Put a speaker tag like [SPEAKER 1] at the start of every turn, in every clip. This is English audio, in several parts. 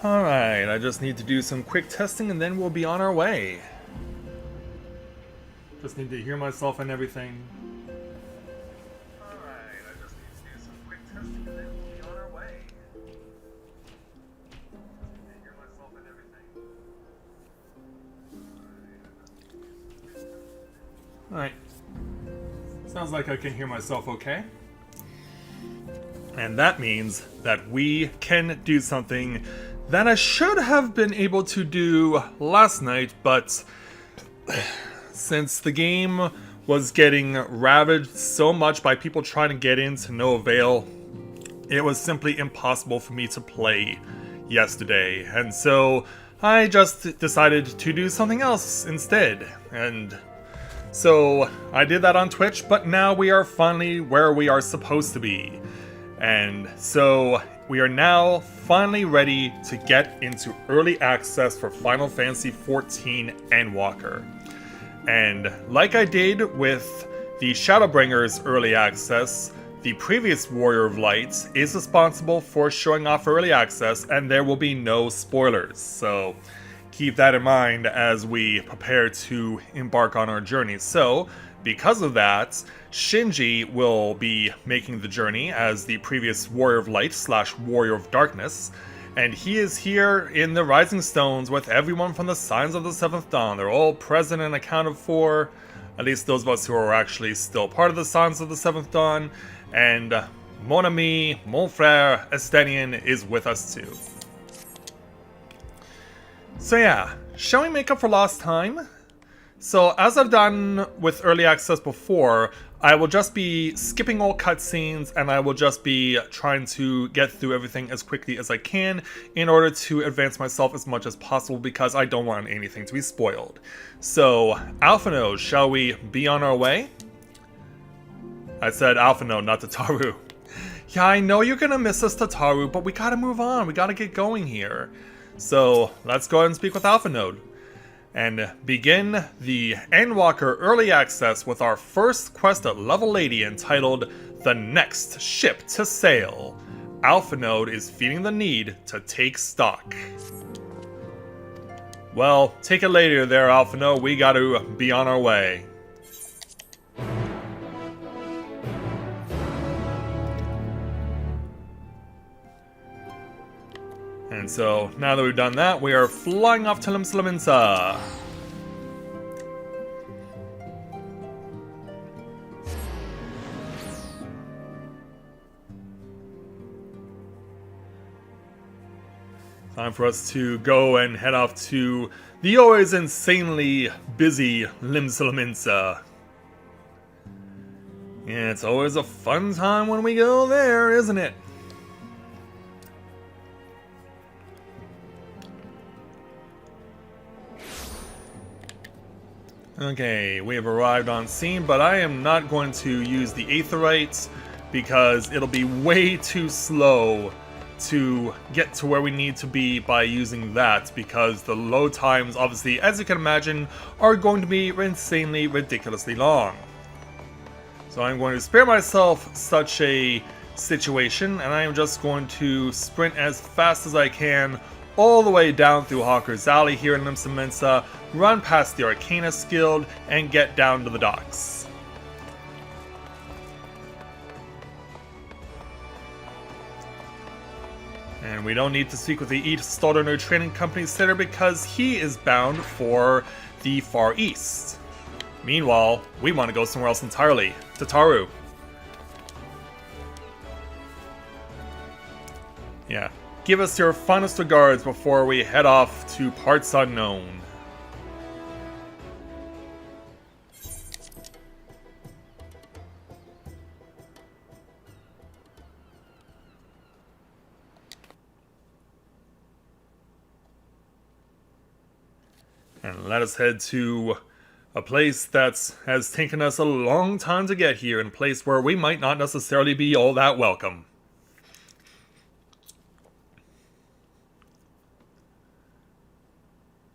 [SPEAKER 1] Alright, I just need to do some quick testing and then we'll be on our way. Just need to hear myself and everything. Alright, I just need to do some quick testing and then we'll be on our way. Just need to hear myself and everything. Alright. Sounds like I can hear myself okay. And that means that we can do something that I should have been able to do last night, but since the game was getting ravaged so much by people trying to get in to no avail, it was simply impossible for me to play yesterday. And so I just decided to do something else instead. And so I did that on Twitch, but now we are finally where we are supposed to be. And so we are now finally ready to get into early access for Final Fantasy XIV Endwalker. And like I did with the Shadowbringers early access, the previous Warrior of Light is responsible for showing off early access, and there will be no spoilers. So keep that in mind as we prepare to embark on our journey. So because of that, Shinji will be making the journey as the previous Warrior of Light / Warrior of Darkness, and he is here in the Rising Stones with everyone from the Signs of the Seventh Dawn. They're all present and accounted for, at least those of us who are actually still part of the Signs of the Seventh Dawn, and mon ami, mon frère, Estenian is with us too. So yeah, shall we make up for lost time? So, as I've done with early access before, I will just be skipping all cutscenes and I will just be trying to get through everything as quickly as I can in order to advance myself as much as possible because I don't want anything to be spoiled. So, Alphino, shall we be on our way? I said Alphino, not Tataru. Yeah, I know you're gonna miss us, Tataru, but we gotta move on. We gotta get going here. So, let's go ahead and speak with Alphino and begin the Endwalker early access with our first quest at level 80 entitled The Next Ship to Sail. Alphanode is feeling the need to take stock. Well, take it later there, Alphanode. We gotta be on our way. And so, now that we've done that, we are flying off to Limsa. Time for us to go and head off to the always insanely busy Limsa. Yeah, it's always a fun time when we go there, isn't it? Okay, we have arrived on scene, but I am not going to use the Aetherite because it'll be way too slow to get to where we need to be by using that, because the load times, obviously, as you can imagine, are going to be insanely, ridiculously long. So I'm going to spare myself such a situation, and I am just going to sprint as fast as I can all the way down through Hawker's Alley here in Limsa, run past the Arcanist Guild, and get down to the docks. And we don't need to speak with the East Stoldener Trading Company Center because he is bound for the Far East. Meanwhile, we want to go somewhere else entirely. Tataru. Yeah. Give us your finest regards before we head off to parts unknown. And let us head to a place that has taken us a long time to get here, and a place where we might not necessarily be all that welcome.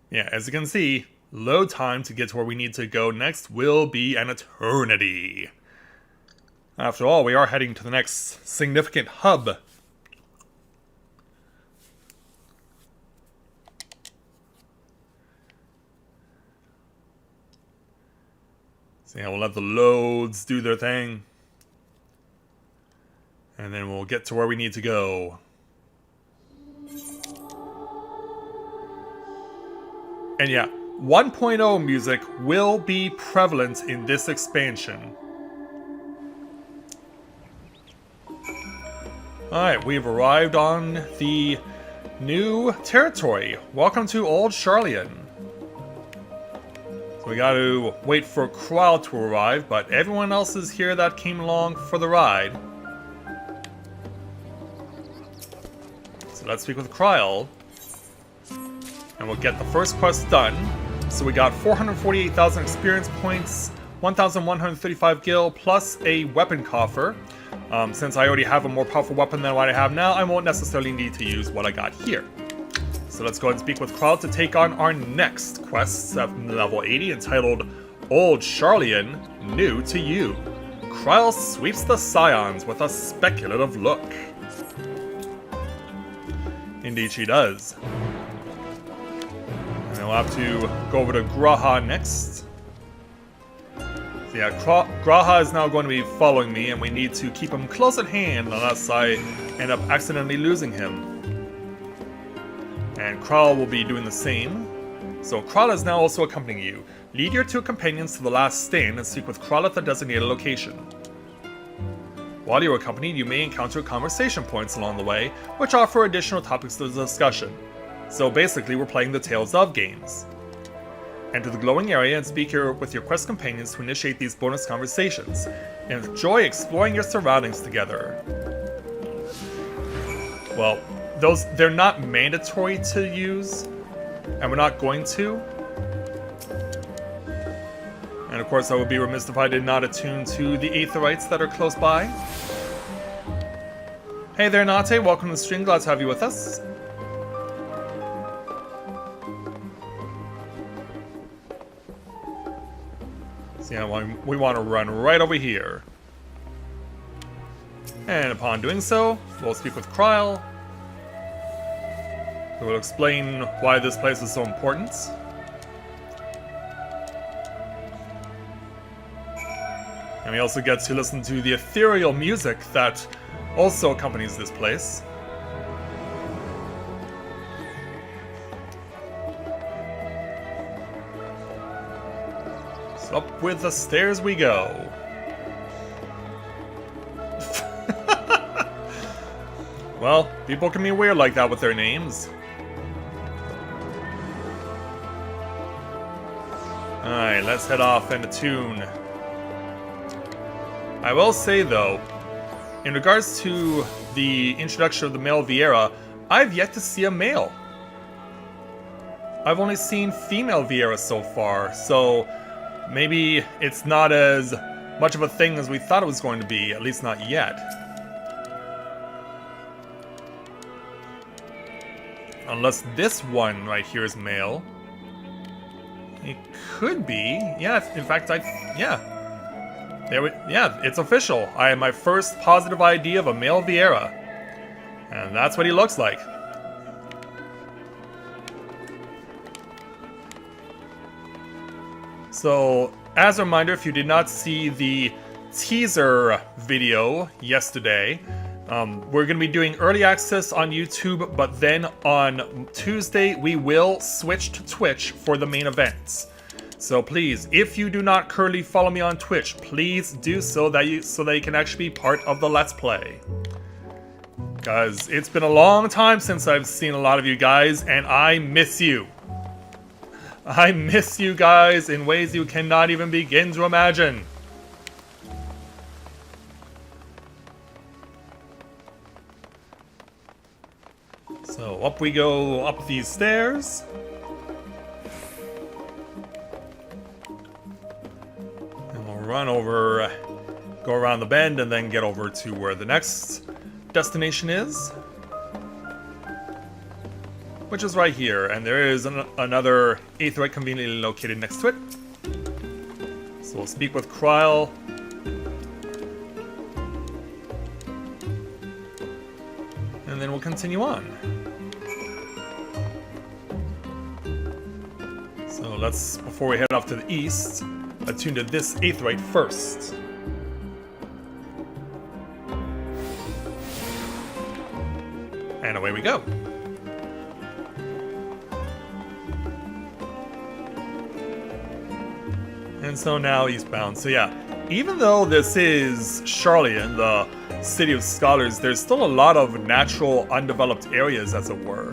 [SPEAKER 1] Yeah, as you can see, load time to get to where we need to go next will be an eternity. After all, we are heading to the next significant hub. So yeah, we'll let the loads do their thing. And then we'll get to where we need to go. And yeah, 1.0 music will be prevalent in this expansion. Alright, we've arrived on the new territory. Welcome to Old Charlian. So we gotta wait for Kral to arrive, but everyone else is here that came along for the ride. So let's speak with Kral. And we'll get the first quest done. So we got 448,000 experience points, 1,135 gil, plus a weapon coffer. Since I already have a more powerful weapon than what I have now, I won't necessarily need to use what I got here. So let's go ahead and speak with Kral to take on our next quest at level 80, entitled Old Charlian, New to You. Kral sweeps the Scions with a speculative look. Indeed she does. And we'll have to go over to Graha next. So yeah, Graha is now going to be following me, and we need to keep him close at hand unless I end up accidentally losing him. And Kral will be doing the same. So Kral is now also accompanying you. Lead your two companions to the last stand and speak with Kral at the designated location. While you're accompanied, you may encounter conversation points along the way, which offer additional topics of discussion. So basically, we're playing the Tales of games. Enter the glowing area and speak with your quest companions to initiate these bonus conversations. Enjoy exploring your surroundings together. Well, they're not mandatory to use, and we're not going to. And of course, I would be remiss if I did not attune to the Aetherites that are close by. Hey there, Nate. Welcome to the stream. Glad to have you with us. So yeah, we want to run right over here. And upon doing so, we'll speak with Kral, who will explain why this place is so important. And we also get to listen to the ethereal music that also accompanies this place. So up with the stairs we go. Well, people can be weird like that with their names. Alright, let's head off and attune. I will say though, in regards to the introduction of the male Vieira, I've yet to see a male. I've only seen female Vieira so far, so maybe it's not as much of a thing as we thought it was going to be, at least not yet. Unless this one right here is male. It could be. Yeah, in fact, yeah. Yeah, it's official. I have my first positive ID of a male Vieira. And that's what he looks like. So, as a reminder, if you did not see the teaser video yesterday, we're going to be doing early access on YouTube, but then on Tuesday we will switch to Twitch for the main events. So please, if you do not currently follow me on Twitch, please do so that you can actually be part of the Let's Play. Because it's been a long time since I've seen a lot of you guys, and I miss you. I miss you guys in ways you cannot even begin to imagine. So up we go, up these stairs. And we'll run over, go around the bend, and then get over to where the next destination is. which is right here, and there is another aetheryte conveniently located next to it. So we'll speak with Kryl. And then we'll continue on. So let's, before we head off to the east, attune to this aetheryte first. And away we go. And so now eastbound. So yeah, even though this is Sharlayan, the City of Scholars, there's still a lot of natural undeveloped areas, as it were.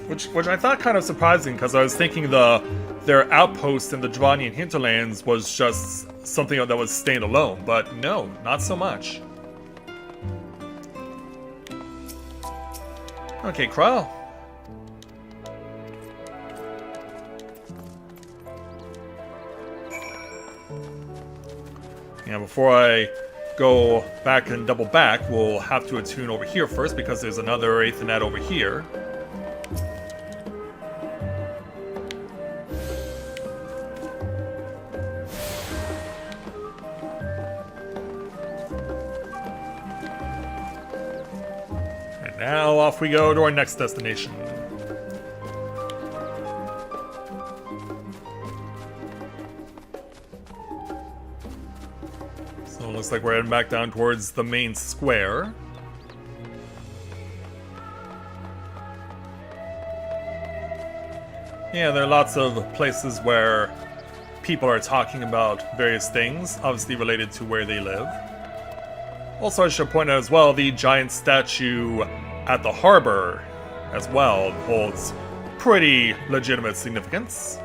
[SPEAKER 1] Which I thought kind of surprising, because I was thinking their outpost in the Dranian hinterlands was just something that was standalone, but no, not so much. Okay, Kryl. Yeah, before I go back and double back, we'll have to attune over here first, because there's another Aethernet over here. And now off we go to our next destination. So it looks like we're heading back down towards the main square. Yeah, there are lots of places where people are talking about various things, obviously related to where they live. Also, I should point out as well, the giant statue at the harbor as well holds pretty legitimate significance.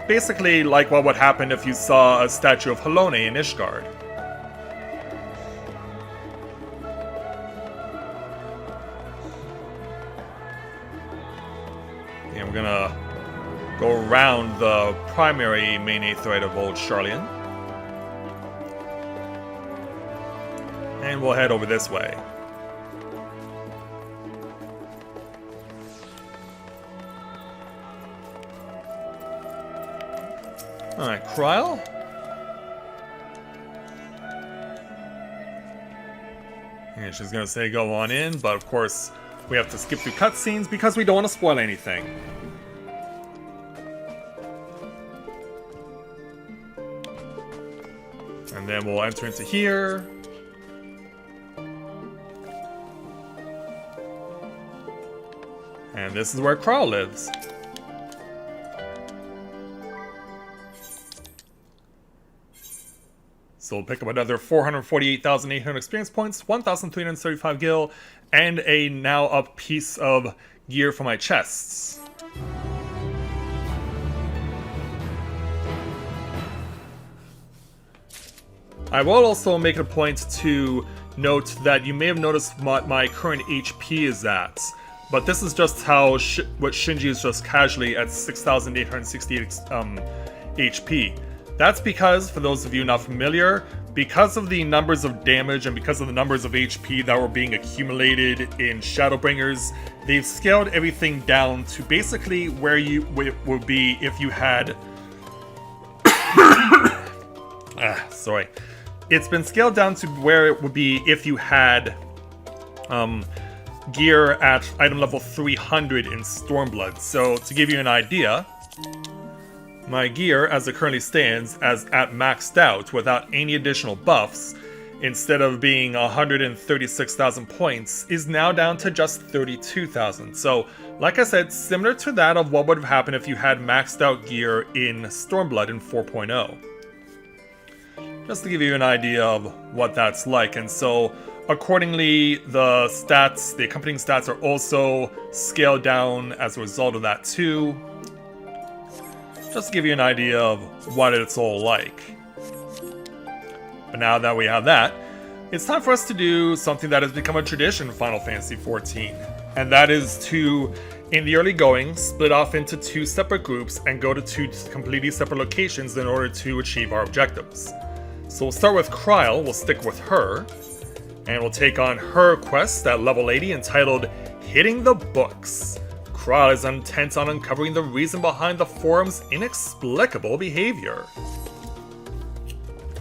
[SPEAKER 1] Basically, like what would happen if you saw a statue of Halone in Ishgard. And we're gonna go around the primary main aetheryte of Old Sharlayan. And we'll head over this way. Alright, Kryl? Yeah, she's gonna say go on in, but of course we have to skip through cutscenes because we don't want to spoil anything. And then we'll enter into here. And this is where Kryl lives. So we'll pick up another 448,800 experience points, 1,335 gil, and a now up piece of gear for my chests. I will also make it a point to note that you may have noticed what my current HP is at, but this is just how what Shinji is just casually at 6,868 HP. That's because, for those of you not familiar, because of the numbers of damage and because of the numbers of HP that were being accumulated in Shadowbringers, they've scaled everything down to basically where you would be if you had... sorry. It's been scaled down to where it would be if you had gear at item level 300 in Stormblood. So, to give you an idea, my gear, as it currently stands, as at maxed out without any additional buffs, instead of being 136,000 points, is now down to just 32,000. So, like I said, similar to that of what would have happened if you had maxed out gear in Stormblood in 4.0. Just to give you an idea of what that's like, and so accordingly, the stats, the accompanying stats are also scaled down as a result of that too. Just to give you an idea of what it's all like. But now that we have that, it's time for us to do something that has become a tradition in Final Fantasy XIV. And that is to, in the early going, split off into two separate groups and go to two completely separate locations in order to achieve our objectives. So we'll start with Kryl, we'll stick with her, and we'll take on her quest at level 80 entitled Hitting the books. Kral is intent on uncovering the reason behind the forum's inexplicable behavior.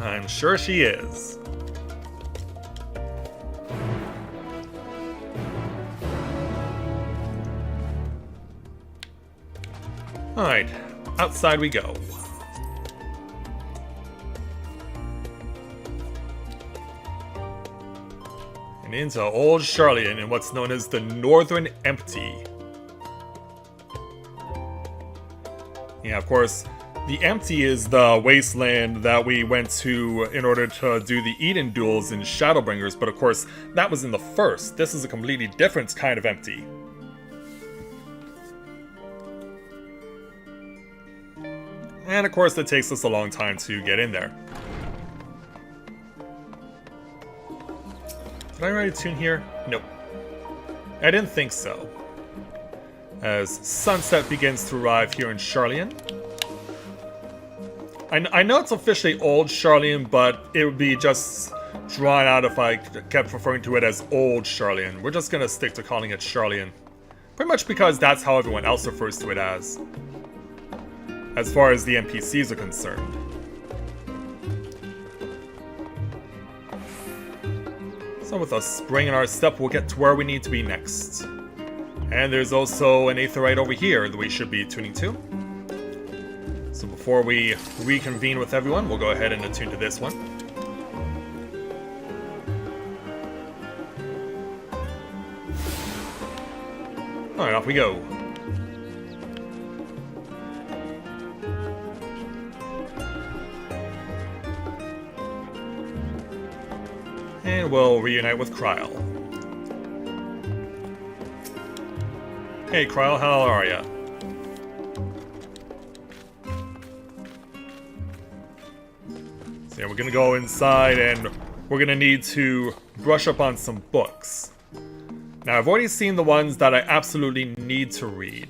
[SPEAKER 1] I'm sure she is. Alright, outside we go. And into Old Charlian in what's known as the Northern Empty. Yeah, of course, the Empty is the wasteland that we went to in order to do the Eden duels in Shadowbringers, but of course, that was in the first. This is a completely different kind of Empty. And of course, it takes us a long time to get in there. Did I already tune here? Nope. I didn't think so. As sunset begins to arrive here in Charlian. I know it's officially Old Charlian, but it would be just drawn out if I kept referring to it as Old Charlian. We're just gonna stick to calling it Charlian. Pretty much because that's how everyone else refers to it as far as the NPCs are concerned. So with a spring in our step, we'll get to where we need to be next. And there's also an aetheryte over here that we should be tuning to. So before we reconvene with everyone, we'll go ahead and attune to this one. Alright, off we go. And we'll reunite with Kryl. Hey Kryl, how are ya? So yeah, we're gonna go inside and we're gonna need to brush up on some books. Now I've already seen the ones that I absolutely need to read.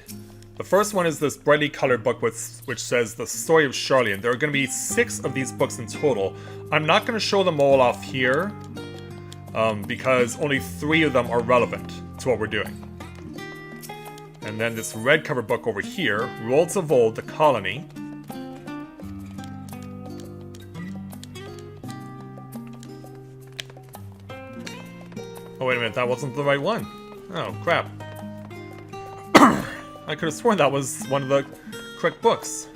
[SPEAKER 1] The first one is this brightly colored book which says The Story of Charlian. There are going to be 6 of these books in total. I'm not going to show them all off here, because only 3 of them are relevant to what we're doing. And then this red cover book over here, Rolls of Old, The Colony. Oh wait a minute, that wasn't the right one. Oh crap. I could have sworn that was one of the correct books.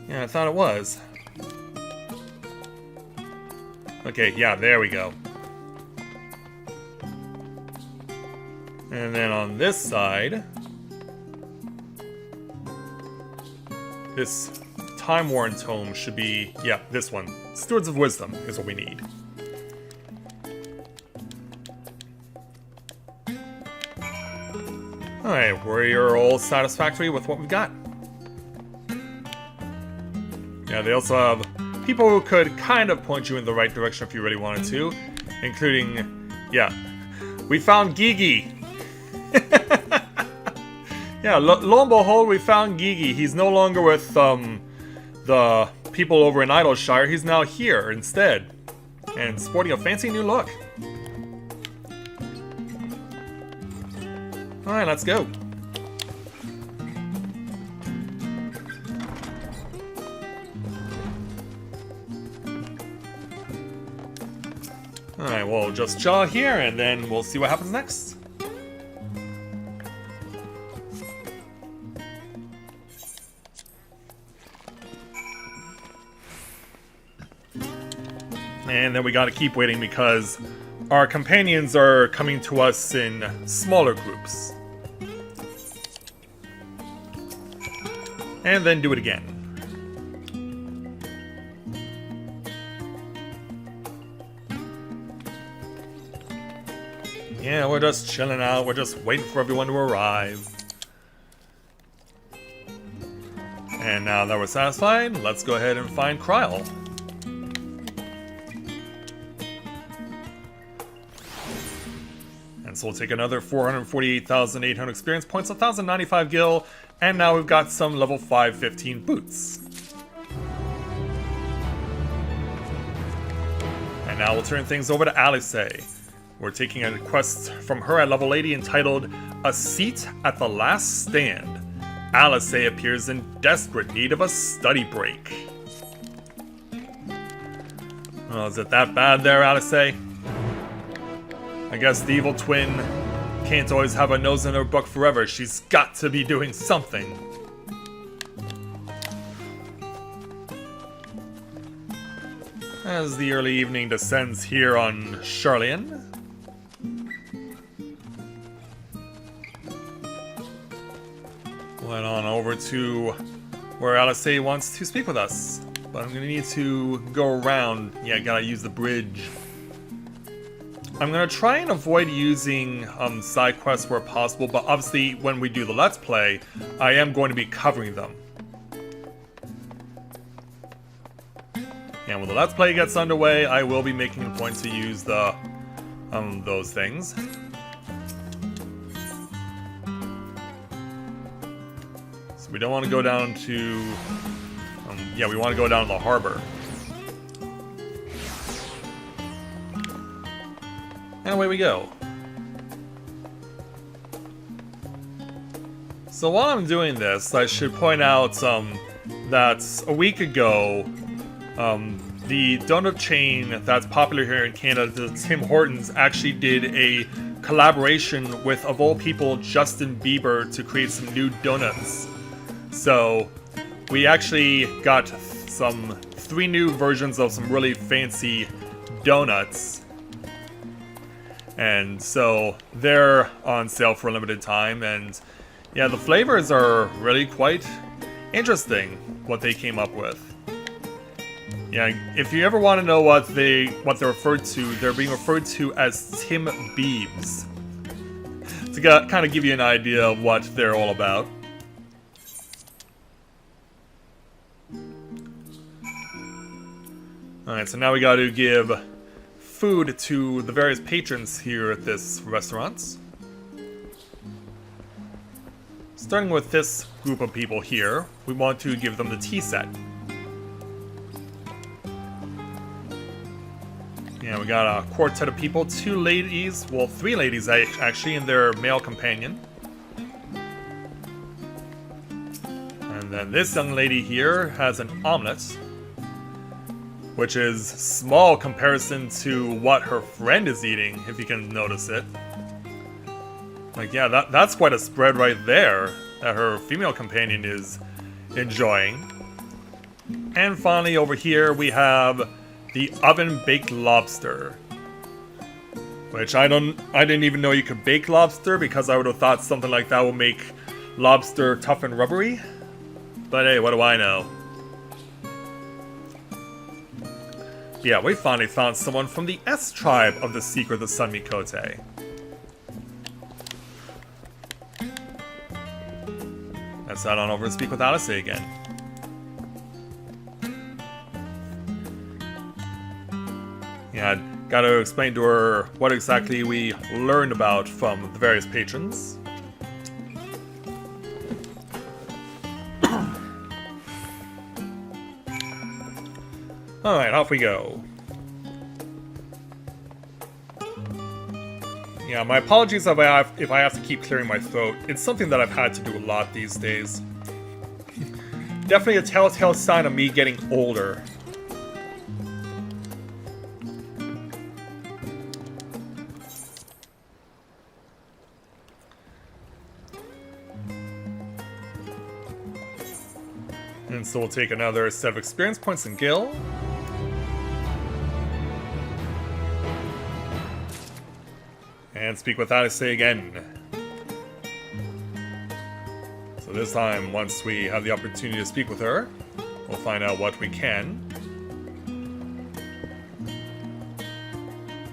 [SPEAKER 1] Yeah, I thought it was. Okay, yeah, there we go. And then on this side, this time-worn tome should be, yeah, this one. Stewards of Wisdom is what we need. Alright, we're all satisfactory with what we've got. Yeah, they also have people who could kind of point you in the right direction if you really wanted to. Including, yeah, we found Gigi! Yeah, lo and behold, we found Gigi. He's no longer with the people over in Idleshire. He's now here instead. And sporting a fancy new look. Alright, let's go. Alright, we'll just chill out here and then we'll see what happens next. And then we gotta keep waiting because our companions are coming to us in smaller groups. And then do it again. Yeah, we're just chilling out. We're just waiting for everyone to arrive. And now that we're satisfied, let's go ahead and find Kryl. And so we'll take another 448,800 experience points, 1,095 gil, and now we've got some level 515 boots. And now we'll turn things over to Alice. We're taking a quest from her at level 80 entitled A Seat at the Last Stand. Alice appears in desperate need of a study break. Oh, is it that bad there, Alice? I guess the evil twin can't always have a nose in her book forever. She's got to be doing something. As the early evening descends here on Charlian, we'll head on over to where Alice wants to speak with us. But I'm gonna need to go around. Yeah, gotta use the bridge. I'm gonna try and avoid using side quests where possible, but obviously when we do the Let's Play, I am going to be covering them. And when the Let's Play gets underway, I will be making a point to use the those things. So we don't want to go down to yeah, we want to go down to the harbor. And away we go. So while I'm doing this, I should point out that a week ago, the donut chain that's popular here in Canada, the Tim Hortons, actually did a collaboration with, of all people, Justin Bieber to create some new donuts. So we actually got 3 new versions of some really fancy donuts. And so they're on sale for a limited time, and yeah, the flavors are really quite interesting, what they came up with. Yeah, if you ever want to know what they're referred to, they're being referred to as Tim Biebs. To kind of give you an idea of what they're all about. Alright, so now we got to give food to the various patrons here at this restaurant. Starting with this group of people here, we want to give them the tea set. Yeah, we got a quartet of people, 2 ladies, well 3 ladies actually, and their male companion. And then this young lady here has an omelet, which is small comparison to what her friend is eating, if you can notice it. Like, yeah, that's quite a spread right there that her female companion is enjoying. And finally, over here, we have the oven-baked lobster. Which I didn't even know you could bake lobster, because I would have thought something like that would make lobster tough and rubbery. But hey, what do I know? Yeah, we finally found someone from the S tribe of the Secret of the Sun Mikote. Let's head on over and speak with Alice again. Yeah, gotta explain to her what exactly we learned about from the various patrons. Alright, off we go. Yeah, my apologies if I have to keep clearing my throat. It's something that I've had to do a lot these days. Definitely a telltale sign of me getting older. And so we'll take another set of experience points in Gil. And speak with Alice again. So this time, once we have the opportunity to speak with her, we'll find out what we can.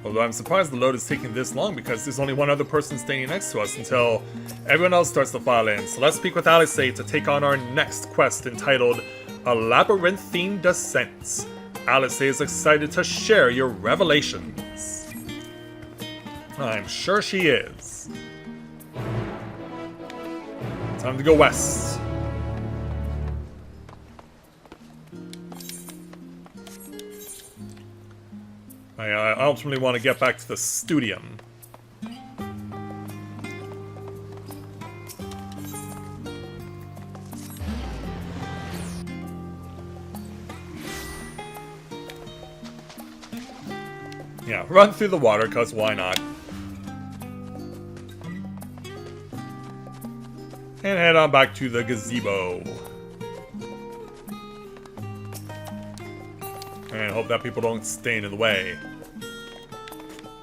[SPEAKER 1] Although I'm surprised the load is taking this long, because there's only one other person standing next to us until everyone else starts to file in. So let's speak with Alice to take on our next quest entitled A Labyrinthine Descent. Alice is excited to share your revelations. I'm sure she is. Time to go west. I ultimately want to get back to the studium. Yeah, run through the water, cause why not? And head on back to the gazebo. And hope that people don't stand in the way.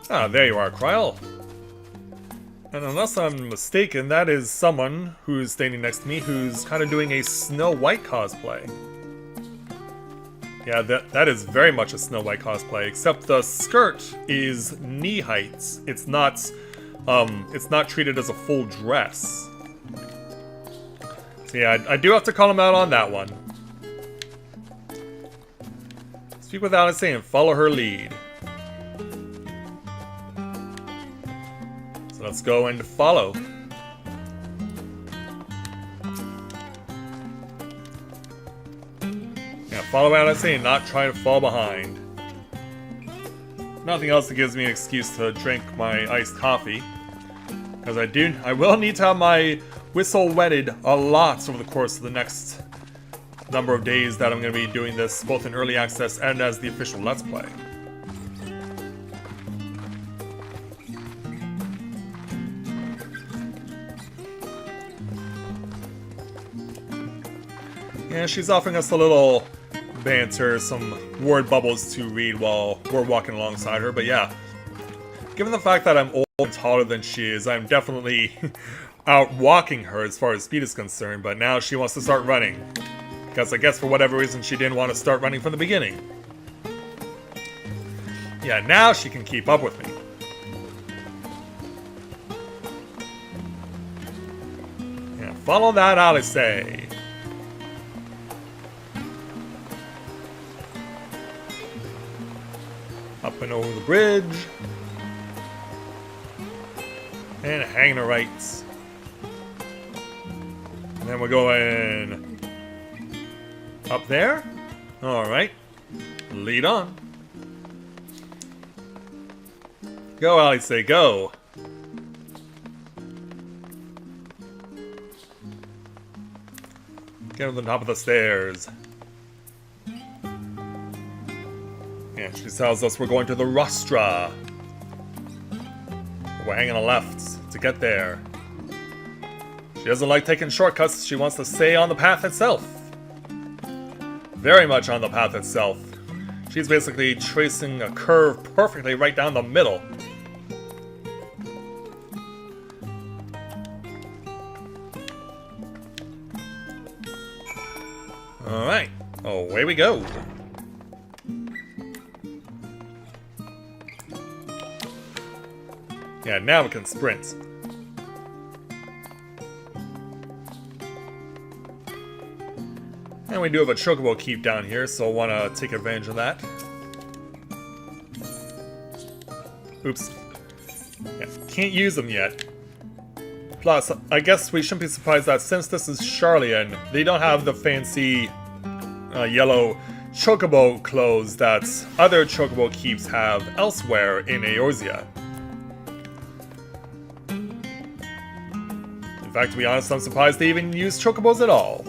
[SPEAKER 1] Ah, there you are, Kryl. And unless I'm mistaken, that is someone who's standing next to me who's kind of doing a Snow White cosplay. Yeah, that is very much a Snow White cosplay, except the skirt is knee heights. It's not treated as a full dress. So yeah, I do have to call him out on that one. Speak with Alice and follow her lead. So let's go and follow. Yeah, follow Alice and not try to fall behind. Nothing else that gives me an excuse to drink my iced coffee. Because I will need to have my whistle wetted a lot over the course of the next number of days that I'm going to be doing this, both in early access and as the official Let's Play. Yeah, she's offering us a little banter, some word bubbles to read while we're walking alongside her, but yeah. Given the fact that I'm older and taller than she is, I'm definitely out walking her as far as speed is concerned, but now she wants to start running. Because I guess for whatever reason she didn't want to start running from the beginning. Yeah, now she can keep up with me. Yeah, follow that Alice. Up and over the bridge. And hanging a right. And then we're going up there. Alright. Lead on. Go, Alice, go. Get to the top of the stairs. Yeah, she tells us we're going to the rostra. We're hanging a left to get there. She doesn't like taking shortcuts, she wants to stay on the path itself. Very much on the path itself. She's basically tracing a curve perfectly right down the middle. Alright, away we go. Yeah, now we can sprint. And we do have a chocobo keep down here, so I want to take advantage of that. Oops. Yeah, can't use them yet. Plus, I guess we shouldn't be surprised that since this is Charlian, they don't have the fancy yellow chocobo clothes that other chocobo keeps have elsewhere in Eorzea. In fact, to be honest, I'm surprised they even use chocobos at all.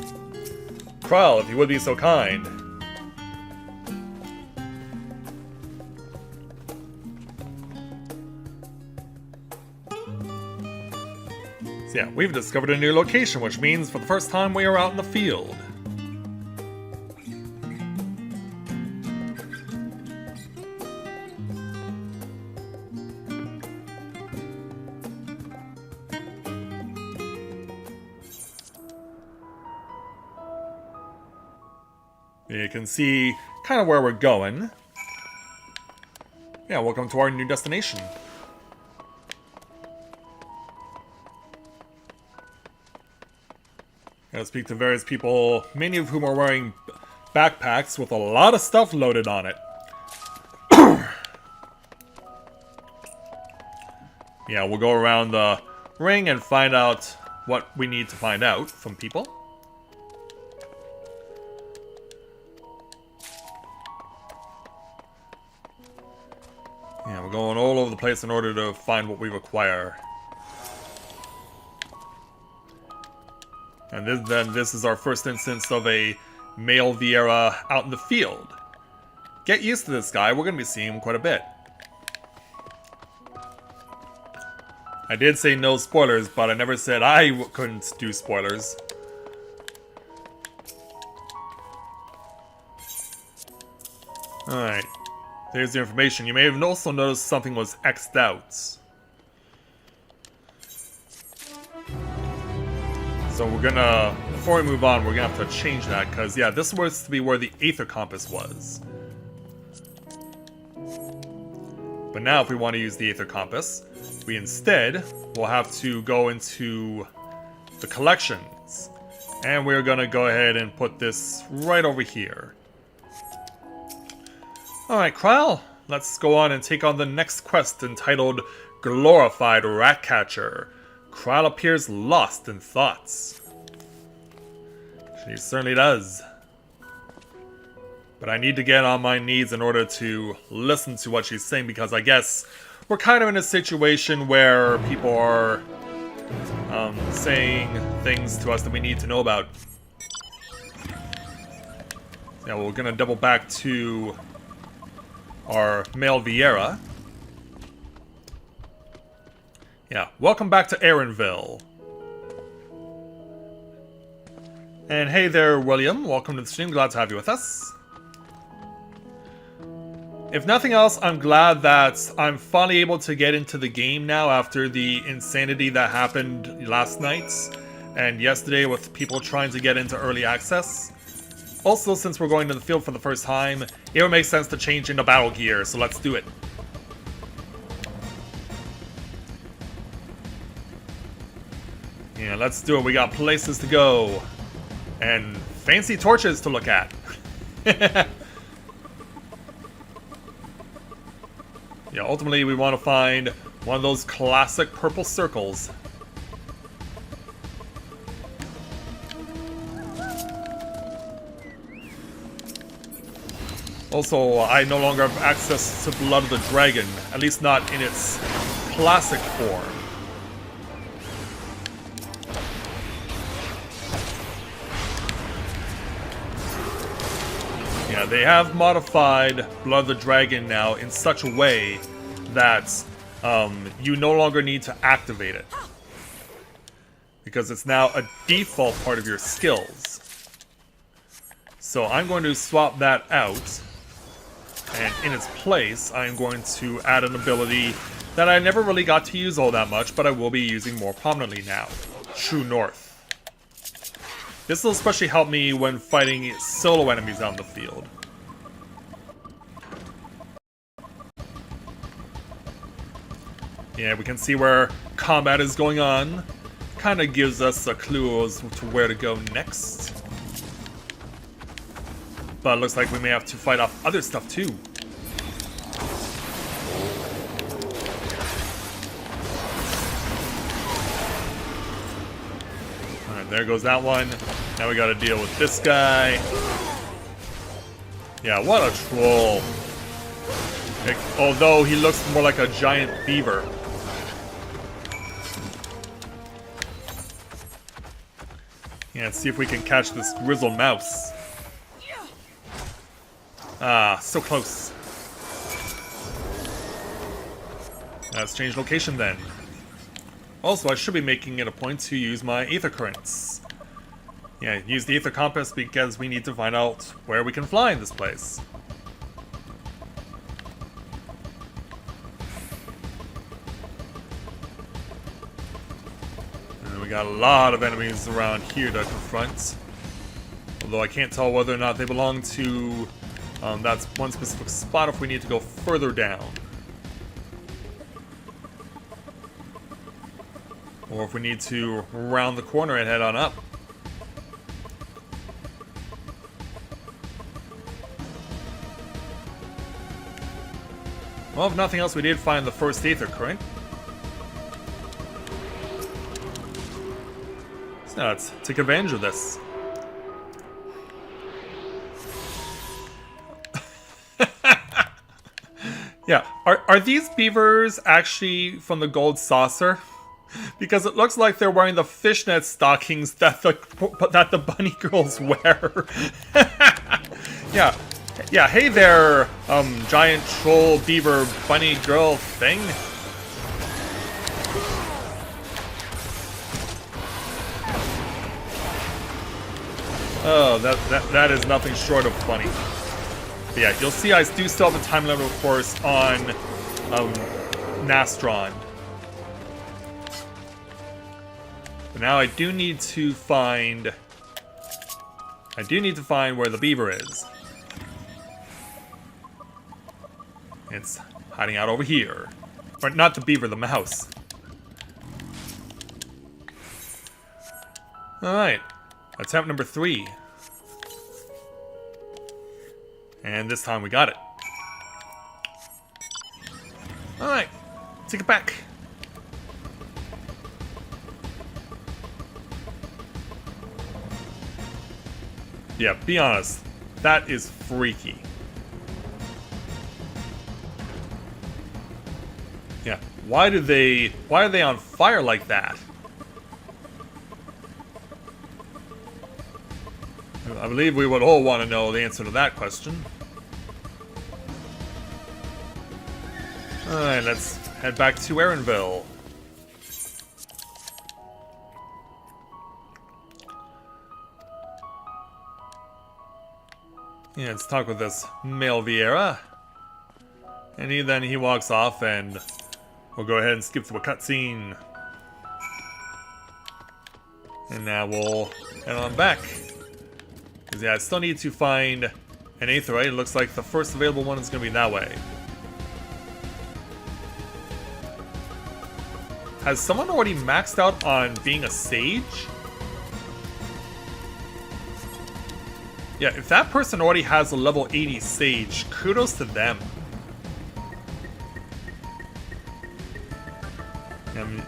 [SPEAKER 1] Kryl, if you would be so kind. So yeah, we've discovered a new location, which means for the first time we are out in the field. You can see kind of where we're going. Yeah, welcome to our new destination. Gotta speak to various people, many of whom are wearing backpacks with a lot of stuff loaded on it. Yeah, we'll go around the ring and find out what we need to find out from people. Yeah, we're going all over the place in order to find what we require. And this is our first instance of a male Vieira out in the field. Get used to this guy, we're going to be seeing him quite a bit. I did say no spoilers, but I never said I couldn't do spoilers. Alright, there's the information. You may have also noticed something was X'd out. So we're gonna, before we move on, we're gonna have to change that, because yeah, this was to be where the Aether Compass was. But now if we want to use the Aether Compass, we instead will have to go into the collections. And we're gonna go ahead and put this right over here. Alright, Kryle, let's go on and take on the next quest entitled Glorified Ratcatcher. Kryle appears lost in thoughts. She certainly does. But I need to get on my knees in order to listen to what she's saying, because I guess we're kind of in a situation where people are saying things to us that we need to know about. Yeah, well, we're gonna double back to our male Vieira. Yeah, welcome back to Aaronville. And hey there, William. Welcome to the stream. Glad to have you with us. If nothing else, I'm glad that I'm finally able to get into the game now after the insanity that happened last night and yesterday with people trying to get into early access. Also, since we're going to the field for the first time, it would make sense to change into battle gear, so let's do it. Yeah, let's do it. We got places to go. And fancy torches to look at. Yeah, ultimately we want to find one of those classic purple circles. Also, I no longer have access to Blood of the Dragon, at least not in its classic form. Yeah, they have modified Blood of the Dragon now in such a way that you no longer need to activate it, because it's now a default part of your skills. So I'm going to swap that out, and in its place I'm going to add an ability that I never really got to use all that much, but I will be using more prominently now. True North. This will especially help me when fighting solo enemies out in the field. Yeah, we can see where combat is going on. Kind of gives us a clue as to where to go next. But it looks like we may have to fight off other stuff too. Alright, there goes that one. Now we gotta deal with this guy. Yeah, what a troll. Although he looks more like a giant beaver. Yeah, let's see if we can catch this grizzled mouse. Ah, so close. Let's change location then. Also, I should be making it a point to use my Aether Currents. Yeah, use the Aether Compass because we need to find out where we can fly in this place. And we got a lot of enemies around here to confront. Although I can't tell whether or not they belong to that's one specific spot, if we need to go further down. Or if we need to round the corner and head on up. Well, if nothing else, we did find the first Aether Current. So now let's take advantage of this. Yeah, are these beavers actually from the Gold Saucer? Because it looks like they're wearing the fishnet stockings that the bunny girls wear. Yeah, yeah. Hey there, giant troll beaver bunny girl thing. Oh, that is nothing short of funny. But yeah, you'll see I do still have the time limit, of course, on Nastron. But now I do need to find where the beaver is. It's hiding out over here. Or not the beaver, the mouse. Alright. Attempt number 3. And this time we got it. Alright. Take it back. Yeah, be honest. That is freaky. Yeah. Why are they on fire like that? I believe we would all want to know the answer to that question. Alright, let's head back to Erinville. Yeah, let's talk with this male Vieira. And then he walks off, and we'll go ahead and skip to a cutscene. And now we'll head on back. Because yeah, I still need to find an Aetheryte. It looks like the first available one is going to be that way. Has someone already maxed out on being a sage? Yeah, if that person already has a level 80 sage, kudos to them.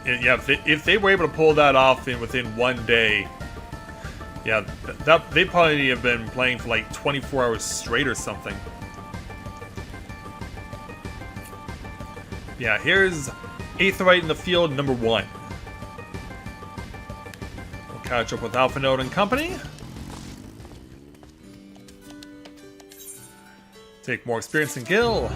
[SPEAKER 1] Yeah, if they were able to pull that off within one day, yeah, they probably have been playing for like 24 hours straight or something. Yeah, here's Aetheryte in the field number 1. We'll catch up with Alpha Node and company. Take more experience in Gil,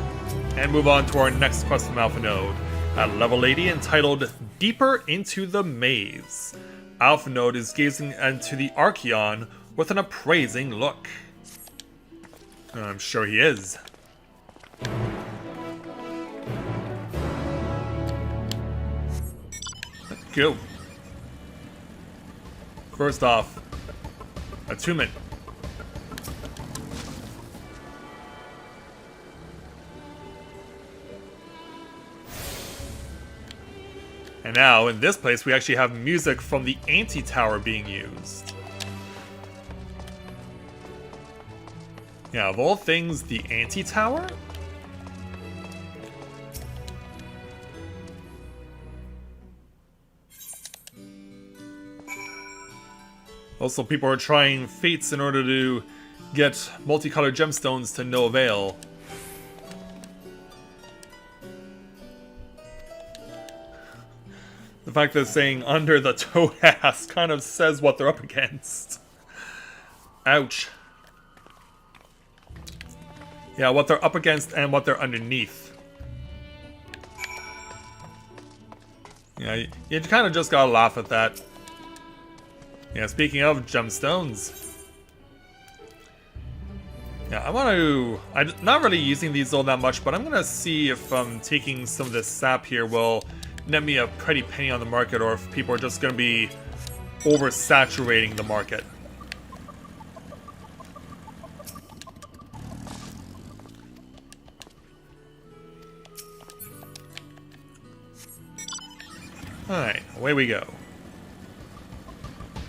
[SPEAKER 1] and move on to our next quest from Alpha Node. At level 80, entitled Deeper into the Maze. Alpha Node is gazing into the Archeon with an appraising look. I'm sure he is. Let's go. First off, attunement. And now, in this place, we actually have music from the anti-tower being used. Yeah, of all things, the anti-tower? Also, people are trying fates in order to get multicolored gemstones to no avail. The fact that it's saying under the toad ass kind of says what they're up against. Ouch. Yeah, what they're up against and what they're underneath. Yeah, you kind of just gotta laugh at that. Yeah, speaking of gemstones. Yeah, I'm not really using these all that much, but I'm gonna see if taking some of this sap here will net me a pretty penny on the market, or if people are just going to be oversaturating the market. Alright, away we go.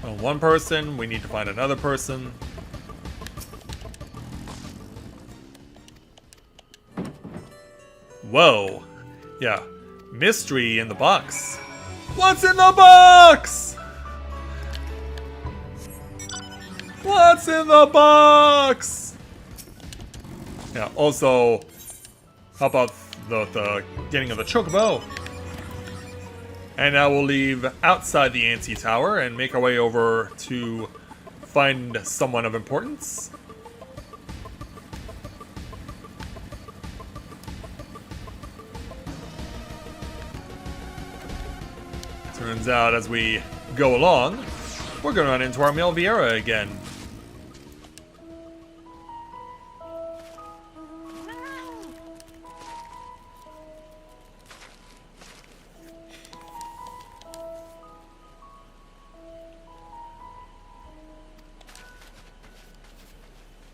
[SPEAKER 1] Well, one person, we need to find another person. Whoa. Yeah. Mystery in the box. What's in the box? What's in the box? Yeah, also, Help out the getting of the chocobo. And now we'll leave outside the anti-tower and make our way over to find someone of importance. Turns out as we go along, we're going to run into our male Vieira again.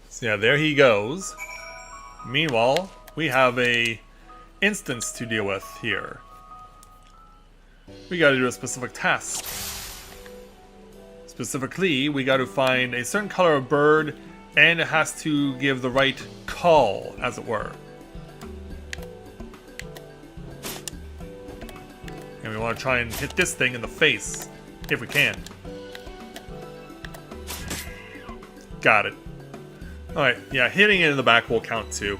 [SPEAKER 1] So yeah, there he goes. Meanwhile, we have a instance to deal with here. We gotta do a specific task. Specifically, we gotta find a certain color of bird, and it has to give the right call, as it were. And we want to try and hit this thing in the face, if we can. Got it. Alright, yeah, hitting it in the back will count too.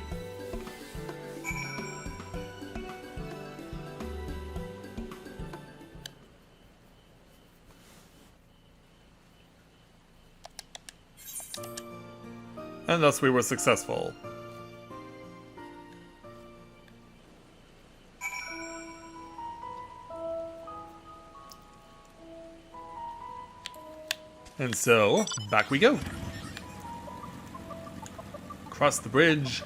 [SPEAKER 1] And thus we were successful. And so, back we go. Across the bridge.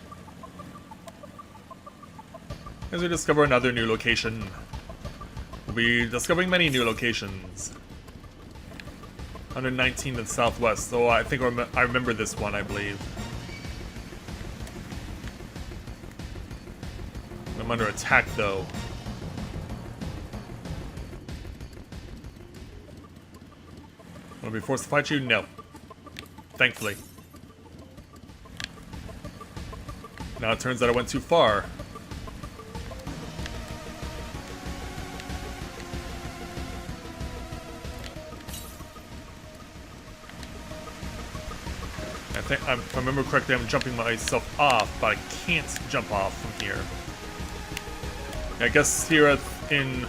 [SPEAKER 1] As we discover another new location. We'll be discovering many new locations. 119 to the southwest. So I think I remember this one, I believe. I'm under attack, though. Will I be forced to fight you? No. Thankfully. Now it turns out I went too far. If I remember correctly, I'm jumping myself off, but I can't jump off from here. I guess here in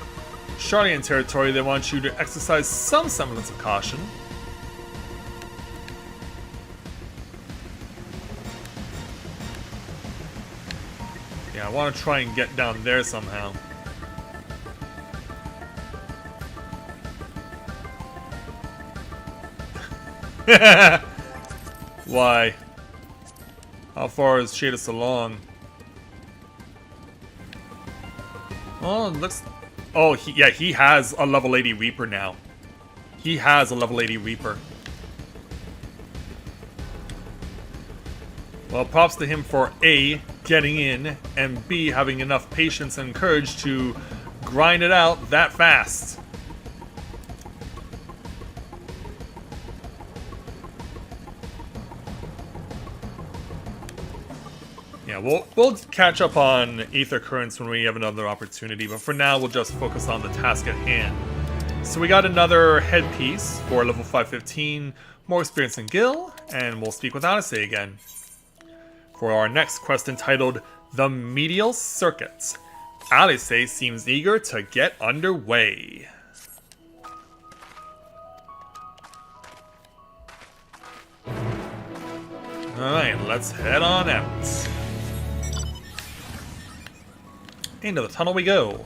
[SPEAKER 1] Charlian territory, they want you to exercise some semblance of caution. Yeah, I want to try and get down there somehow. Why? How far is Shadis along? Oh, it looks... Oh, he has a level 80 Reaper now. He has a level 80 Reaper. Well, props to him for A, getting in, and B, having enough patience and courage to grind it out that fast. Yeah, we'll catch up on Aether Currents when we have another opportunity, but for now we'll just focus on the task at hand. So we got another headpiece for level 515, more experience in Gil, and we'll speak with Alice again. For our next quest entitled The Medial Circuit, Alice seems eager to get underway. Alright, let's head on out. Into the tunnel we go.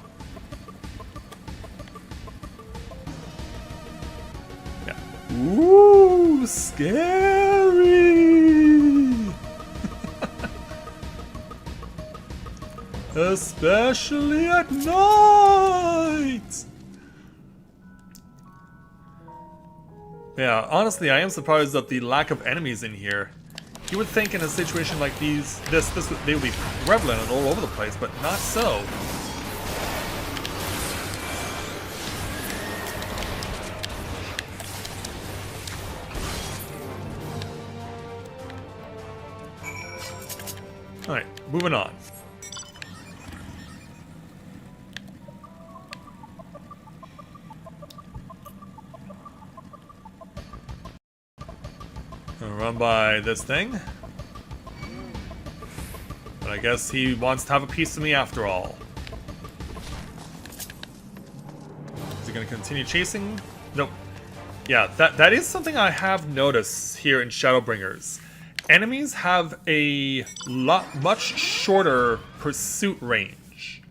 [SPEAKER 1] Yeah. Ooh, scary! Especially at night! Yeah, honestly, I am surprised at the lack of enemies in here. You would think in a situation like they would be prevalent all over the place, but not so. Alright, moving on. Gonna run by this thing. But I guess he wants to have a piece of me after all. Is he going to continue chasing? Nope. Yeah, that is something I have noticed here in Shadowbringers. Enemies have a much shorter pursuit range.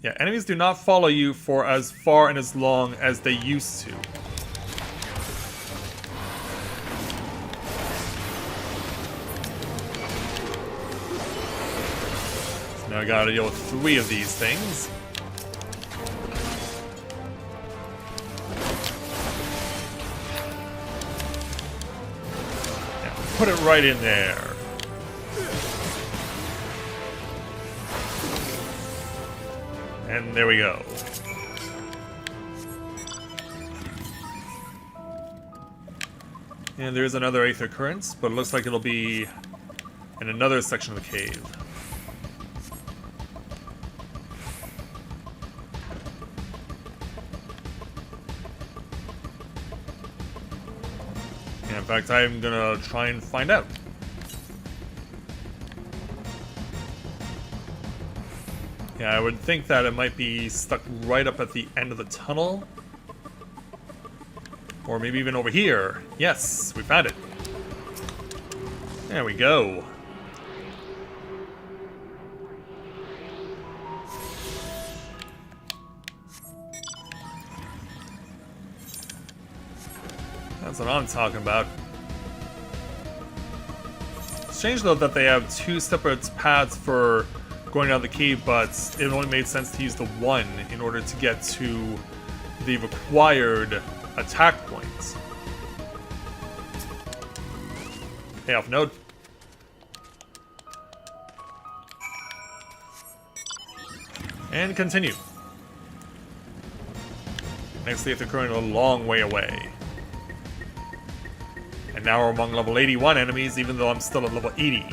[SPEAKER 1] Yeah, enemies do not follow you for as far and as long as they used to. So now I gotta deal with 3 of these things. Put it right in there. And there we go. And there's another Aether Current, but it looks like it'll be in another section of the cave. In fact, I'm gonna try and find out. Yeah, I would think that it might be stuck right up at the end of the tunnel. Or maybe even over here. Yes, we found it. There we go. That's what I'm talking about. Strange though that they have 2 separate paths for going down the cave, but it only made sense to use the one in order to get to the required attack points. Payoff node. And continue. Next we have to current a long way away. And now we're among level 81 enemies, even though I'm still at level 80.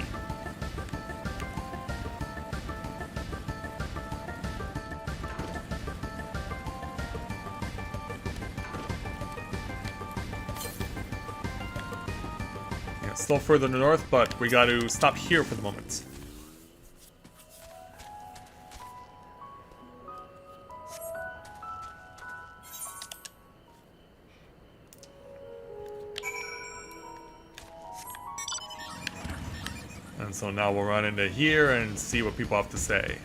[SPEAKER 1] Yeah, still further north, but we got to stop here for the moment. And so now we'll run into here and see what people have to say.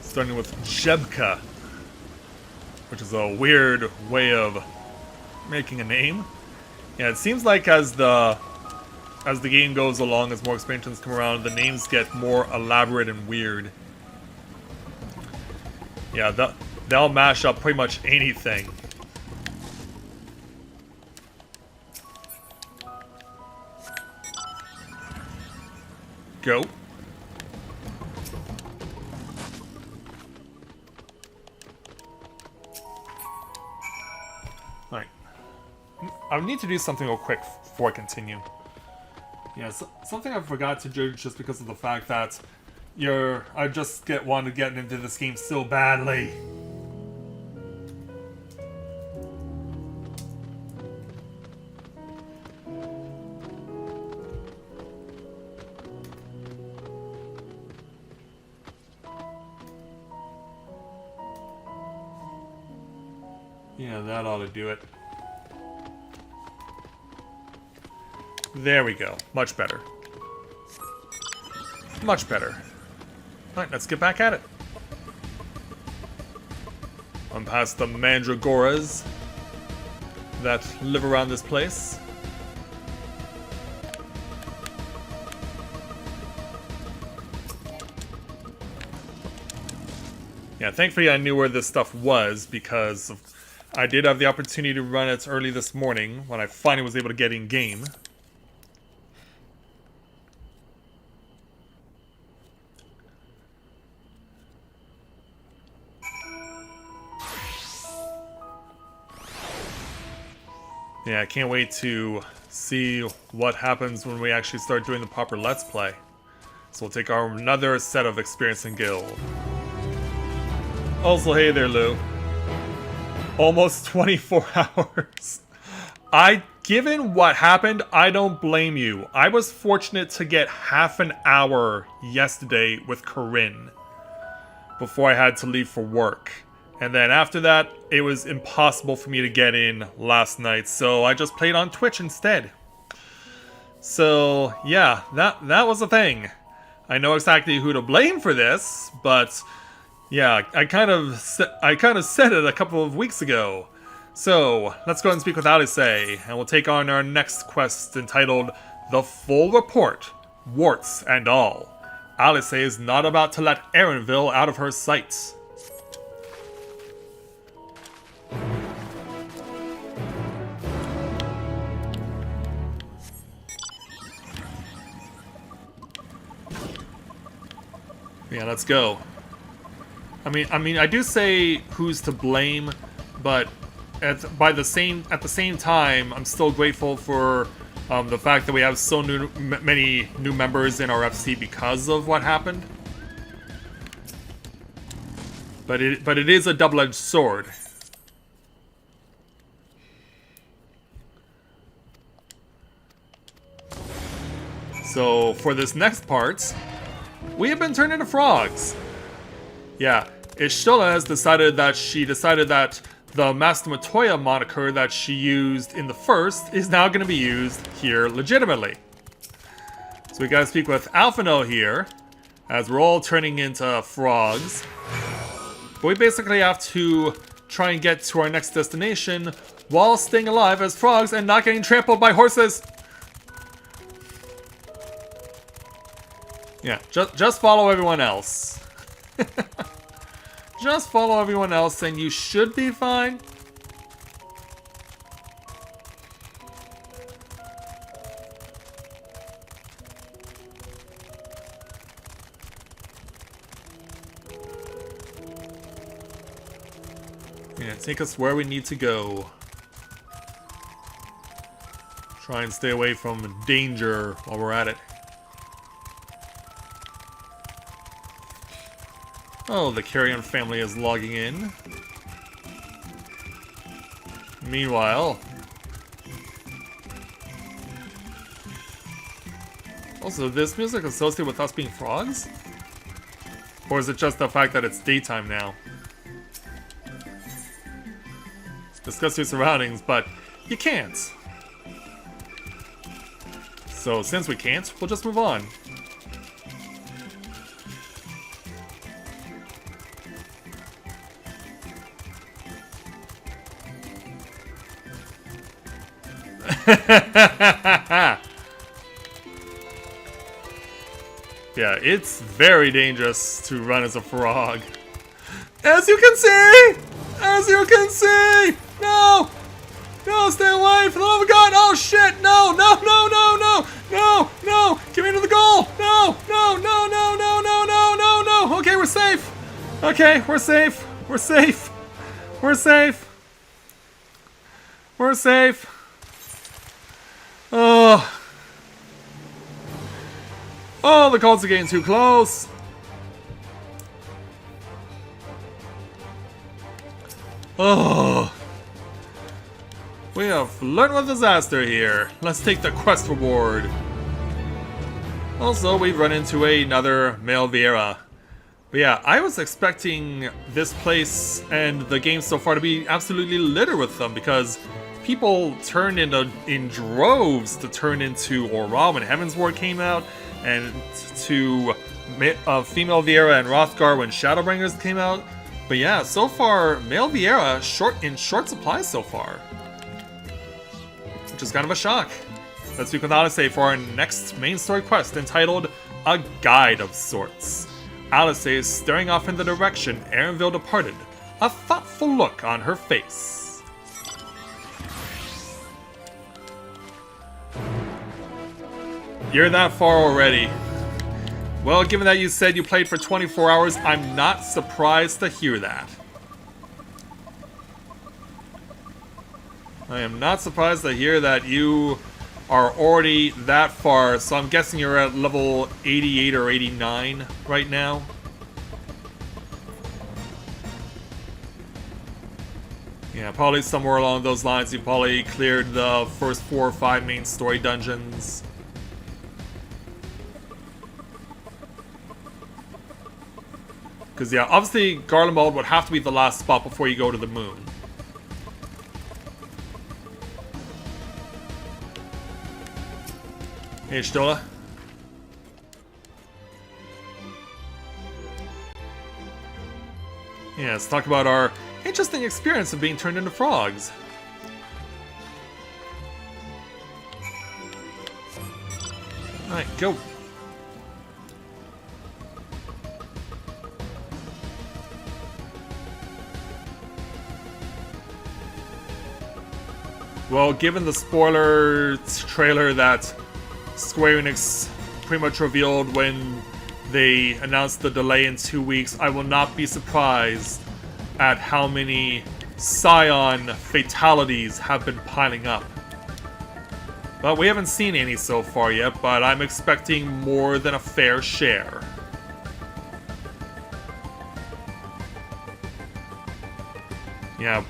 [SPEAKER 1] Starting with Jebka, which is a weird way of making a name. Yeah, it seems like as the game goes along, as more expansions come around, the names get more elaborate and weird. Yeah, they'll mash up pretty much anything. Go. Alright. I need to do something real quick before I continue. Yeah, something I forgot to do just because of the fact that I just want to get into this game so badly. Yeah, that ought to do it. There we go. Much better. Much better. Alright, let's get back at it. I'm past the Mandragoras that live around this place. Yeah, thankfully I knew where this stuff was because I did have the opportunity to run it early this morning when I finally was able to get in game. Yeah, I can't wait to see what happens when we actually start doing the proper Let's Play. So we'll take another set of experience in guild. Also, hey there, Lou. Almost 24 hours. Given what happened, I don't blame you. I was fortunate to get half an hour yesterday with Corinne before I had to leave for work. And then after that, it was impossible for me to get in last night, so I just played on Twitch instead. So, yeah, that was the thing. I know exactly who to blame for this, but yeah, I kind of said it a couple of weeks ago. So, let's go ahead and speak with Alice, and we'll take on our next quest entitled The Full Report, Warts and All. Alice is not about to let Erenville out of her sight. Yeah, let's go. I mean, I do say who's to blame, but at the same time, I'm still grateful for the fact that we have so many new members in our FC because of what happened. But it is a double-edged sword. So for this next part, we have been turned into frogs. Yeah, Ishtola has decided that the Master Matsuya moniker that she used in the first is now going to be used here legitimately. So we gotta speak with Alphino here, as we're all turning into frogs. But we basically have to try and get to our next destination while staying alive as frogs and not getting trampled by horses. Yeah, just follow everyone else. Just follow everyone else and you should be fine. Yeah, take us where we need to go. Try and stay away from danger while we're at it. Oh, the Carrion family is logging in. Meanwhile... Also, this music associated with us being frogs? Or is it just the fact that it's daytime now? Discuss your surroundings, but you can't. So, since we can't, we'll just move on. Yeah, it's very dangerous to run as a frog. As you can see! As you can see! No! No, stay away! For the love of God! Oh shit! No! No! No! No! No! No! No! Get me to the goal! No! No! No! No! No! No! No! No! No! Okay, we're safe! Okay, we're safe! We're safe! We're safe! We're safe! Oh! Oh, the cults are getting too close! Oh! We have learned with disaster here. Let's take the quest reward. Also, we've run into another male Vieira. But yeah, I was expecting this place and the game so far to be absolutely littered with them because people turned in droves to turn into Aura when Heaven's Ward came out, and to female Vieira and Rothgar when Shadowbringers came out. But yeah, so far, male Vieira in short supply so far. Which is kind of a shock. Let's speak with Alice for our next main story quest entitled A Guide of Sorts. Alice is staring off in the direction Erenville departed, a thoughtful look on her face. You're that far already. Well, given that you said you played for 24 hours, I'm not surprised to hear that. I am not surprised to hear that you are already that far, so I'm guessing you're at level 88 or 89 right now. Yeah, probably somewhere along those lines you probably cleared the first 4 or 5 main story dungeons. Because, yeah, obviously Garlemald would have to be the last spot before you go to the moon. Hey, Stola. Yeah, let's talk about our interesting experience of being turned into frogs. Alright, go. Well, given the spoiler trailer that Square Enix pretty much revealed when they announced the delay in 2 weeks, I will not be surprised at how many Scion fatalities have been piling up. But we haven't seen any so far yet, but I'm expecting more than a fair share. Yeah,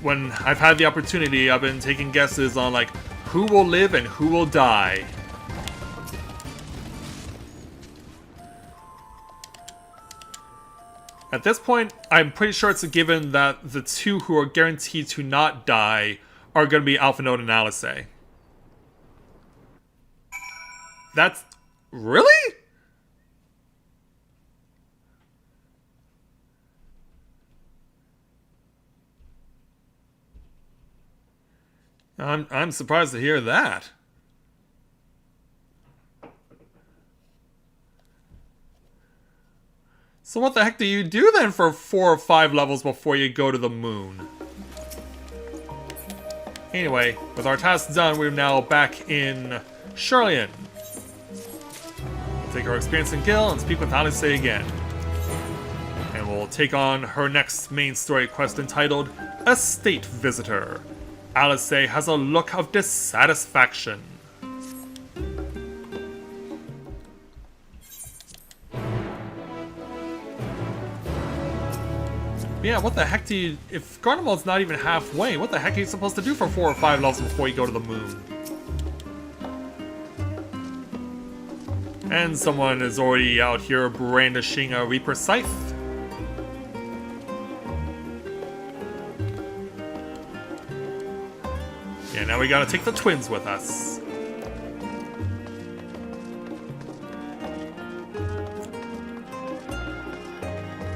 [SPEAKER 1] when I've had the opportunity, I've been taking guesses on, like, who will live and who will die. At this point, I'm pretty sure it's a given that the 2 who are guaranteed to not die are going to be Alphinaud and Alice. That's... really? I'm surprised to hear that. So what the heck do you do then for 4 or 5 levels before you go to the moon? Anyway, with our tasks done, we're now back in Shirlien. We'll take our experience in Gil and speak with Alice again. And we'll take on her next main story quest entitled Estate Visitor. Alice has a look of dissatisfaction. Yeah, what the heck do you... if Garlemald's not even halfway, what the heck are you supposed to do for 4 or 5 levels before you go to the moon? And someone is already out here brandishing a Reaper Scythe. Yeah, now we gotta take the twins with us.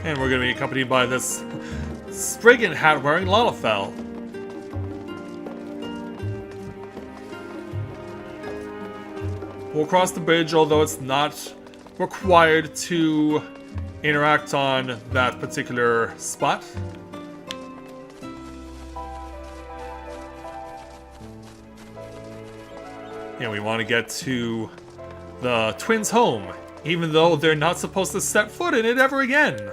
[SPEAKER 1] And we're gonna be accompanied by this Spriggan hat-wearing Lalafell. We'll cross the bridge, although it's not required to interact on that particular spot. Yeah, we want to get to the twins' home, even though they're not supposed to step foot in it ever again.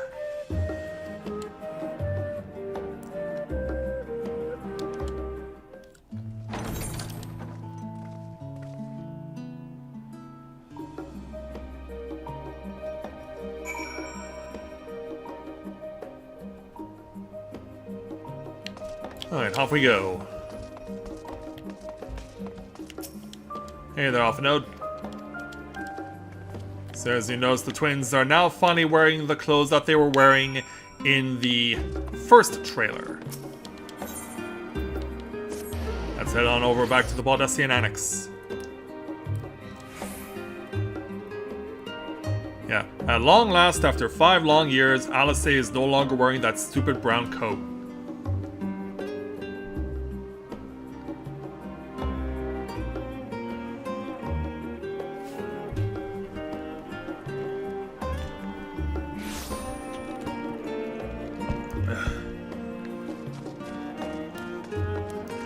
[SPEAKER 1] Alright, off we go. Hey there, Alphinaud. So as you notice, the twins are now finally wearing the clothes that they were wearing in the first trailer. Let's head on over back to the Baldessian Annex. Yeah, at long last, after 5 long years, Alice is no longer wearing that stupid brown coat.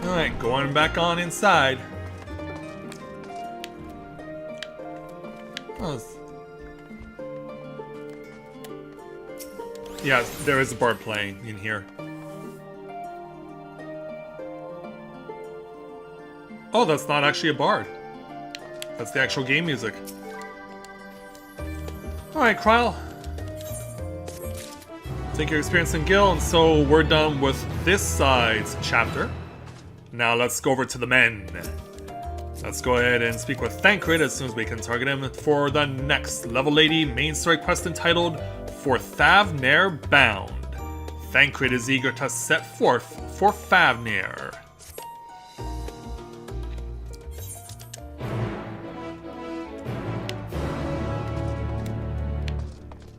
[SPEAKER 1] Alright, going back on inside. Oh, yeah, there is a bard playing in here. Oh, that's not actually a bard. That's the actual game music. Alright, Kryle. Take your experience in Gil, and so we're done with this side's chapter. Now let's go over to the men. Let's go ahead and speak with Thancred as soon as we can target him for the next level lady main story quest entitled For Thavnair Bound. Thancred is eager to set forth for Thavnair.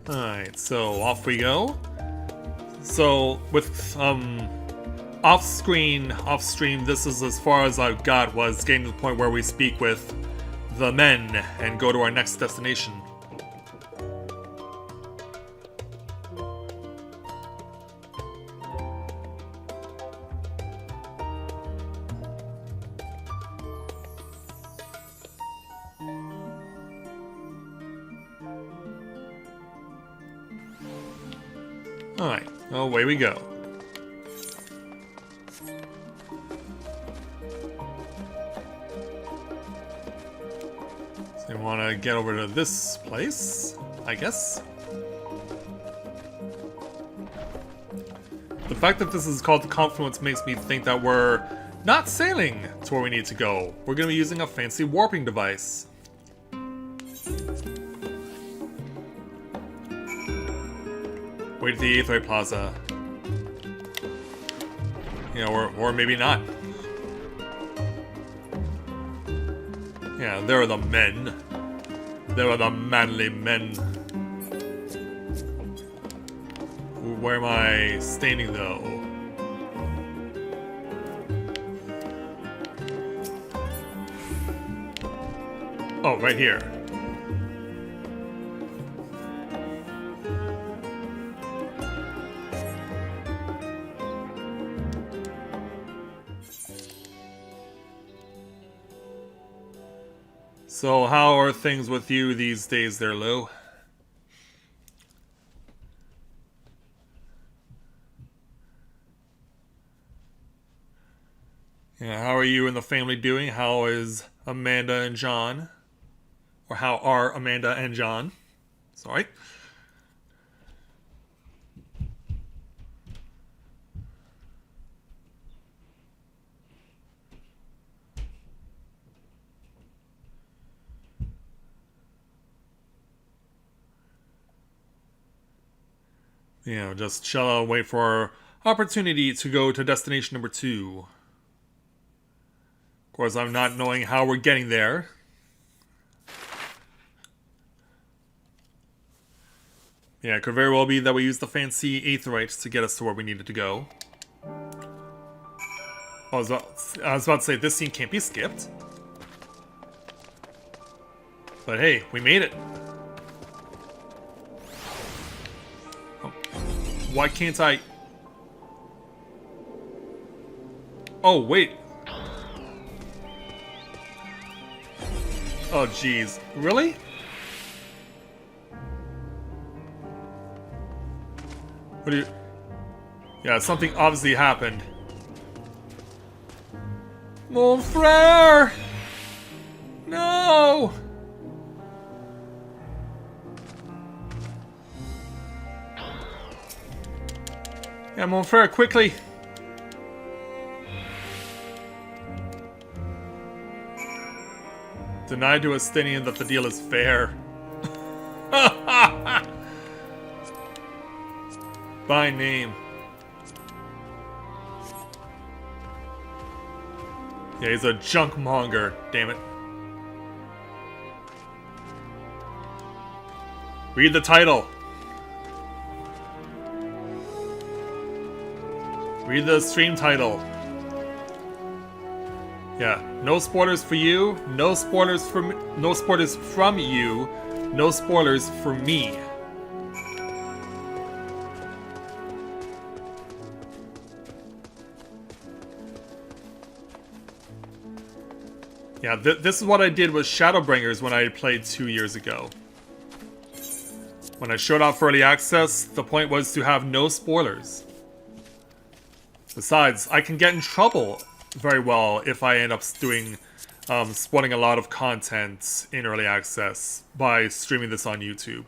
[SPEAKER 1] Alright, so off we go. So with off-stream, this is as far as I've got, was getting to the point where we speak with the men and go to our next destination. Alright, away we go. So we want to get over to this place, I guess. The fact that this is called the Confluence makes me think that we're not sailing to where we need to go. We're going to be using a fancy warping device. Wait at the Aetherite Plaza. You know, or maybe not. Yeah, there are the men. There are the manly men. Where am I standing, though? Oh, right here. So, how are things with you these days there, Lou? Yeah, how are you and the family doing? How is Amanda and John? Or how are Amanda and John? Sorry. You know, just chill out, wait for our opportunity to go to destination number 2. Of course, I'm not knowing how we're getting there. Yeah, it could very well be that we use the fancy Aetherites to get us to where we needed to go. I was about to say, this scene can't be skipped. But hey, we made it. Why can't I... Oh, wait. Oh, jeez. Really? What do you... Yeah, something obviously happened. Mon frère! No! Yeah, mon frère, quickly! Denied to Estinian that the deal is fair. By name. Yeah, he's a junk monger, damn it. Read the title. Read the stream title. Yeah, no spoilers for you, no spoilers from you, no spoilers for me. Yeah, this is what I did with Shadowbringers when I played 2 years ago. When I showed off early access, the point was to have no spoilers. Besides, I can get in trouble very well if I end up doing spoiling a lot of content in early access by streaming this on YouTube.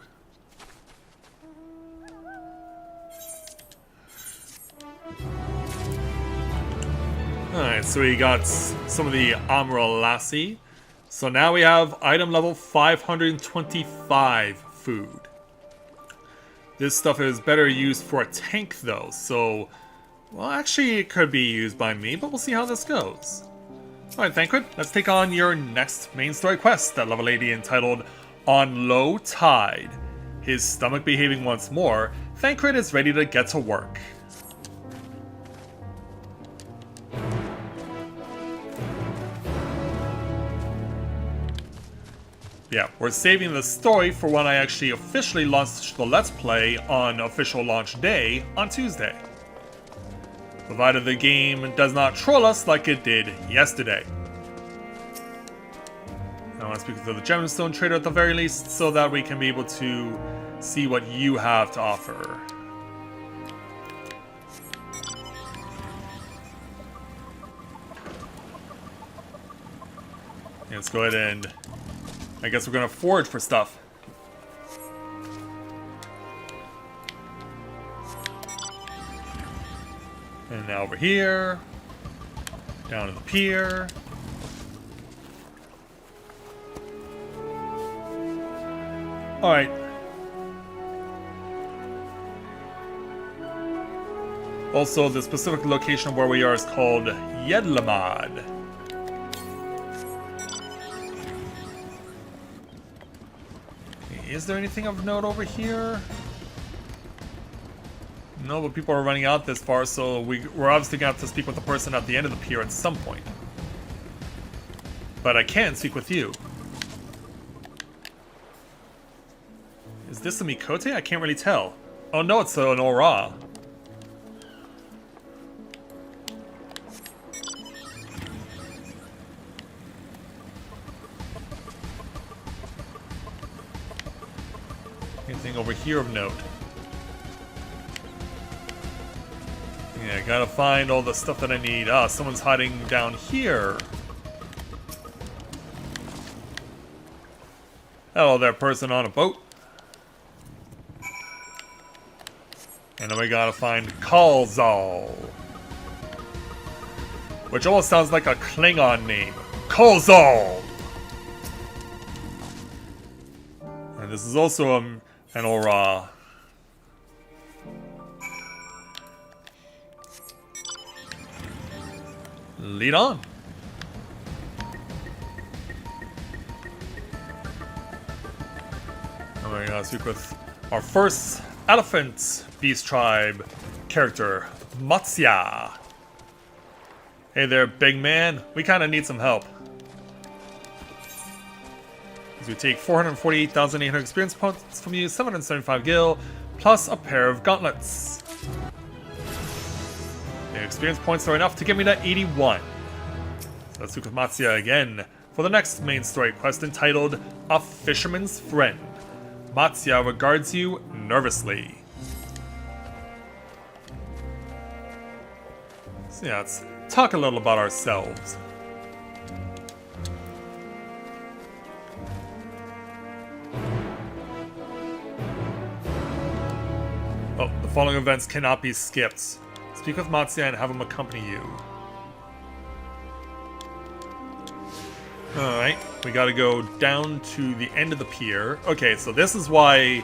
[SPEAKER 1] Alright, so we got some of the Amra Lassie. So now we have item level 525 food. This stuff is better used for a tank though, so... Well, actually it could be used by me, but we'll see how this goes. Alright, Thancred, let's take on your next main story quest at level 80 entitled On Low Tide. His stomach behaving once more, Thancred is ready to get to work. Yeah, we're saving the story for when I actually officially launch the Let's Play on official launch day on Tuesday. Provided the game does not troll us like it did yesterday. I want to speak to the gemstone trader at the very least, so that we can be able to see what you have to offer. Let's go ahead and... I guess we're gonna forage for stuff. And now over here. Down to the pier. Alright. Also, the specific location where we are is called Yedlamad. Is there anything of note over here? No, but people are running out this far, so we're obviously going to have to speak with the person at the end of the pier at some point. But I can speak with you. Is this a Mikote? I can't really tell. Oh no, it's an Aura. Anything over here of note? Yeah, I gotta find all the stuff that I need. Ah, someone's hiding down here. Hello there, person on a boat. And then we gotta find Kalzal. Which almost sounds like a Klingon name. Kalzal! And this is also an Aura. Lead on. And we're gonna speak with our first elephant beast tribe character, Matsuya. Hey there, big man. We kind of need some help. We take 448,800 experience points from you, 775 gil, plus a pair of gauntlets. The experience points are enough to get me to 81. So let's look with Matsuya again for the next main story quest entitled A Fisherman's Friend. Matsuya regards you nervously. So yeah, let's talk a little about ourselves. Oh, the following events cannot be skipped. Speak with Matsuya and have him accompany you. Alright, we gotta go down to the end of the pier. Okay, so this is why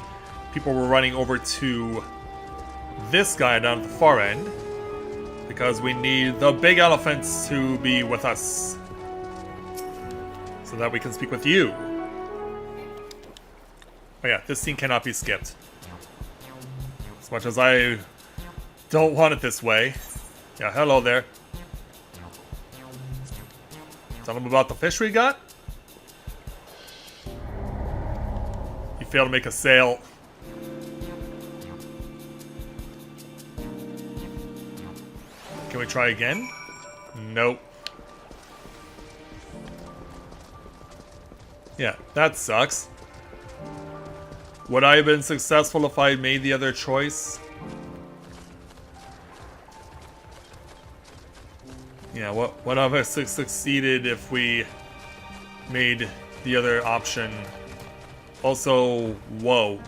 [SPEAKER 1] people were running over to this guy down at the far end. Because we need the big elephants to be with us. So that we can speak with you. Oh yeah, this scene cannot be skipped. As much as I don't want it this way. Yeah, hello there. Tell them about the fish we got. You failed to make a sale. Can we try again? Nope. Yeah, that sucks. Would I have been successful if I had made the other choice? Yeah, what would have succeeded if we made the other option? Also, whoa.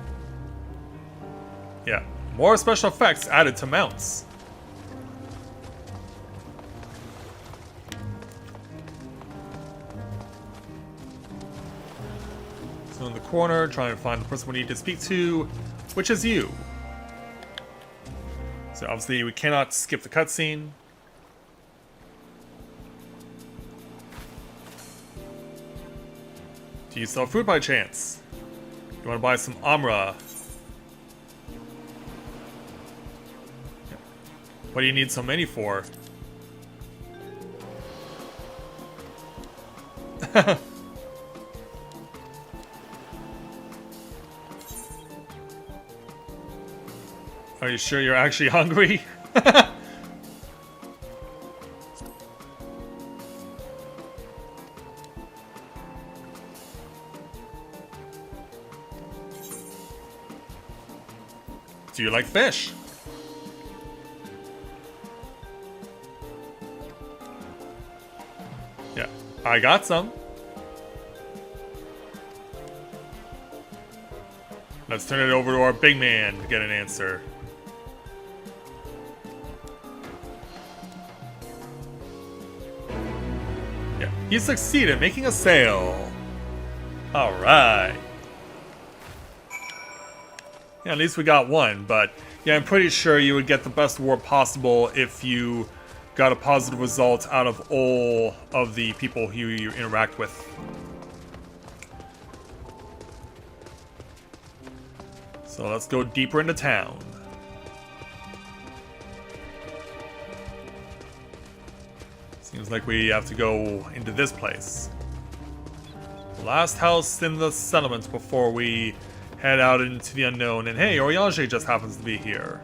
[SPEAKER 1] Yeah, more special effects added to mounts. the corner, trying to find the person we need to speak to, which is you. So obviously we cannot skip the cutscene. Do you sell food by chance? You want to buy some Amra? What do you need so many for? Are you sure you're actually hungry? Do you like fish? Yeah, I got some. Let's turn it over to our big man to get an answer. Yeah, he succeeded making a sale. Alright. Yeah, at least we got one, but yeah, I'm pretty sure you would get the best reward possible if you got a positive result out of all of the people who you interact with. So let's go deeper into town. Seems like we have to go into this place. Last house in the settlement before we head out into the unknown. And hey, Oriange just happens to be here.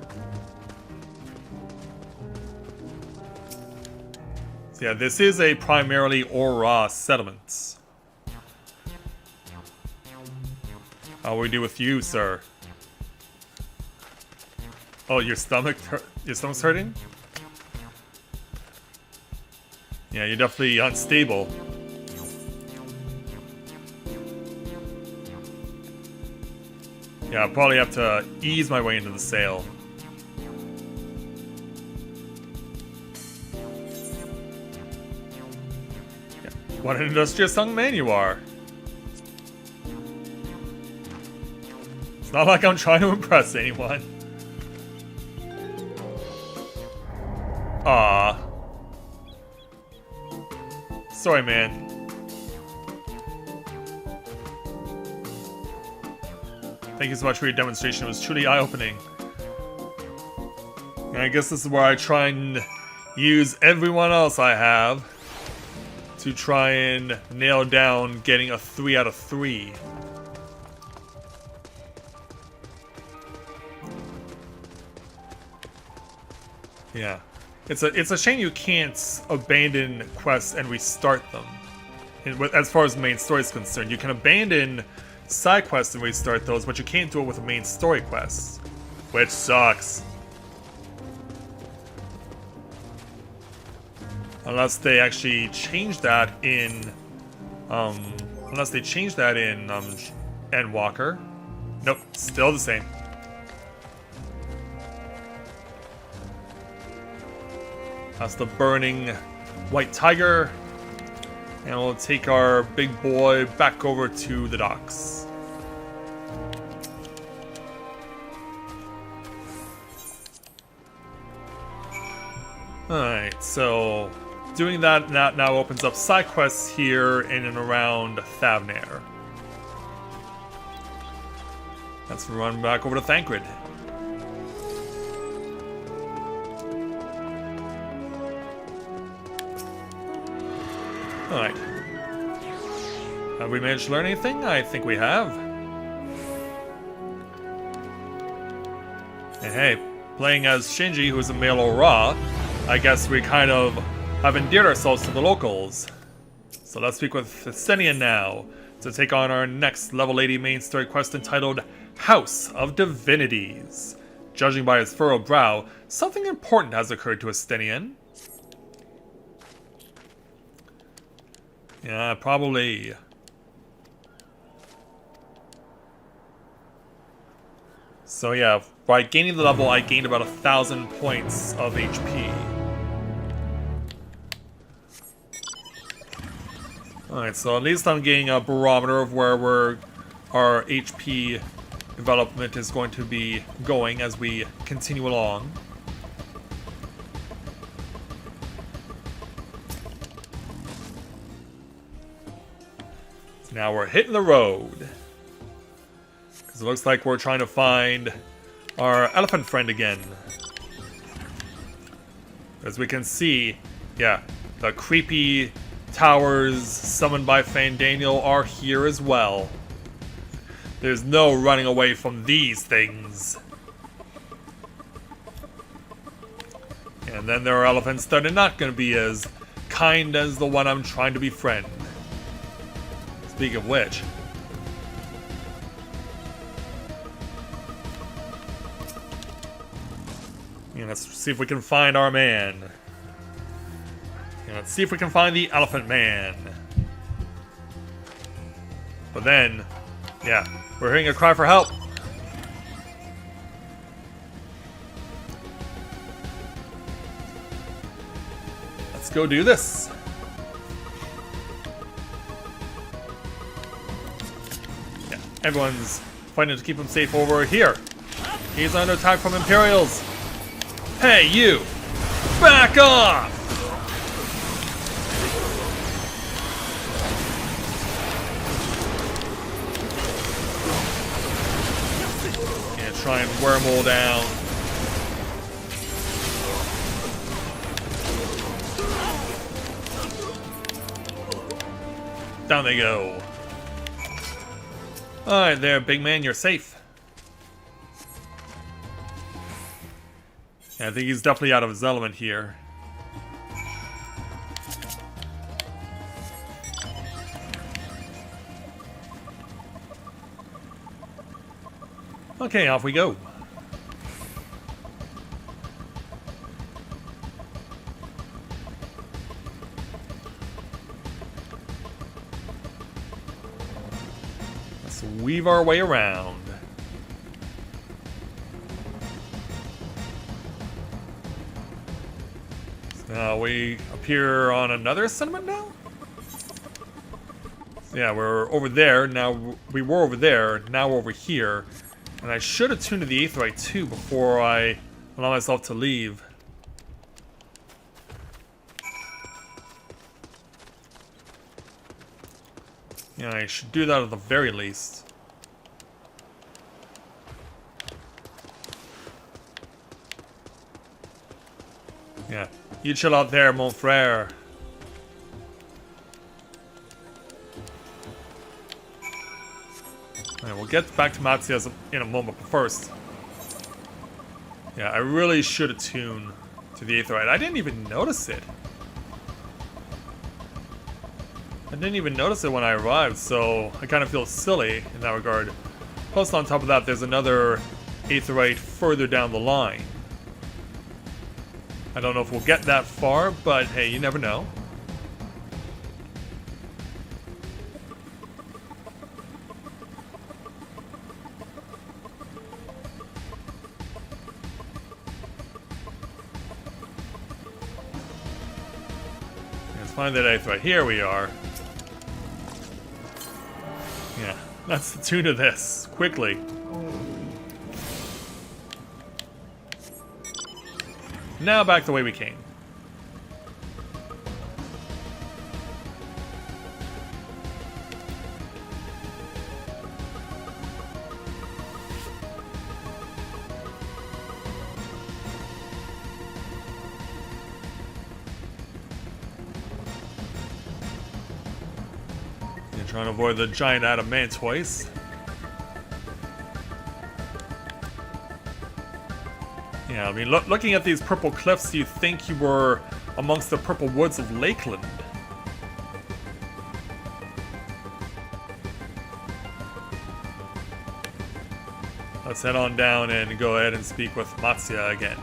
[SPEAKER 1] So yeah, this is a primarily Aura settlement. How we do with you, sir? Oh, your stomach's hurting? Yeah, you're definitely unstable. Yeah, I'll probably have to ease my way into the sale. Yeah. What an industrious young man you are. It's not like I'm trying to impress anyone. Ah. Sorry, man. Thank you so much for your demonstration. It was truly eye-opening. And I guess this is where I try and use everyone else I have to try and nail down getting a 3 out of 3. Yeah. It's a shame you can't abandon quests and restart them. As far as the main story is concerned, you can abandon side quests and restart those, but you can't do it with the main story quests, which sucks. Unless they actually change that in, Endwalker. Nope, still the same. That's the burning white tiger. And we'll take our big boy back over to the docks. Alright, so doing that now opens up side quests here in and around Thavnair. Let's run back over to Thancred. Alright. Have we managed to learn anything? I think we have. And hey, playing as Shinji, who's a male Aura, I guess we kind of have endeared ourselves to the locals. So let's speak with Estenian now to take on our next level 80 main story quest entitled House of Divinities. Judging by his furrowed brow, something important has occurred to Estenian. Yeah, probably. So yeah, by gaining the level, I gained about 1,000 points of HP. Alright, so at least I'm getting a barometer of where we're our HP development is going to be going as we continue along. So now we're hitting the road. Because it looks like we're trying to find our elephant friend again. As we can see, yeah, the creepy towers summoned by Fandaniel are here as well. There's no running away from these things. And then there are elephants that are not going to be as kind as the one I'm trying to befriend. Speaking of which, let's see if we can find our man. Let's see if we can find the elephant man. But then, yeah, we're hearing a cry for help. Let's go do this. Yeah, everyone's fighting to keep him safe over here. He's under attack from Imperials. Hey, you! Back off! Gonna try and wormhole down. Down they go. Alright there, big man, you're safe. I think he's definitely out of his element here. Okay, off we go. Let's weave our way around. We appear on another settlement now? Yeah, we're over there. Now, we were over there. Now we're over here. And I should attune to the Aetheryte too before I allow myself to leave. Yeah, I should do that at the very least. Yeah. You chill out there, mon frere. Alright, we'll get back to Matsuya in a moment, but first. Yeah, I really should attune to the Aetheryte. I didn't even notice it. I didn't even notice it when I arrived, so I kind of feel silly in that regard. Plus, on top of that, there's another Aetheryte further down the line. I don't know if we'll get that far, but hey, you never know. Let's find that Aetheryte. Here we are. Yeah, that's the tune of this. Quickly. Now back the way we came. You're trying to avoid the giant adamantoise. Yeah, I mean, looking at these purple cliffs, you think you were amongst the purple woods of Lakeland. Let's head on down and go ahead and speak with Matsuya again.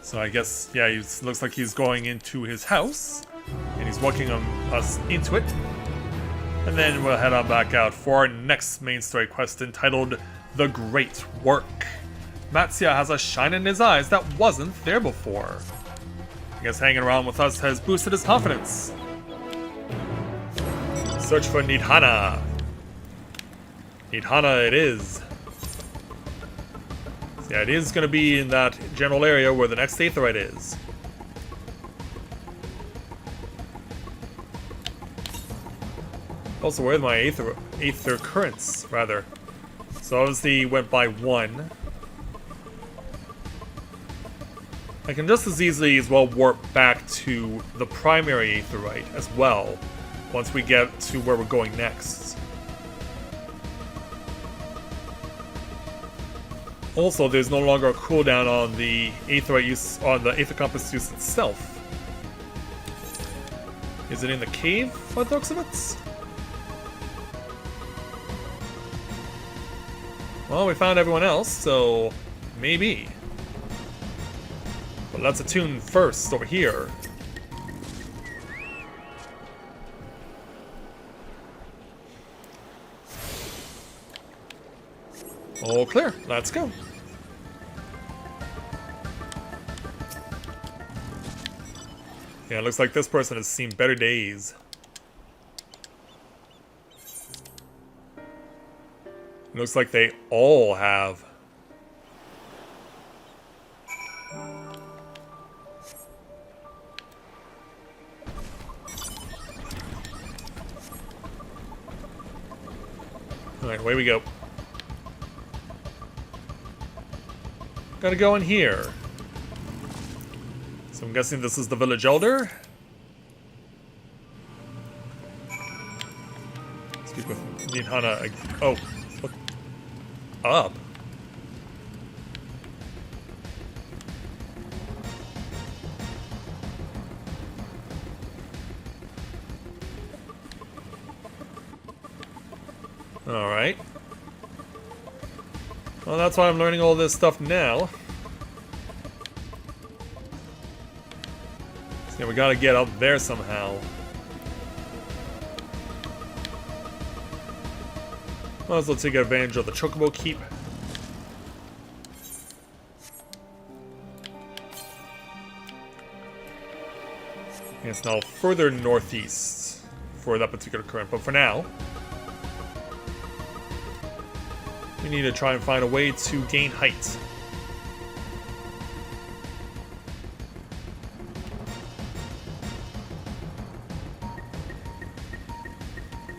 [SPEAKER 1] So I guess, yeah, he looks like he's going into his house, and he's walking us into it. And then we'll head on back out for our next main story quest entitled The Great Work. Matsuya has a shine in his eyes that wasn't there before. guess hanging around with us has boosted his confidence. Search for Nidhana. Nidhana it is. So yeah, it is going to be in that general area where the next aetheryte is. Also, where are my aether currents, rather? So obviously went by 1. I can just as easily as well warp back to the primary aetheryte as well, once we get to where we're going next. Also, there's no longer a cooldown on the aetherite use, on the aether compass use itself. Is it in the cave, by the looks of it? Well, we found everyone else, so maybe. But let's attune first over here. All clear. Let's go. Yeah, it looks like this person has seen better days. Looks like they all have. Alright, away we go. Gotta go in here. So I'm guessing this is the village elder. Speak with Nidhana. Oh, look up. Alright. Well, that's why I'm learning all this stuff now. So yeah, we gotta get up there somehow. Might as well take advantage of the chocobo keep. And it's now further northeast for that particular current, but for now, we need to try and find a way to gain height.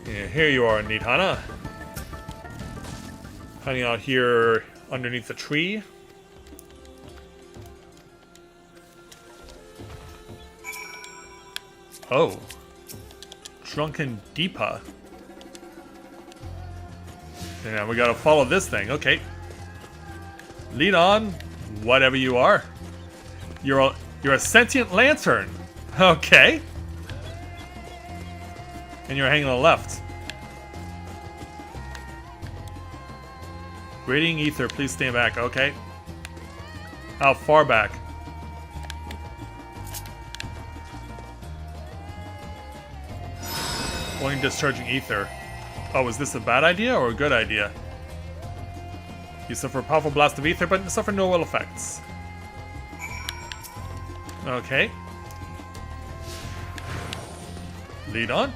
[SPEAKER 1] Yeah, here you are, Nidhana. Hiding out here underneath the tree. Oh. Drunken Deepa. Yeah, we gotta follow this thing. Okay. Lead on, whatever you are. You're a sentient lantern. Okay. And you're hanging on the left. Radiating ether, please stand back. Okay. How far back? Only discharging ether. Oh, is this a bad idea or a good idea? You suffer a powerful blast of ether, but suffer no ill effects. Okay. Lead on.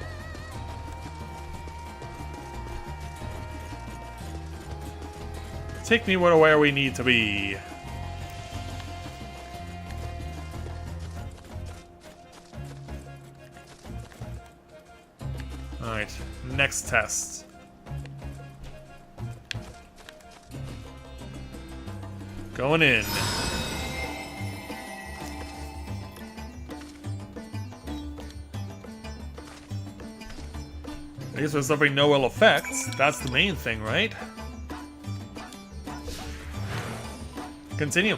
[SPEAKER 1] Take me where we need to be. Alright, next test. Going in. I guess we're suffering no ill effects. That's the main thing, right? Continue.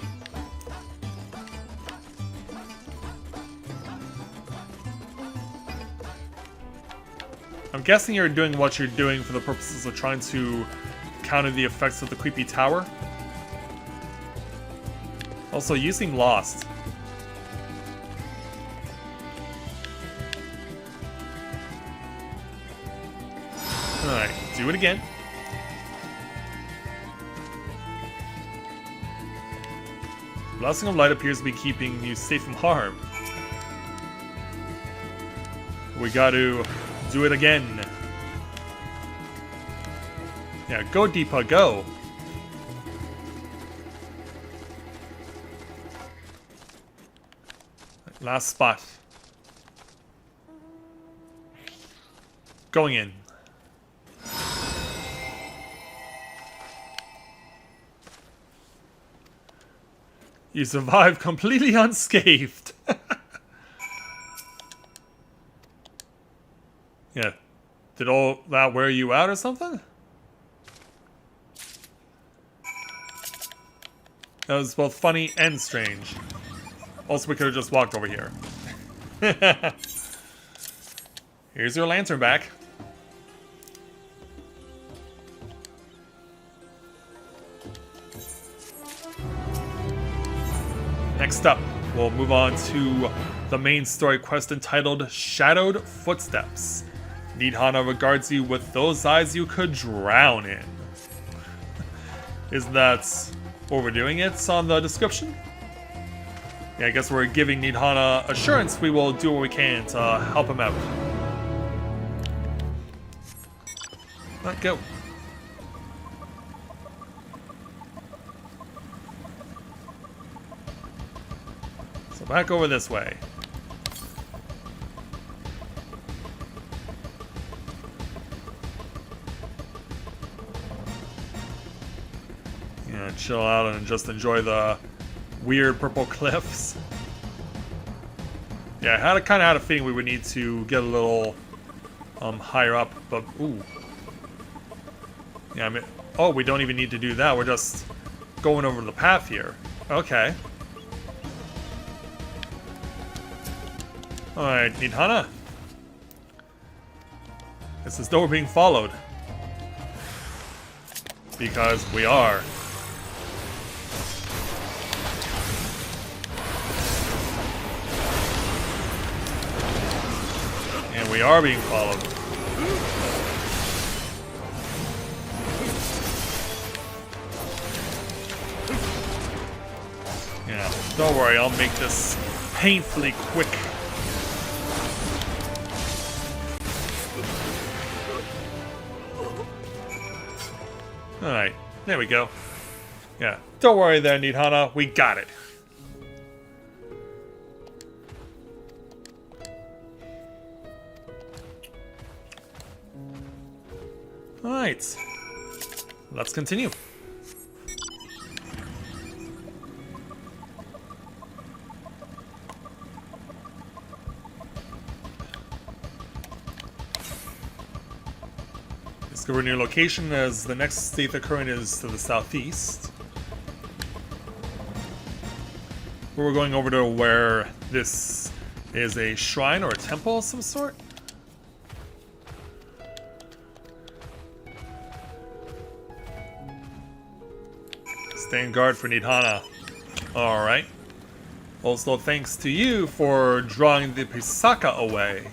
[SPEAKER 1] I'm guessing you're doing what you're doing for the purposes of trying to counter the effects of the creepy tower. Also, you seem lost. Alright, do it again. Blessing of light appears to be keeping you safe from harm. We got to do it again. Yeah, go Deepa, go. Last spot. Going in. You survived completely unscathed. Yeah. Did all that wear you out or something? That was both funny and strange. Also, we could have just walked over here. Here's your lantern back. Next up, we'll move on to the main story quest entitled Shadowed Footsteps. Nidhana regards you with those eyes you could drown in. Isn't that overdoing it on the description? Yeah, I guess we're giving Nidhana assurance we will do what we can to help him out. Let go. So back over this way. Yeah, chill out and just enjoy the weird purple cliffs. Yeah, I kind of had a feeling we would need to get a little higher up, but ooh. Yeah, I mean, oh, we don't even need to do that. We're just going over the path here. Okay. Alright, Nidhana. This is though we're being followed. Because we are. And we are being followed. Yeah, don't worry, I'll make this painfully quick. Alright, there we go. Yeah, don't worry there, Nidhana, we got it. Alright, let's continue. Discover a new location as the next state occurring is to the southeast. We're going over to where this is a shrine or a temple of some sort. Stand guard for Nidhana. Alright. Also thanks to you for drawing the Pisaka away.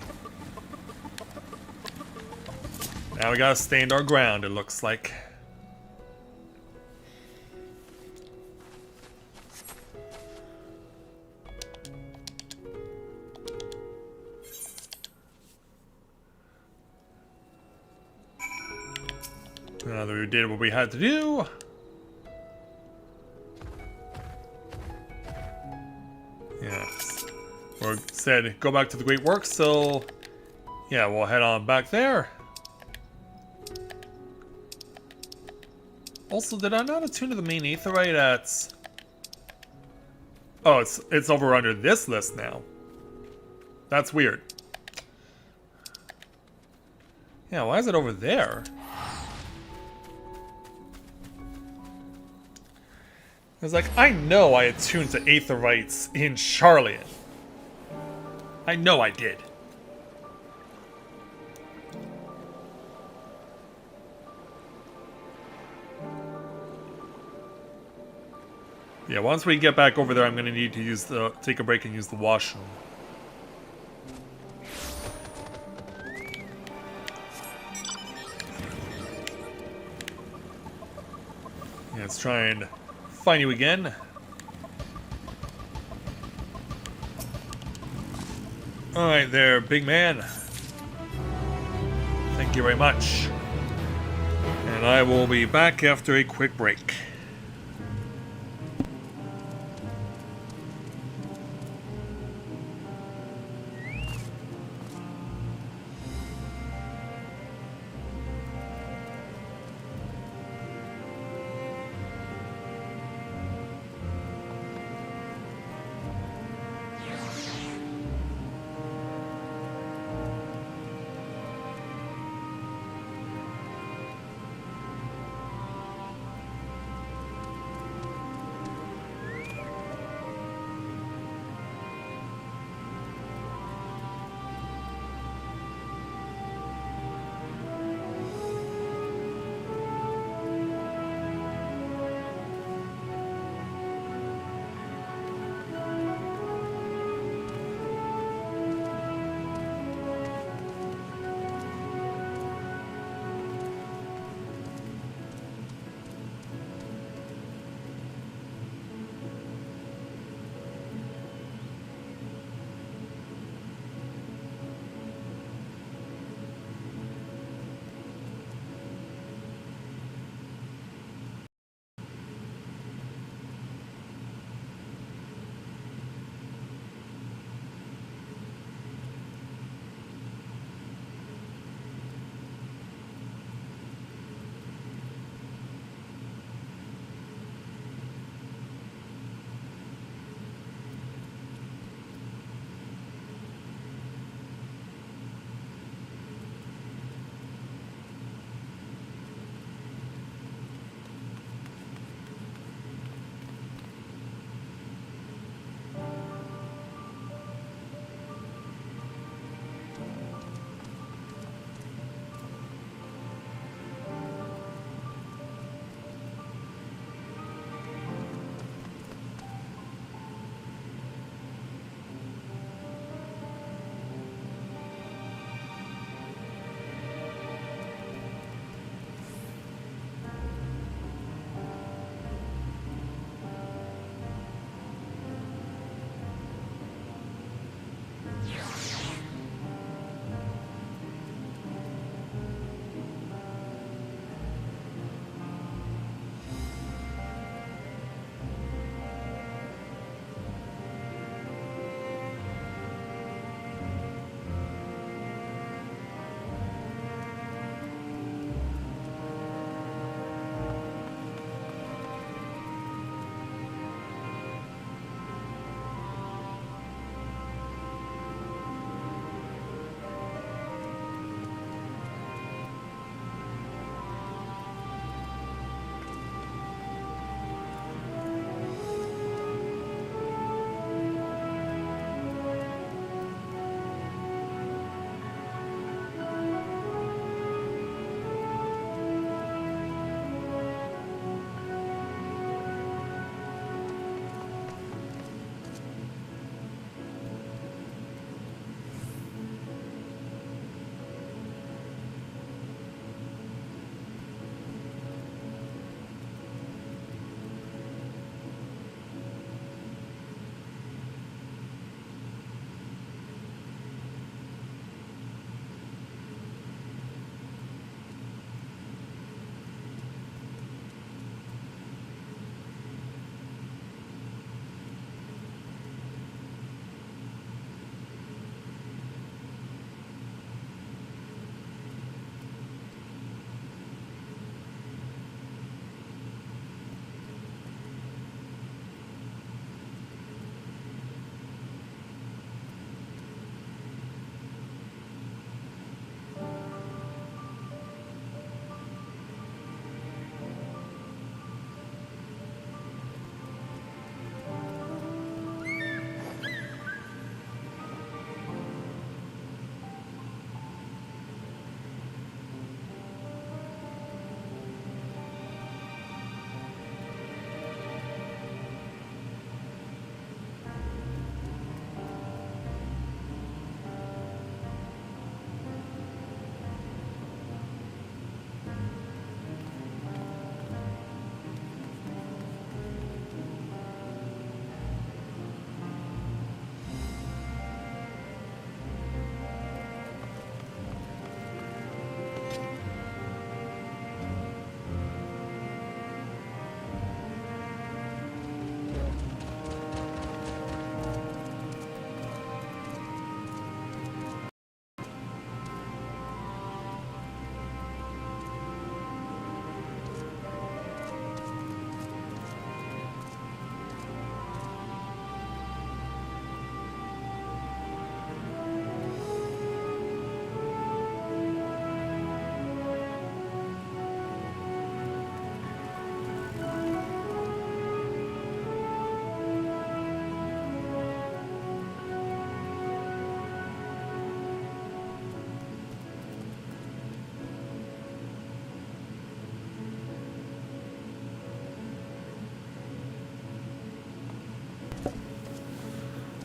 [SPEAKER 1] Now we gotta stand our ground, it looks like. Now that we did what we had to do. Yes. Or said, go back to the Great Works, so yeah, we'll head on back there. Also, did I not attune to the main aetheryte at... Oh, it's over under this list now. That's weird. Yeah, why is it over there? It's like, I know I attuned to aetherytes in Charlian. I know I did. Yeah, once we get back over there, I'm gonna need to take a break and use the washroom. Yeah, let's try and find you again. Alright there, big man. Thank you very much. And I will be back after a quick break.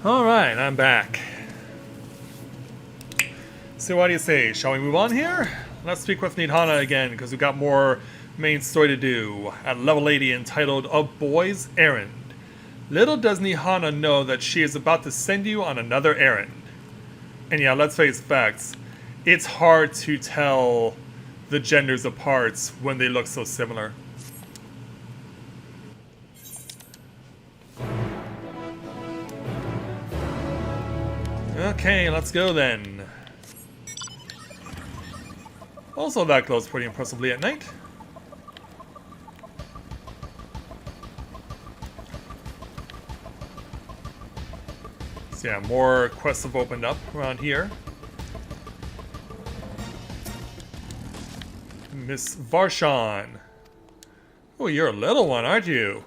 [SPEAKER 1] Alright, I'm back. So what do you say? Shall we move on here? Let's speak with Nidhana again, because we've got more main story to do. At level 80, entitled A Boy's Errand. Little does Nidhana know that she is about to send you on another errand. And yeah, let's face facts. It's hard to tell the genders apart when they look so similar. Okay, let's go then. Also, that glows pretty impressively at night. So yeah, more quests have opened up around here. Miss Varshan. Oh, you're a little one, aren't you?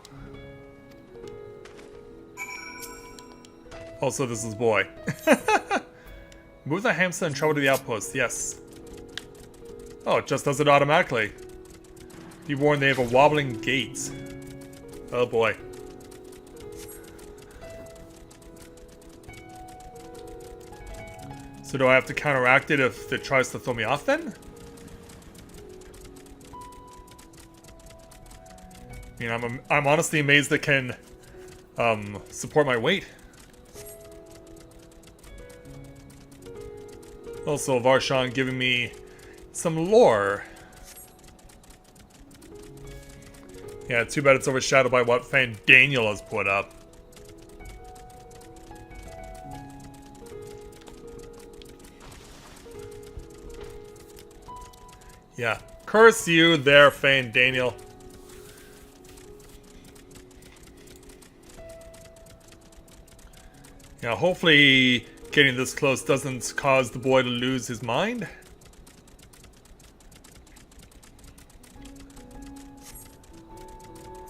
[SPEAKER 1] Also, this is boy. Move the hamster and travel to the outpost. Yes. Oh, it just does it automatically. Be warned, they have a wobbling gate. Oh boy. So do I have to counteract it if it tries to throw me off then? I mean, I'm honestly amazed it can support my weight. Also, Varshan giving me some lore. Yeah, too bad it's overshadowed by what Fan Daniel has put up. Yeah, curse you there, Fan Daniel. Yeah, hopefully getting this close doesn't cause the boy to lose his mind.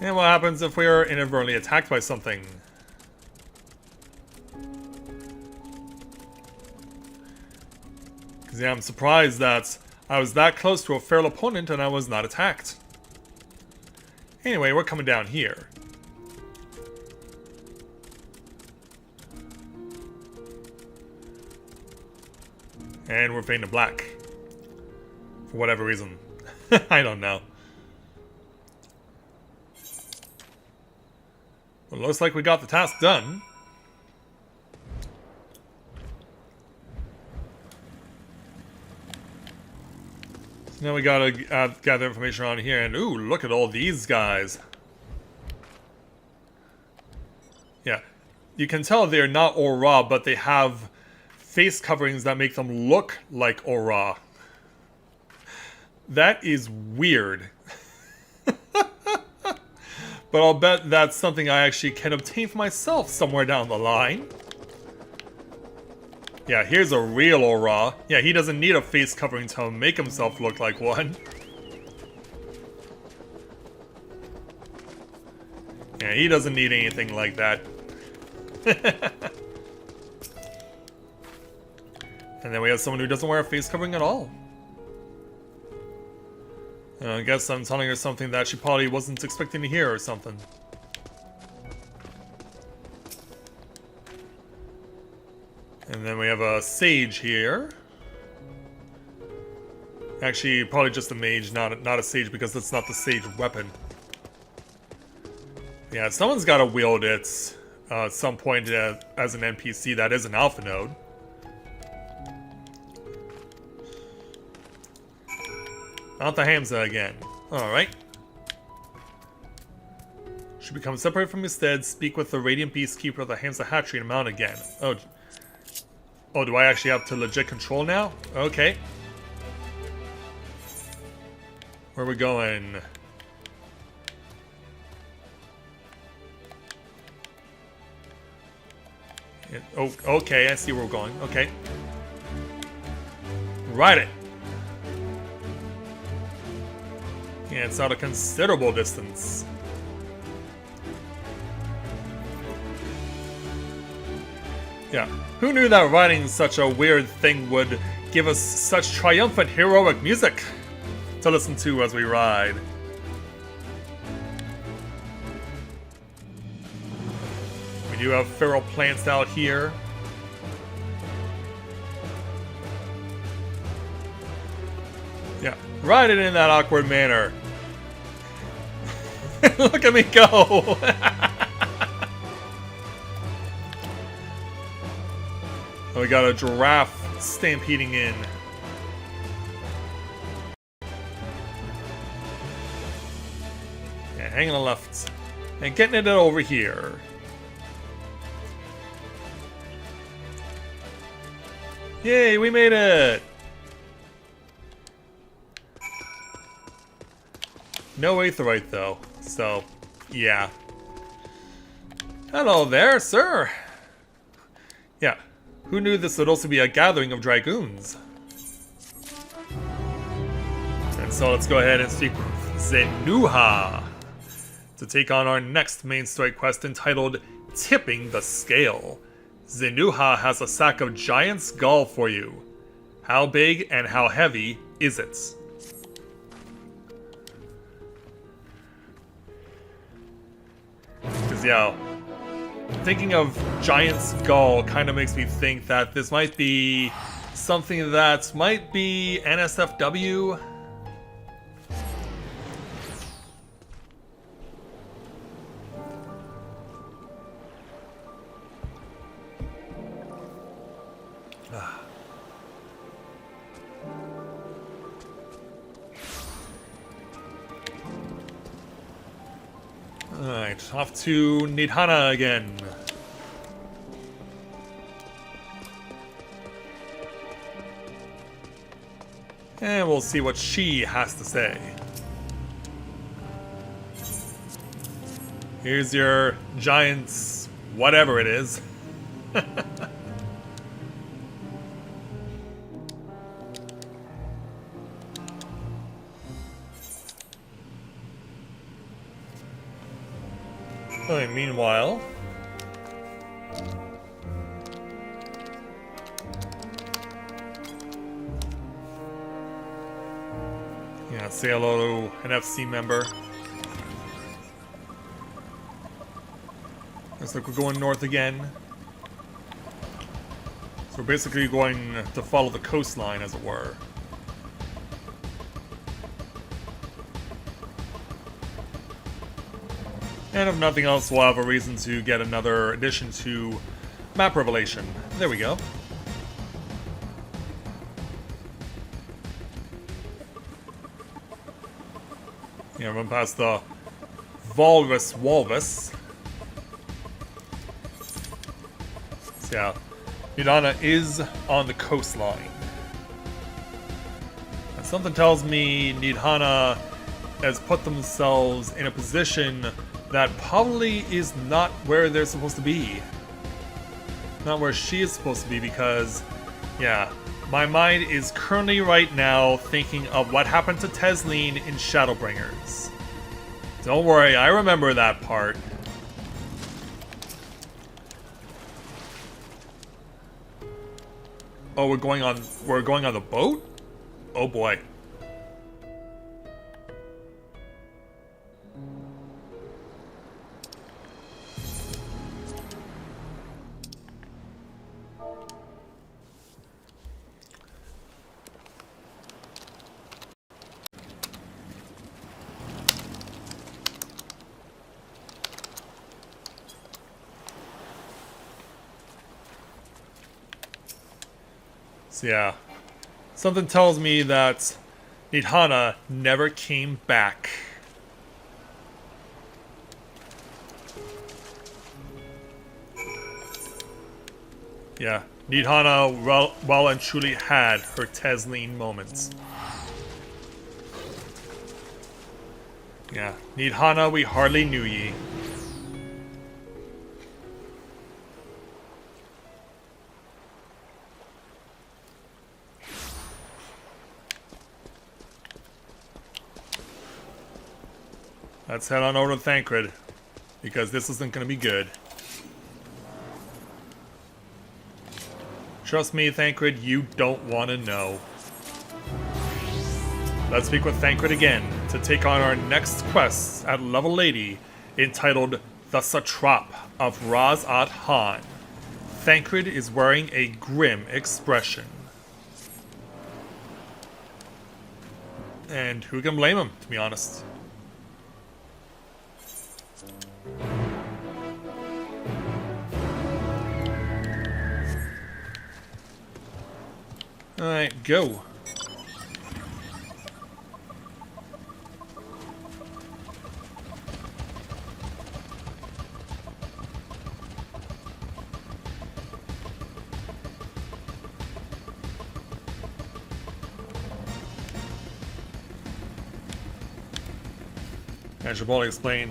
[SPEAKER 1] And what happens if we are inadvertently attacked by something? Because yeah, I'm surprised that I was that close to a feral opponent and I was not attacked. Anyway, we're coming down here. And we're fading to black. For whatever reason. I don't know. Well, looks like we got the task done. So now we gotta gather information around here, and ooh, look at all these guys. Yeah, you can tell they're not Aura, but they have face coverings that make them look like Aura. That is weird. But I'll bet that's something I actually can obtain for myself somewhere down the line. Yeah, here's a real Aura. Yeah, he doesn't need a face covering to make himself look like one. Yeah, he doesn't need anything like that. And then we have someone who doesn't wear a face covering at all. I guess I'm telling her something that she probably wasn't expecting to hear or something. And then we have a sage here. Actually, probably just a mage, not a sage, because it's not the sage weapon. Yeah, someone's got to wield it at some point as an NPC that is an alpha node. Not the Hamza again. Alright. Should become separated from his stead. Speak with the Radiant Beastkeeper of the Hamza Hatchery and mount again. Oh, do I actually have to legit control now? Okay. Where are we going? Oh, okay, I see where we're going. Okay. Ride it! Yeah, it's at a considerable distance. Yeah, who knew that riding such a weird thing would give us such triumphant heroic music to listen to as we ride? I mean, do have feral plants out here. Yeah, ride it in that awkward manner. Look at me go! We got a giraffe stampeding in. Yeah, hanging on the left. And getting it over here. Yay, we made it! No aetherite though, so yeah. Hello there, sir! Yeah, who knew this would also be a gathering of dragoons? And so let's go ahead and speak with Zenuha to take on our next main story quest entitled Tipping the Scale. Zenuha has a sack of giant skull for you. How big and how heavy is it? Because, yeah, thinking of giant skull kind of makes me think that this might be something that might be NSFW. Alright, off to Nidhana again. And we'll see what she has to say. Here's your giant's whatever it is. Okay, meanwhile, yeah, say hello to an FC member. Looks like we're going north again. So we're basically going to follow the coastline, as it were. And if nothing else, we'll have a reason to get another addition to Map Revelation. There we go. Yeah, run past the Walrus. So yeah, Nidhana is on the coastline. And something tells me Nidhana has put themselves in a position that probably is not where they're supposed to be. Not where she is supposed to be, because, yeah, my mind is currently right now thinking of what happened to Tesleen in Shadowbringers. Don't worry, I remember that part. Oh, we're going on the boat? Oh boy. So yeah, something tells me that Nidhana never came back. Yeah, Nidhana well and truly had her Tesleen moments. Yeah, Nidhana, we hardly knew ye. Let's head on over to Thancred, because this isn't going to be good. Trust me, Thancred, you don't want to know. Let's speak with Thancred again to take on our next quest at level 80, entitled The satrap of Raz-at-Han. Thancred is wearing a grim expression. And who can blame him, to be honest? Alright, go. I should probably explain.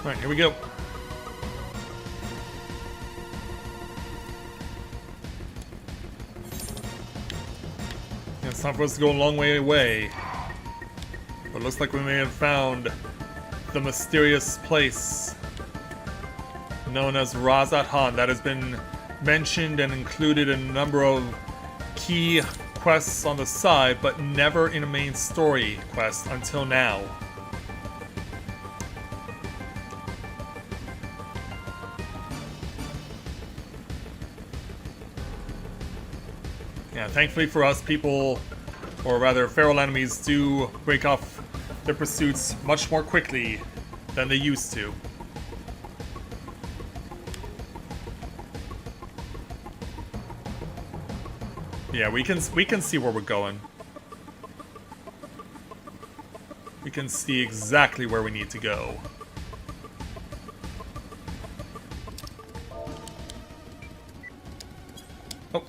[SPEAKER 1] Alright, here we go. Yeah, it's time for us to go a long way away. But it looks like we may have found the mysterious place known as Raz-at-Han that has been mentioned and included in a number of key quests on the side, but never in a main story quest until now. Yeah, thankfully for us, people, or rather feral enemies, do break off their pursuits much more quickly than they used to. Yeah, we can see where we're going. We can see exactly where we need to go. Oh.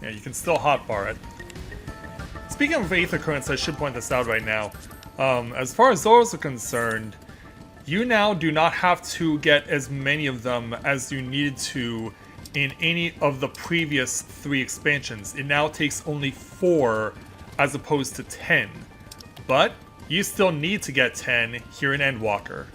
[SPEAKER 1] Yeah, you can still hotbar it. Speaking of Aether Currents, I should point this out right now. As far as those are concerned, you now do not have to get as many of them as you needed to in any of the previous 3 expansions. It now takes only 4 as opposed to 10. But you still need to get 10 here in Endwalker.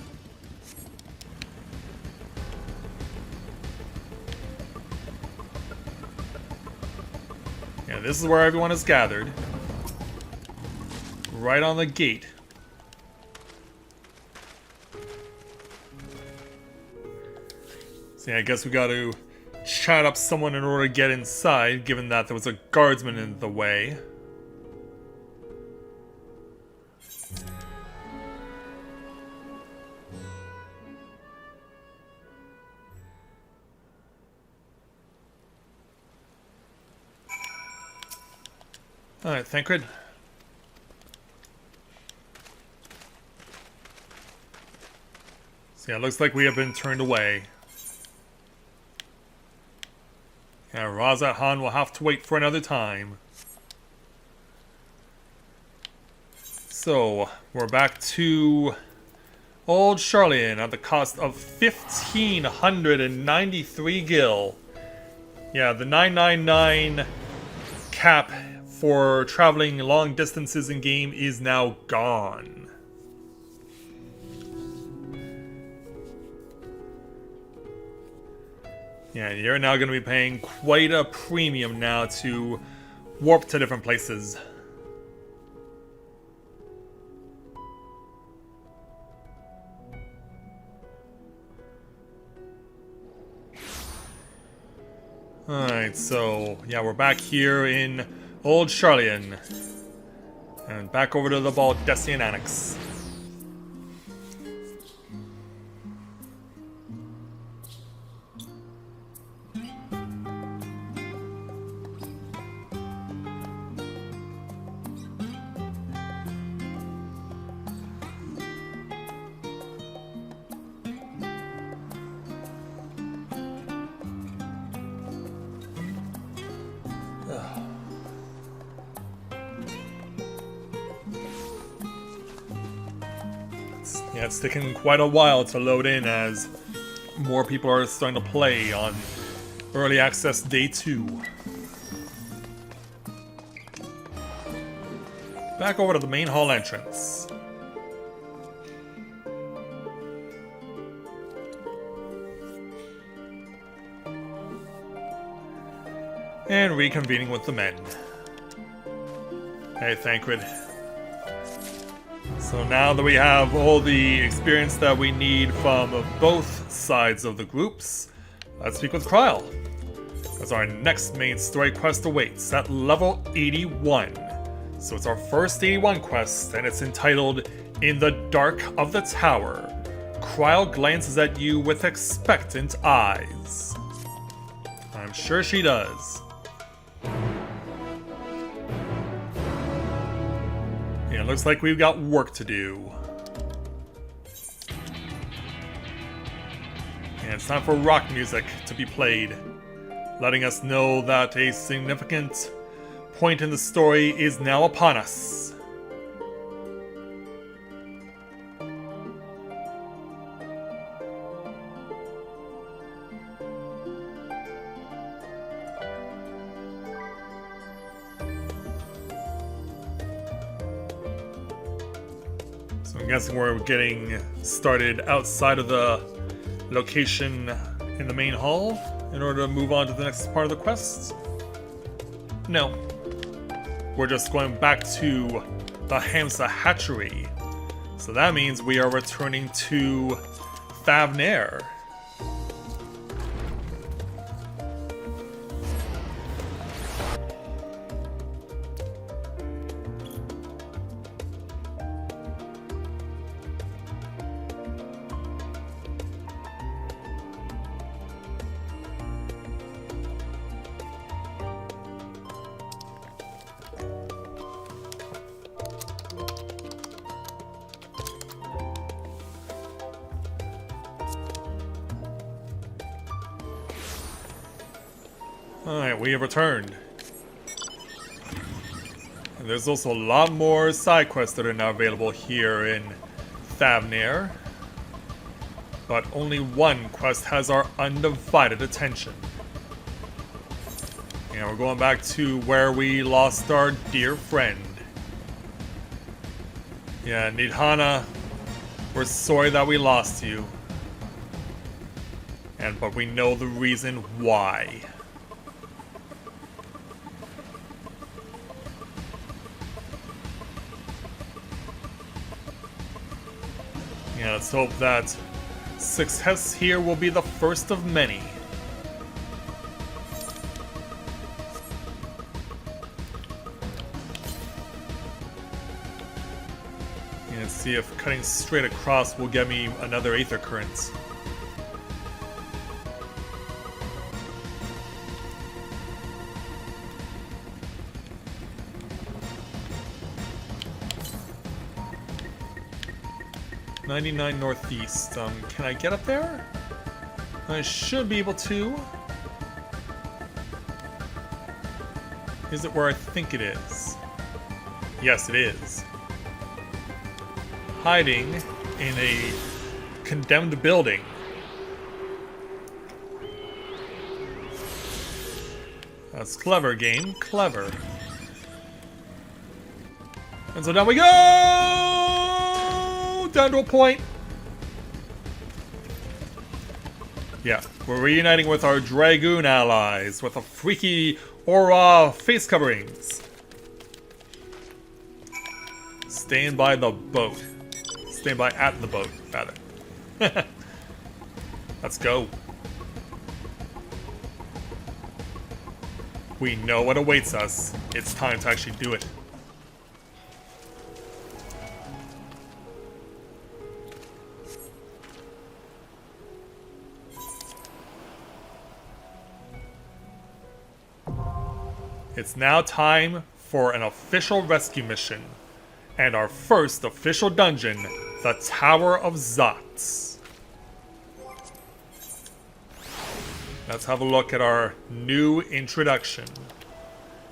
[SPEAKER 1] Yeah, this is where everyone is gathered. Right on the gate. So yeah, I guess we gotta chat up someone in order to get inside, given that there was a guardsman in the way. Alright, Thancred. So yeah, it looks like we have been turned away. Yeah, Raz-at-Han will have to wait for another time. So, we're back to Old Charlian at the cost of 1,593 gil. Yeah, the 999 cap for traveling long distances in game is now gone. Yeah, you're now going to be paying quite a premium now to warp to different places. Alright, so yeah, we're back here in Old Charlian. And back over to the Baldessian Annex. Yeah, it's taken quite a while to load in as more people are starting to play on Early Access Day 2. Back over to the main hall entrance. And reconvening with the men. Hey, Thancred. So now that we have all the experience that we need from both sides of the groups, let's speak with Kryl, as our next main story quest awaits at level 81. So it's our first 81 quest, and it's entitled In the Dark of the Tower. Kryl glances at you with expectant eyes. I'm sure she does. Yeah, looks like we've got work to do. And it's time for rock music to be played, letting us know that a significant point in the story is now upon us. So I'm guessing we're getting started outside of the location in the main hall in order to move on to the next part of the quest? No. We're just going back to the Hamsa hatchery. So that means we are returning to Thavnair. Alright, we have returned. And there's also a lot more side quests that are now available here in Thavnair. But only one quest has our undivided attention. And we're going back to where we lost our dear friend. Yeah, Nidhana, we're sorry that we lost you. But we know the reason why. Yeah, let's hope that success here will be the first of many. Yeah, let's see if cutting straight across will get me another Aether Current. .99 northeast. Can I get up there? I should be able to. Is it where I think it is? Yes, it is. Hiding in a condemned building. That's clever, game. Clever. And so down we go! Down to a point. Yeah, we're reuniting with our Dragoon allies with a freaky aura face coverings. Staying by the boat. Staying by at the boat, rather. Let's go. We know what awaits us. It's time to actually do it. It's now time for an official rescue mission, and our first official dungeon, the Tower of Zots. Let's have a look at our new introduction.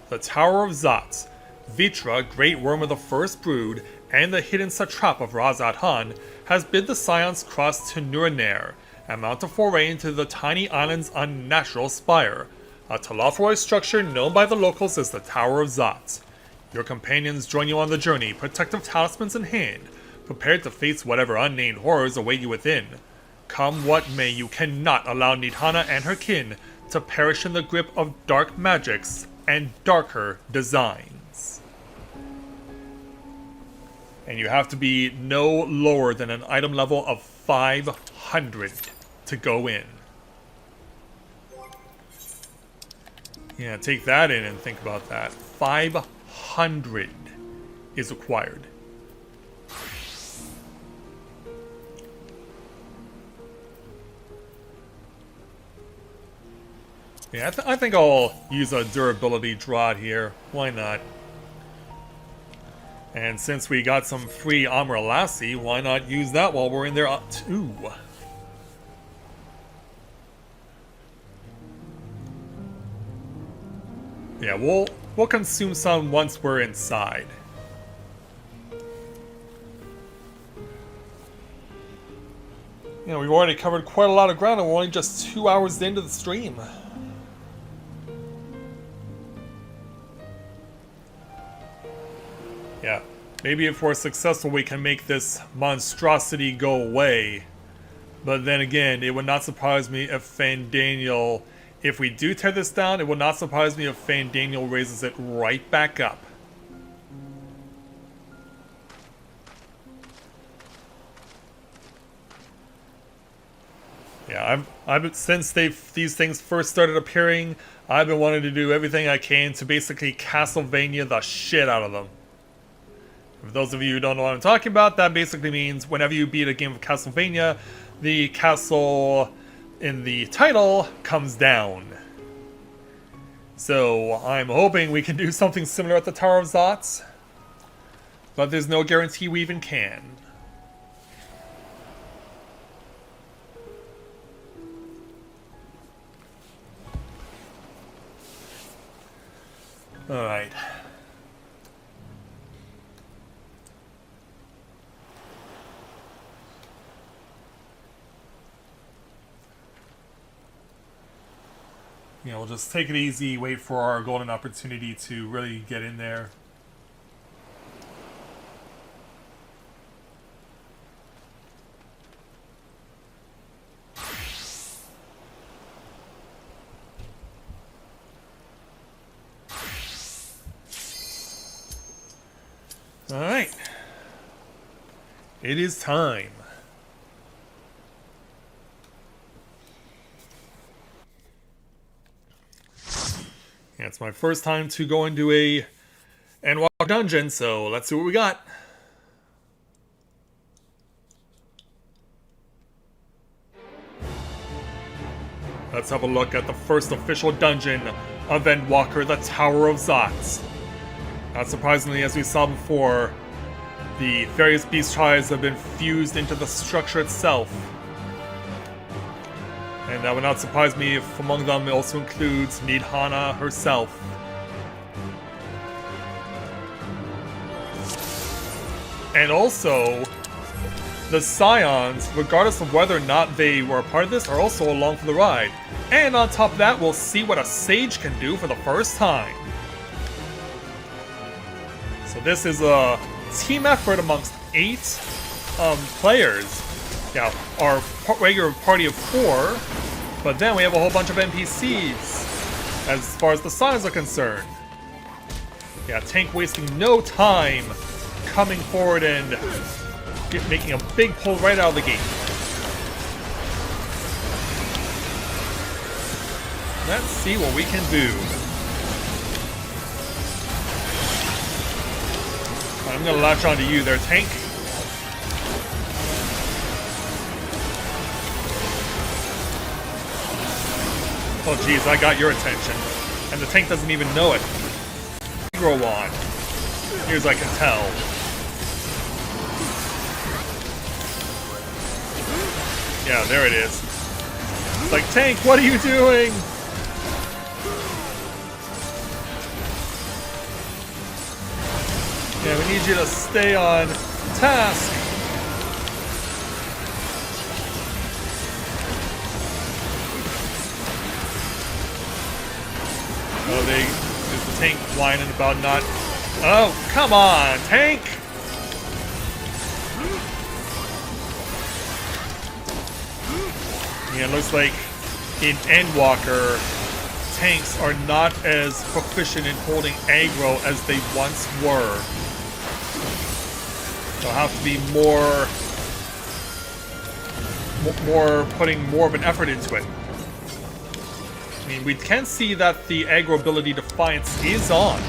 [SPEAKER 1] The Tower of Zots. Vitra, Great Worm of the First Brood, and the hidden satrap of Razat Han, has bid the Scions cross to Nuranair and mount a foray into the tiny island's unnatural spire, a Telophoroi structure known by the locals as the Tower of Zots. Your companions join you on the journey, protective talismans in hand, prepared to face whatever unnamed horrors await you within. Come what may, you cannot allow Nidhana and her kin to perish in the grip of dark magics and darker designs. And you have to be no lower than an item level of 500 to go in. Yeah, take that in and think about that. 500 is required. Yeah, I think I'll use a durability draught here. Why not? And since we got some free Amra Lassie, why not use that while we're in there too? Yeah, we'll consume some once we're inside. You know, we've already covered quite a lot of ground and we're only just 2 hours into the stream. Yeah, maybe if we're successful we can make this monstrosity go away. But then again, it would not surprise me if Fandaniel... If we do tear this down, it will not surprise me if Fandaniel raises it right back up. Yeah, I've since these things first started appearing, I've been wanting to do everything I can to basically Castlevania the shit out of them. For those of you who don't know what I'm talking about, that basically means whenever you beat a game of Castlevania, the castle in the title comes down. So I'm hoping we can do something similar at the Tower of Zots, but there's no guarantee we even can. Alright. You know, we'll just take it easy, wait for our golden opportunity to really get in there. Alright. It is time. Yeah, it's my first time to go into a Endwalker dungeon, so let's see what we got. Let's have a look at the first official dungeon of Endwalker, the Tower of Zots. Not surprisingly, as we saw before, the various beast tribes have been fused into the structure itself. And that would not surprise me if among them it also includes Nidhana herself. And also, the Scions, regardless of whether or not they were a part of this, are also along for the ride. And on top of that, we'll see what a Sage can do for the first time. So this is a team effort amongst 8 players. Yeah, our regular party of 4, but then we have a whole bunch of NPCs as far as the Scions are concerned. Yeah, Tank wasting no time coming forward and making a big pull right out of the gate. Let's see what we can do. I'm gonna latch onto you there, Tank. Oh geez, I got your attention. And the tank doesn't even know it. Grow on. Here's I can tell. Yeah, there it is. It's like, Tank, what are you doing? Yeah, we need you to stay on task. Oh, there's the tank whining about not... Oh, come on, tank! Yeah, it looks like in Endwalker, tanks are not as proficient in holding aggro as they once were. They'll have to be putting more of an effort into it. I mean, we can see that the aggro ability Defiance is on.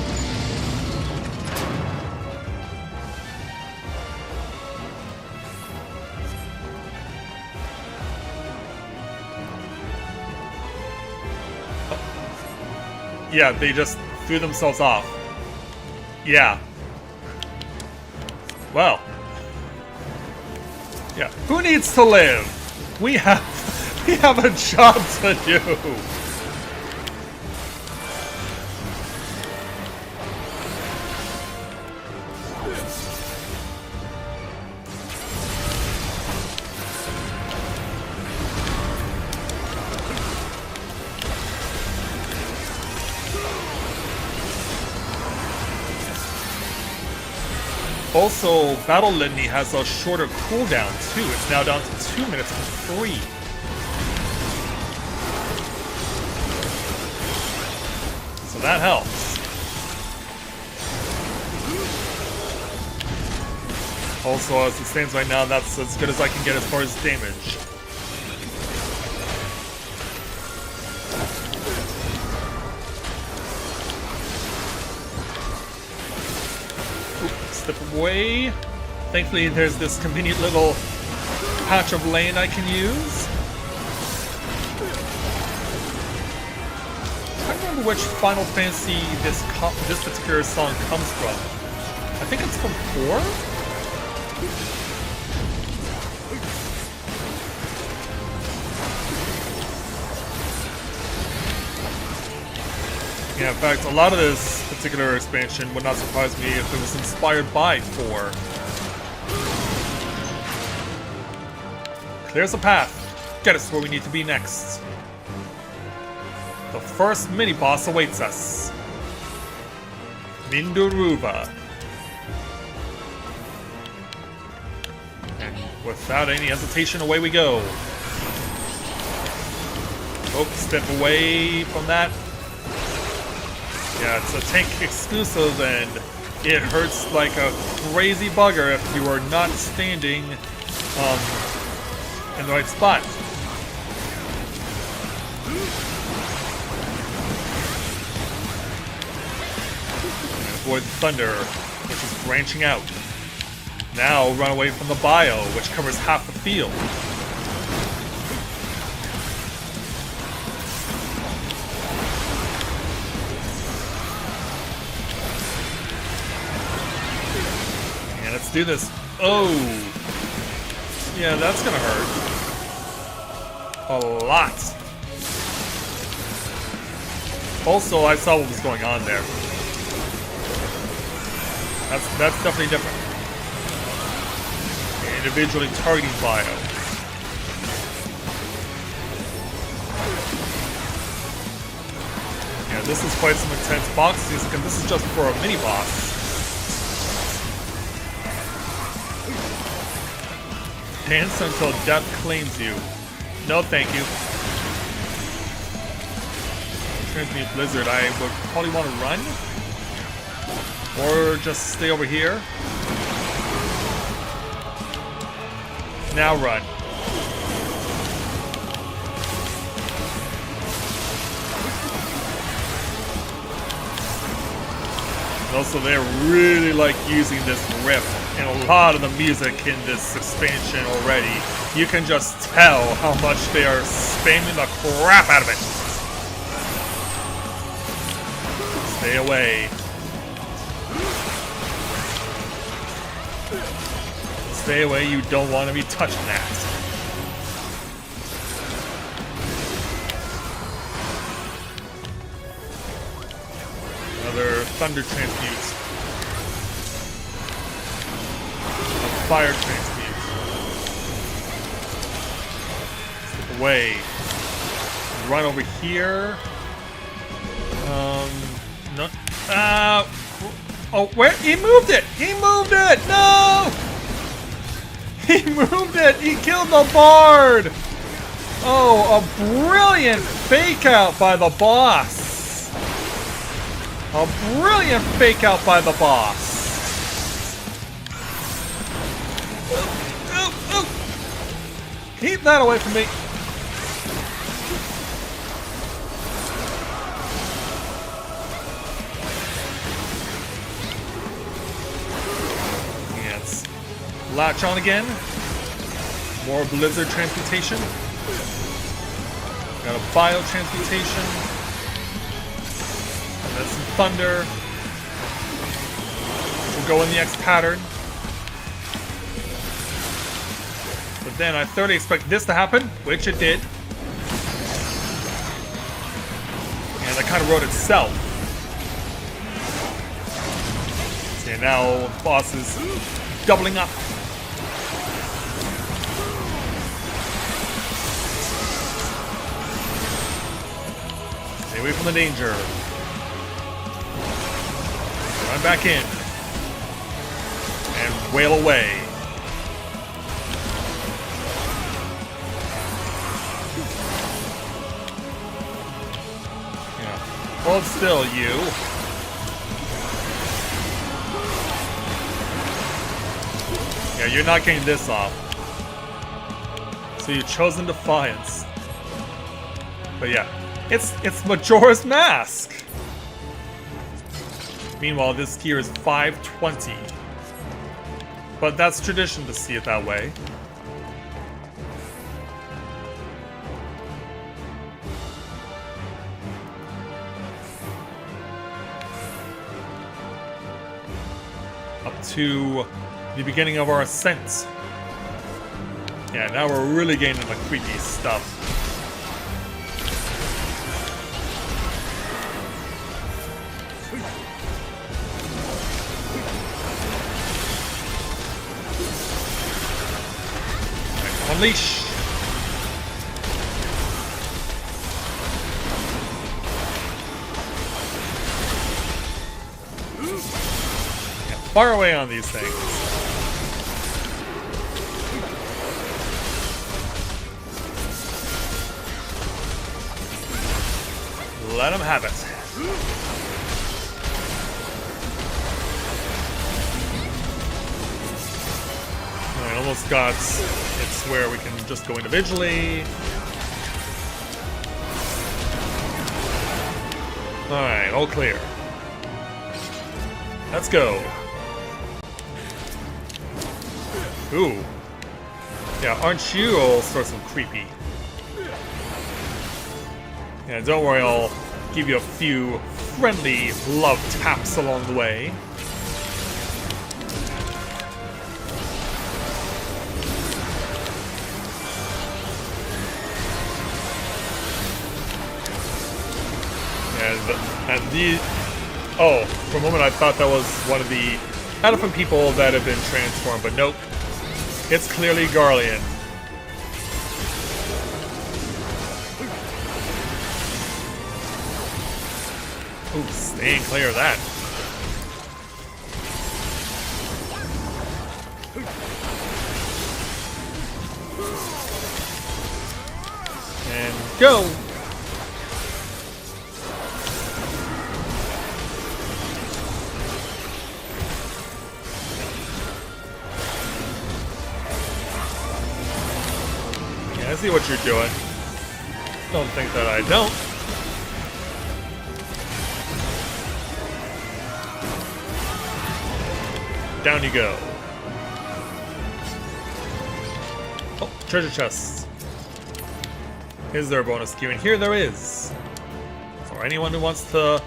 [SPEAKER 1] Yeah, they just threw themselves off. Yeah. Well. Yeah. Who needs to live? We have a job to do. Also, Battle Litany has a shorter cooldown too. It's now down to 2 minutes from 3. So that helps. Also, as it stands right now, that's as good as I can get as far as damage. Step away. Thankfully, there's this convenient little patch of lane I can use. I don't remember which Final Fantasy this particular song comes from. I think it's from 4? Yeah, in fact, a lot of this particular expansion would not surprise me if it was inspired by 4. Clears a path. Get us where we need to be next. The first mini-boss awaits us. Mindoruva. And without any hesitation, away we go. Oh, step away from that. Yeah, it's a tank exclusive, and it hurts like a crazy bugger if you are not standing in the right spot. Avoid the thunder, which is branching out. Now run away from the bio, which covers half the field. Let's do this. Oh! Yeah, that's gonna hurt. A lot. Also, I saw what was going on there. That's definitely different. Individually targeting bio. Yeah, this is quite some intense box music, and this is just for a mini-boss. Dance until death claims you. No, thank you. Transmute Blizzard. I would probably want to run. Or just stay over here. Now run. And also, they really like using this riff in a lot of the music in this expansion already. You can just tell how much they are spamming the crap out of it. Stay away. Stay away, you don't want to be touching that. Another thunder transmute. fire transmute. Slip away. Run over here. No. Oh, where? He moved it! He moved it! No! He moved it! He killed the bard! Oh, a brilliant fake out by the boss! A brilliant fake out by the boss! Keep that away from me! Yes. Latch on again. More blizzard transmutation. Got a bio transmutation. And then some thunder. We'll go in the X pattern. But then I thoroughly expect this to happen, which it did. And that kind of wrote itself. See, now the boss is doubling up. Stay away from the danger. Run back in. And wail away. Hold still, you. Yeah, you're not getting this off. So you've chosen defiance. But yeah, it's Majora's Mask. Meanwhile, this tier is 520. But that's tradition to see it that way. To the beginning of our ascent. Yeah, now we're really getting into creepy stuff. Right, unleash. Far away on these things. Let them have it. I almost got it's where we can just go individually. Alright, all clear. Let's go. Ooh. Yeah, aren't you all sorts of creepy? Yeah, don't worry, I'll give you a few friendly love taps along the way. And these... Oh, for a moment I thought that was one of the elephant people that have been transformed, but nope. It's clearly Garlean. Ooh, staying clear of that. And go! I see what you're doing. Don't think that I don't. Down you go. Oh, treasure chests. Is there a bonus queue in here? There is. For anyone who wants to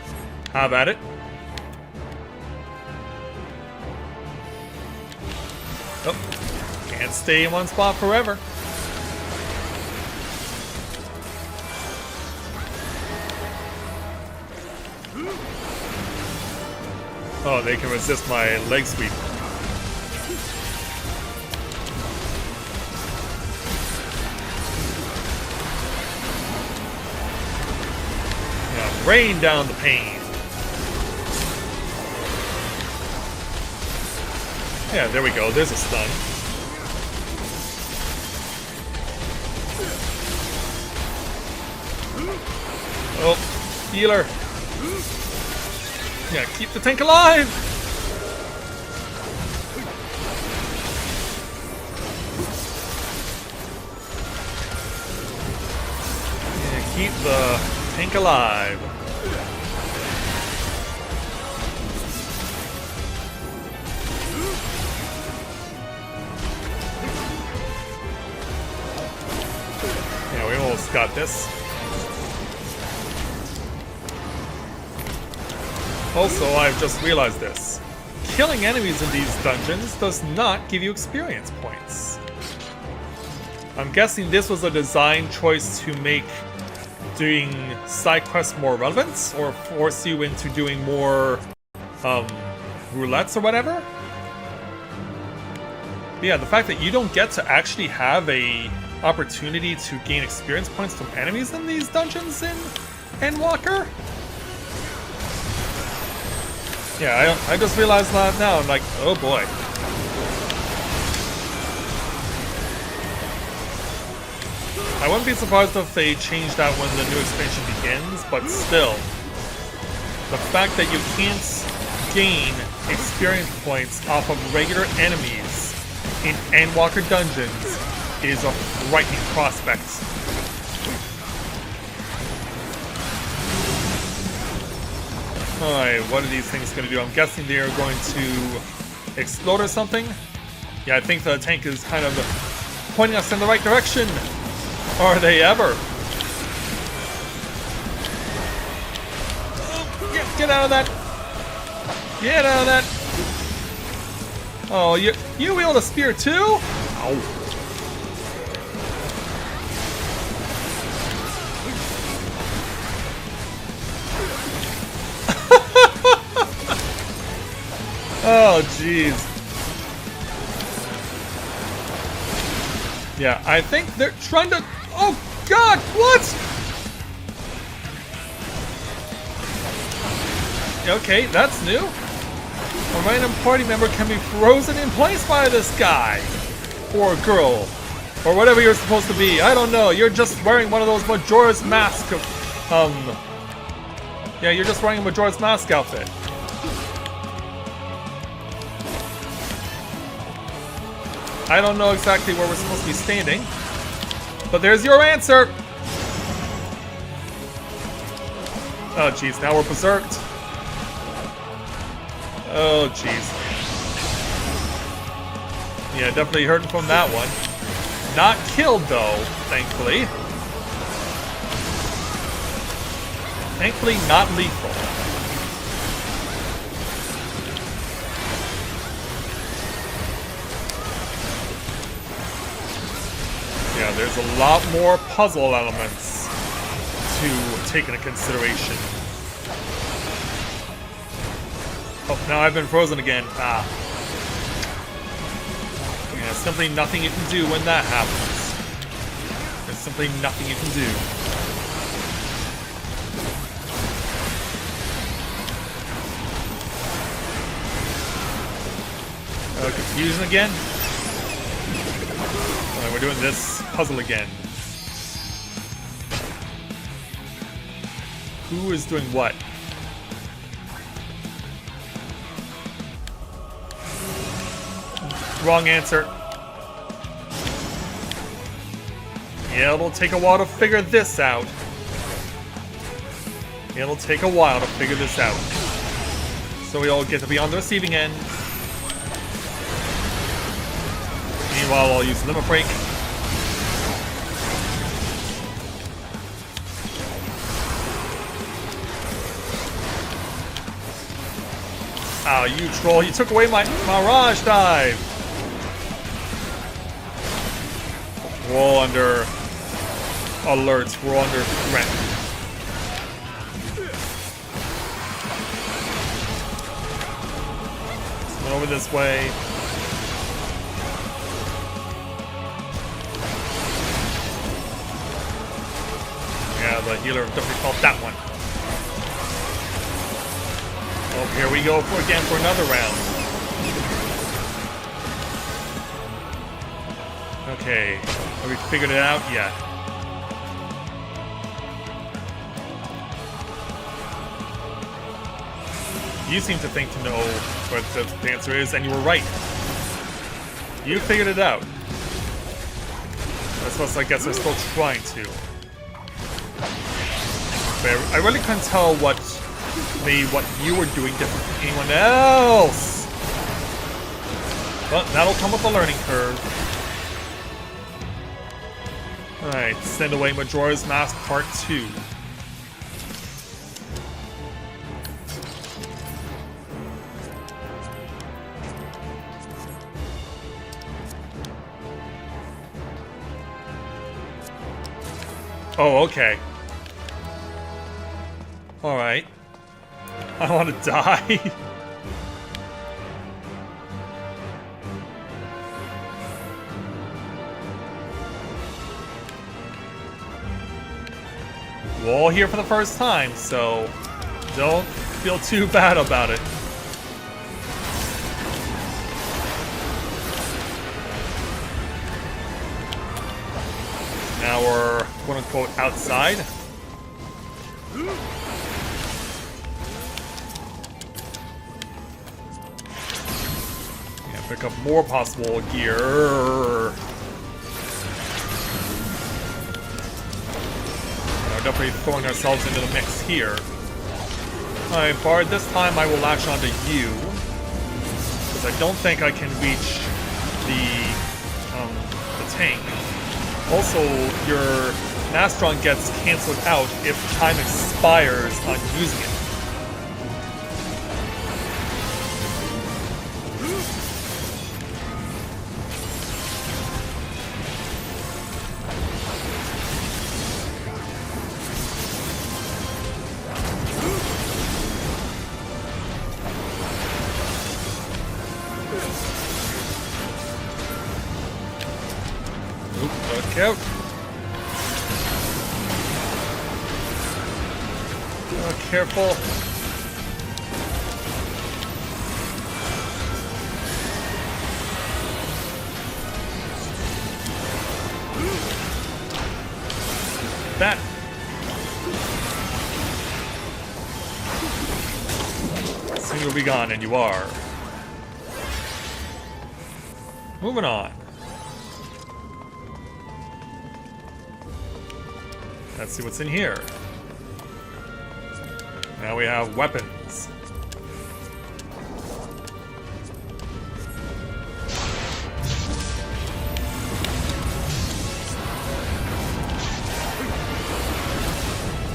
[SPEAKER 1] have at it. Oh, can't stay in one spot forever. Oh, they can resist my leg sweep. Rain down the pain. Yeah, there we go. There's a stun. Oh, healer. Yeah, keep the tank alive. Yeah, keep the tank alive. Yeah, we almost got this. Also, I've just realized this. Killing enemies in these dungeons does not give you experience points. I'm guessing this was a design choice to make doing side quests more relevant, or force you into doing more roulettes or whatever. But yeah, the fact that you don't get to actually have a opportunity to gain experience points from enemies in these dungeons in Endwalker. Yeah, I just realized that now. I'm like, oh boy. I wouldn't be surprised if they change that when the new expansion begins, but still. The fact that you can't gain experience points off of regular enemies in Endwalker dungeons is a frightening prospect. Alright, what are these things going to do? I'm guessing they are going to explode or something. Yeah, I think the tank is kind of pointing us in the right direction. Are they ever? Oh, get out of that! Get out of that! Oh, you wield a spear too? Ow. Oh, jeez. Yeah, I think they're trying to... Oh, God, what? Okay, that's new. A random party member can be frozen in place by this guy. Or girl. Or whatever you're supposed to be. I don't know. You're just wearing one of those Majora's Mask... Yeah, you're just wearing a Majora's Mask outfit. I don't know exactly where we're supposed to be standing, but there's your answer! Oh jeez, now we're berserked. Oh jeez. Yeah, definitely hurting from that one. Not killed though, thankfully. Thankfully not lethal. Yeah, there's a lot more puzzle elements to take into consideration. Oh, now I've been frozen again. Ah. Yeah, simply nothing you can do when that happens. There's simply nothing you can do. Confusion again? We're doing this puzzle again. Who is doing what? Wrong answer. Yeah, it'll take a while to figure this out. It'll take a while to figure this out. So we all get to be on the receiving end. Meanwhile, I'll use Limit Break. Oh, you troll, you took away my Mirage Dive! We're all under alert, we're under threat. Come over this way. Yeah, the healer definitely felt that one. Oh, here we go again for another round. Okay, have we figured it out yet? You seem to think to know what the answer is, and you were right. You figured it out. I suppose I guess I'm still trying to. But I really couldn't tell what you were doing different from anyone else. But that'll come with a learning curve. Alright, send away Majora's Mask Part 2. Oh, okay. Alright. I don't want to die. We're all here for the first time, so don't feel too bad about it. Now we're quote-unquote outside. Yeah, pick up more possible gear. We're definitely throwing ourselves into the mix here. Alright, Bard, this time I will latch onto you. Because I don't think I can reach the tank. Also, your Mastron gets cancelled out if time expires on using it. Oop, look out. Oh, careful. That. Soon you'll be gone, and you are. Moving on. Let's see what's in here. Now we have weapons.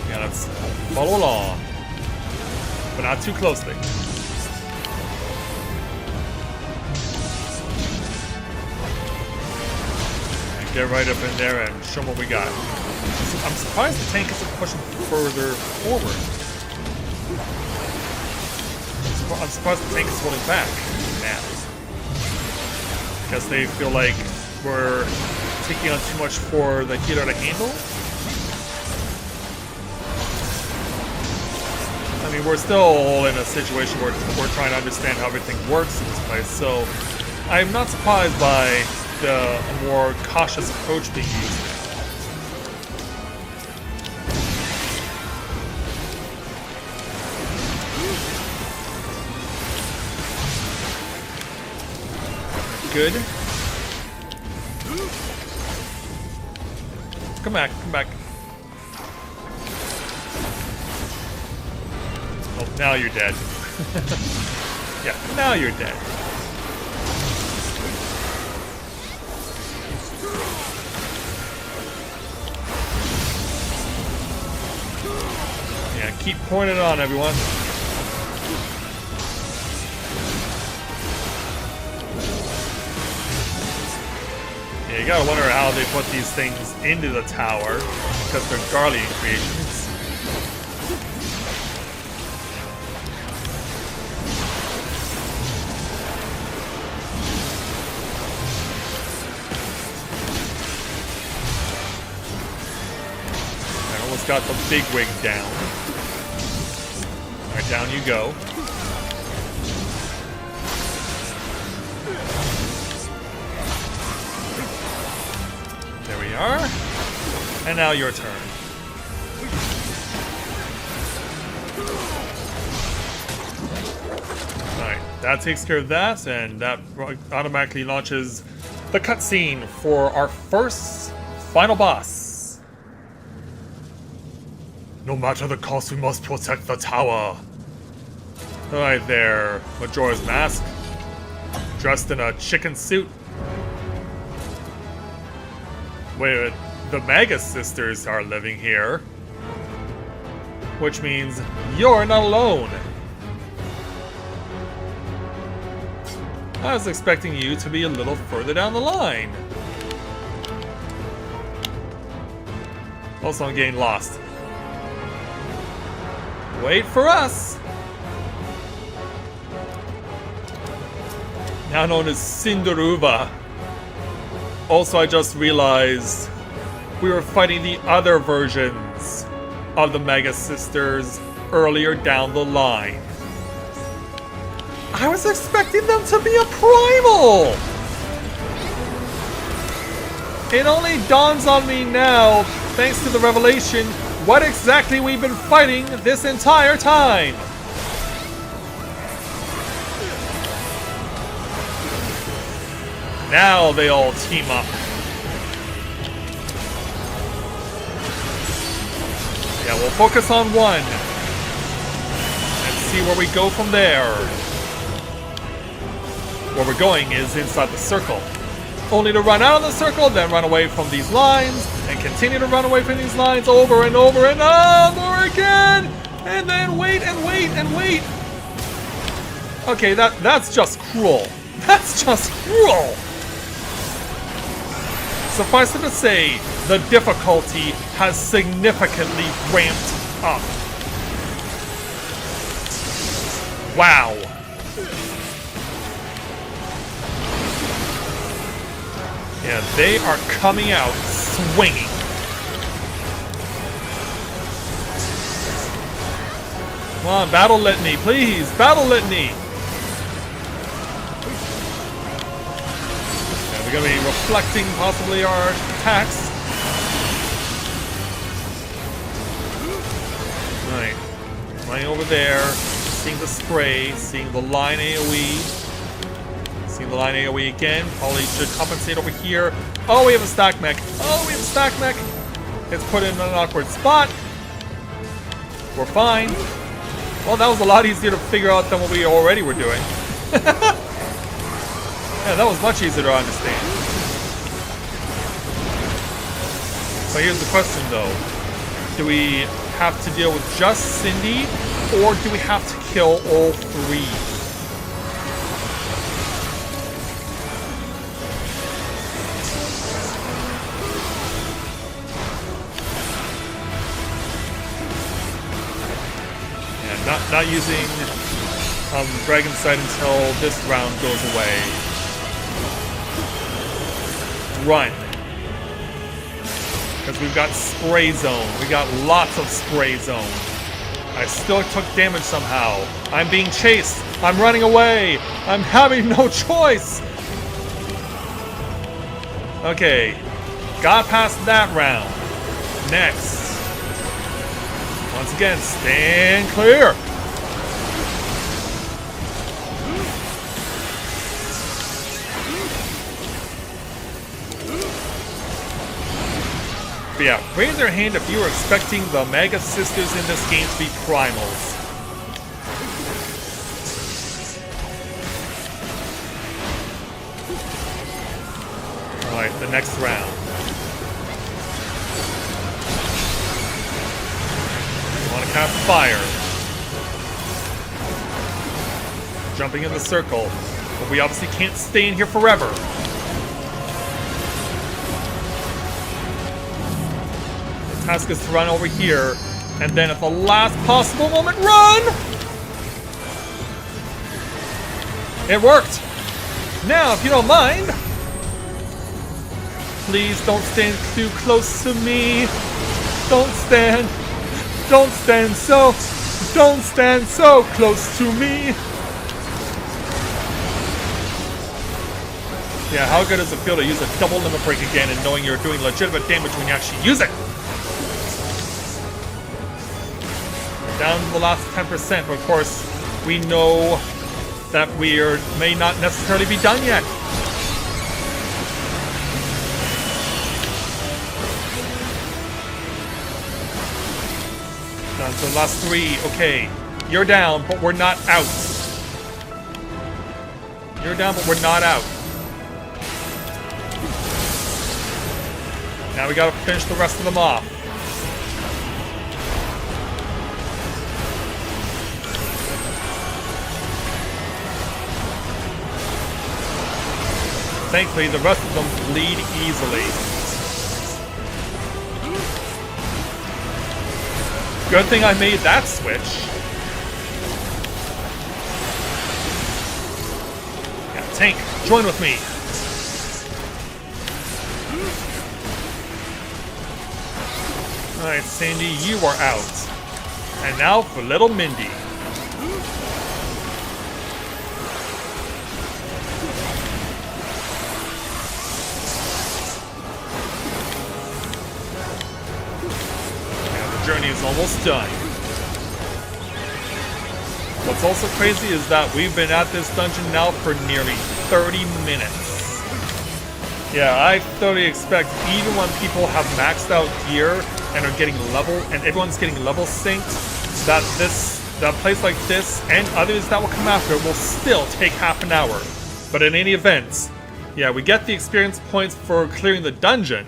[SPEAKER 1] Yeah, let's follow along, but not too closely. And get right up in there and show them what we got. I'm surprised the tank isn't pushing further forward. I'm surprised the tank is holding back now. Because they feel like we're taking on too much for the healer to handle. I mean, we're still in a situation where we're trying to understand how everything works in this place, so I'm not surprised by the more cautious approach being used. Good. Come back, come back. Oh, now you're dead. Yeah, now you're dead. Yeah, keep pouring it on, everyone. You gotta wonder how they put these things into the tower, because they're Guardian creations. I almost got the big wig down. Alright, down you go. are. And now your turn. Alright, that takes care of that, and that automatically launches the cutscene for our first final boss. No matter the cost, we must protect the tower. Alright there, Majora's Mask. Dressed in a chicken suit. Wait, the Magus sisters are living here. Which means you're not alone. I was expecting you to be a little further down the line. Also, I'm getting lost. Wait for us! Now known as Cinderuva. Also, I just realized we were fighting the other versions of the Mega Sisters earlier down the line. I was expecting them to be a primal! It only dawns on me now, thanks to the revelation, what exactly we've been fighting this entire time! Now they all team up. Yeah, we'll focus on one. And see where we go from there. Where we're going is inside the circle. Only to run out of the circle, then run away from these lines, and continue to run away from these lines over and over and over again! And then wait and wait and wait! Okay, that's just cruel. That's just cruel! Suffice it to say, the difficulty has significantly ramped up. Wow. Yeah, they are coming out swinging. Come on, battle litany, please, battle litany. We're going to be reflecting possibly our attacks. Right. Running over there. Seeing the spray. Seeing the line AoE. Seeing the line AoE again. Probably should compensate over here. Oh, we have a stack mech. Oh, we have a stack mech. It's put in an awkward spot. We're fine. Well, that was a lot easier to figure out than what we already were doing. Yeah, that was much easier to understand. So here's the question though. Do we have to deal with just Cindy, or do we have to kill all three? Yeah, not using Dragon Sight until this round goes away. Run. Because we've got spray zone. We got lots of spray zone. I still took damage somehow. I'm being chased. I'm running away. I'm having no choice. Okay. Got past that round. Next. Once again, stand clear. But yeah, raise your hand if you were expecting the Mega Sisters in this game to be primals. Alright, the next round. You want to cast fire. Jumping in the circle. But we obviously can't stay in here forever. Task is to run over here, and then at the last possible moment, run! It worked! Now, if you don't mind, please don't stand too close to me. Don't stand so close to me. Yeah, how good does it feel to use a double limit break again and knowing you're doing legitimate damage when you actually use it? Down to the last 10%, but of course, we know that we may not necessarily be done yet. Down to the last 3. Okay, you're down, but we're not out. You're down, but we're not out. Now we gotta finish the rest of them off. Thankfully, the rest of them bleed easily. Good thing I made that switch. Yeah, tank, join with me. Alright, Sandy, you are out. And now for little Mindy. Journey is almost done. What's also crazy is that we've been at this dungeon now for nearly 30 minutes. Yeah, I totally expect even when people have maxed out gear and are getting level, and everyone's getting level synced, that a place like this and others that will come after will still take half an hour. But in any event, yeah, we get the experience points for clearing the dungeon.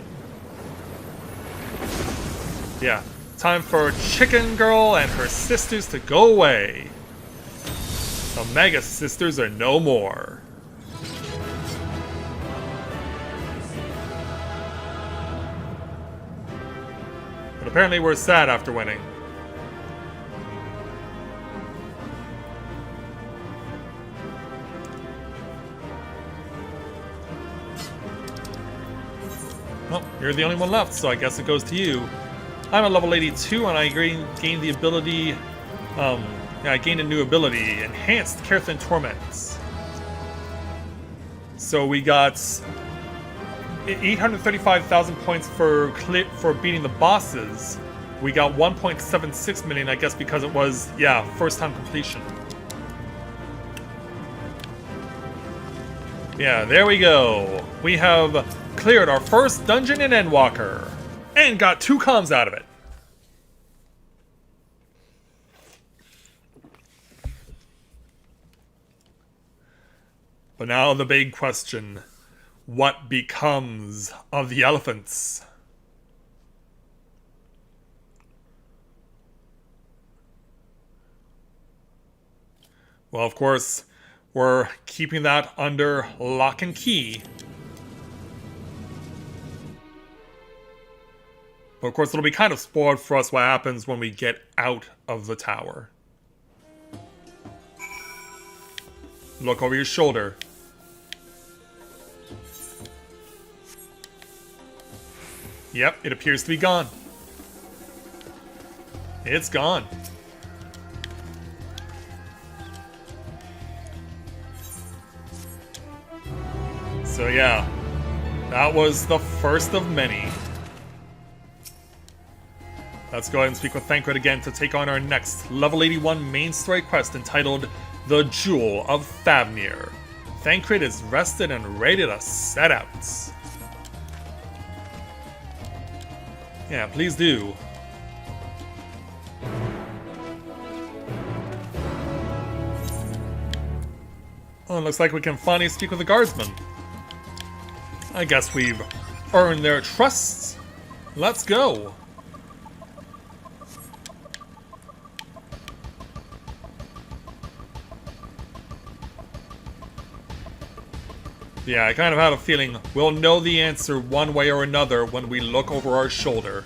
[SPEAKER 1] Yeah. Time for Chicken Girl and her sisters to go away. The Mega Sisters are no more. But apparently we're sad after winning. Well, you're the only one left, so I guess it goes to you. I'm at level 82 and I gained the ability, I gained a new ability, Enhanced Carethan Torments. So we got 835,000 points for beating the bosses. We got 1.76 million, I guess, because it was, yeah, first time completion. Yeah, there we go. We have cleared our first dungeon in Endwalker. And got 2 comms out of it. But now the big question. What becomes of the elephants? Well, of course, we're keeping that under lock and key. But of course, it'll be kind of spoiled for us what happens when we get out of the tower. Look over your shoulder. Yep, it appears to be gone. It's gone. So yeah, that was the first of many. Let's go ahead and speak with Thancred again to take on our next level 81 main story quest entitled The Jewel of Thavnir. Thancred is rested and ready to set out. Yeah, please do. Oh, it looks like we can finally speak with the guardsmen. I guess we've earned their trust. Let's go. Yeah, I kind of had a feeling we'll know the answer one way or another when we look over our shoulder.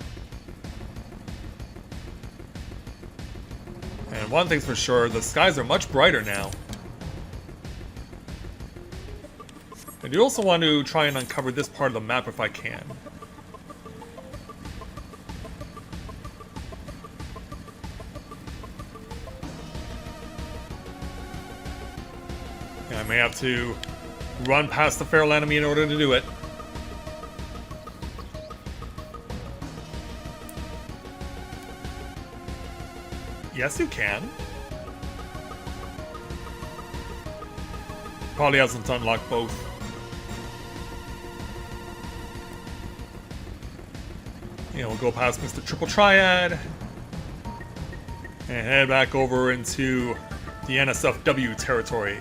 [SPEAKER 1] And one thing's for sure, the skies are much brighter now. I do also want to try and uncover this part of the map if I can. Yeah, I may have to run past the feral enemy in order to do it. Yes, you can. Probably hasn't unlocked both. Yeah, we'll go past Mr. Triple Triad and head back over into the NSFW territory.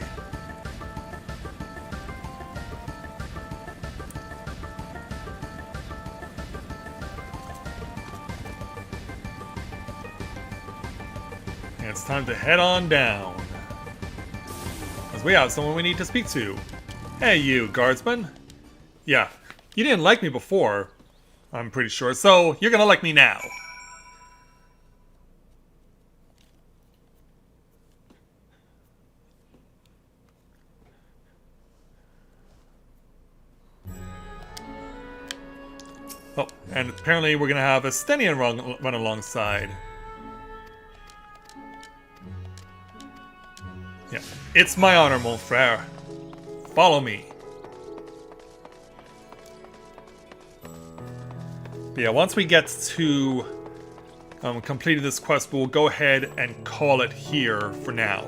[SPEAKER 1] And it's time to head on down, as we have someone we need to speak to. Hey you, guardsman. Yeah, you didn't like me before, I'm pretty sure, so you're gonna like me now. Oh, and apparently we're gonna have a Stenian run alongside. Yeah, it's my honor, mon frere. Follow me. But yeah, once we get to completed this quest, we'll go ahead and call it here for now.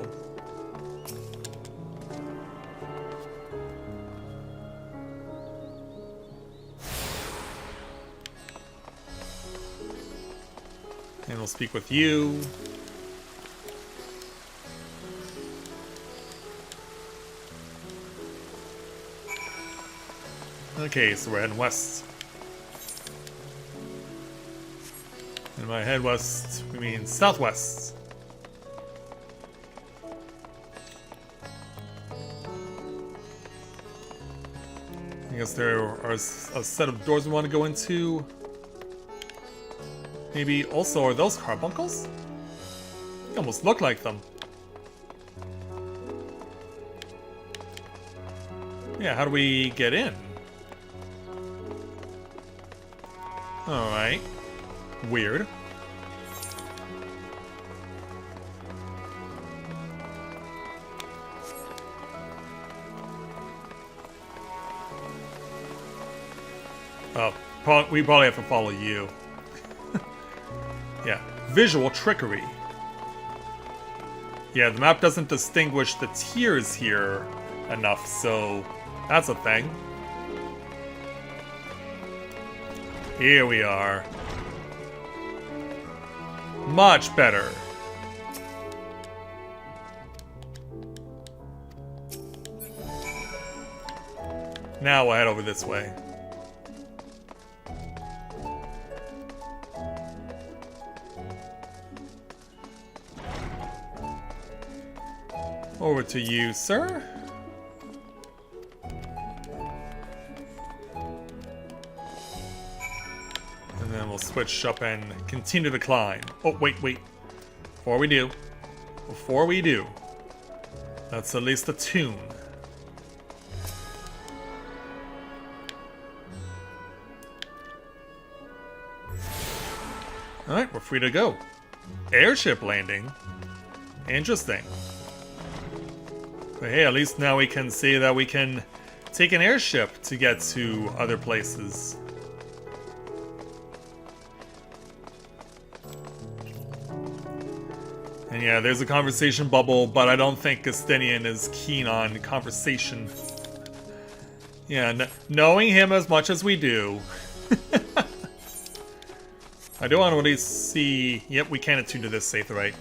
[SPEAKER 1] And we'll speak with you. Okay, so we're heading west. And by head west, we mean southwest. I guess there are a set of doors we want to go into. Maybe also, are those carbuncles? They almost look like them. Yeah, how do we get in? Alright. Weird. Oh, we probably have to follow you. Yeah, visual trickery. Yeah, the map doesn't distinguish the tiers here enough, so that's a thing. Here we are. Much better. Now we'll head over this way. Over to you, sir. And then we'll switch up and continue to climb. Oh, wait. Before we do, let's at least attune. Alright, we're free to go. Airship Landing? Interesting. But hey, at least now we can say that we can take an airship to get to other places. And yeah, there's a conversation bubble, but I don't think Estinian is keen on conversation. Yeah, knowing him as much as we do. I do want to at least see... Yep, we can attune to this safe, right?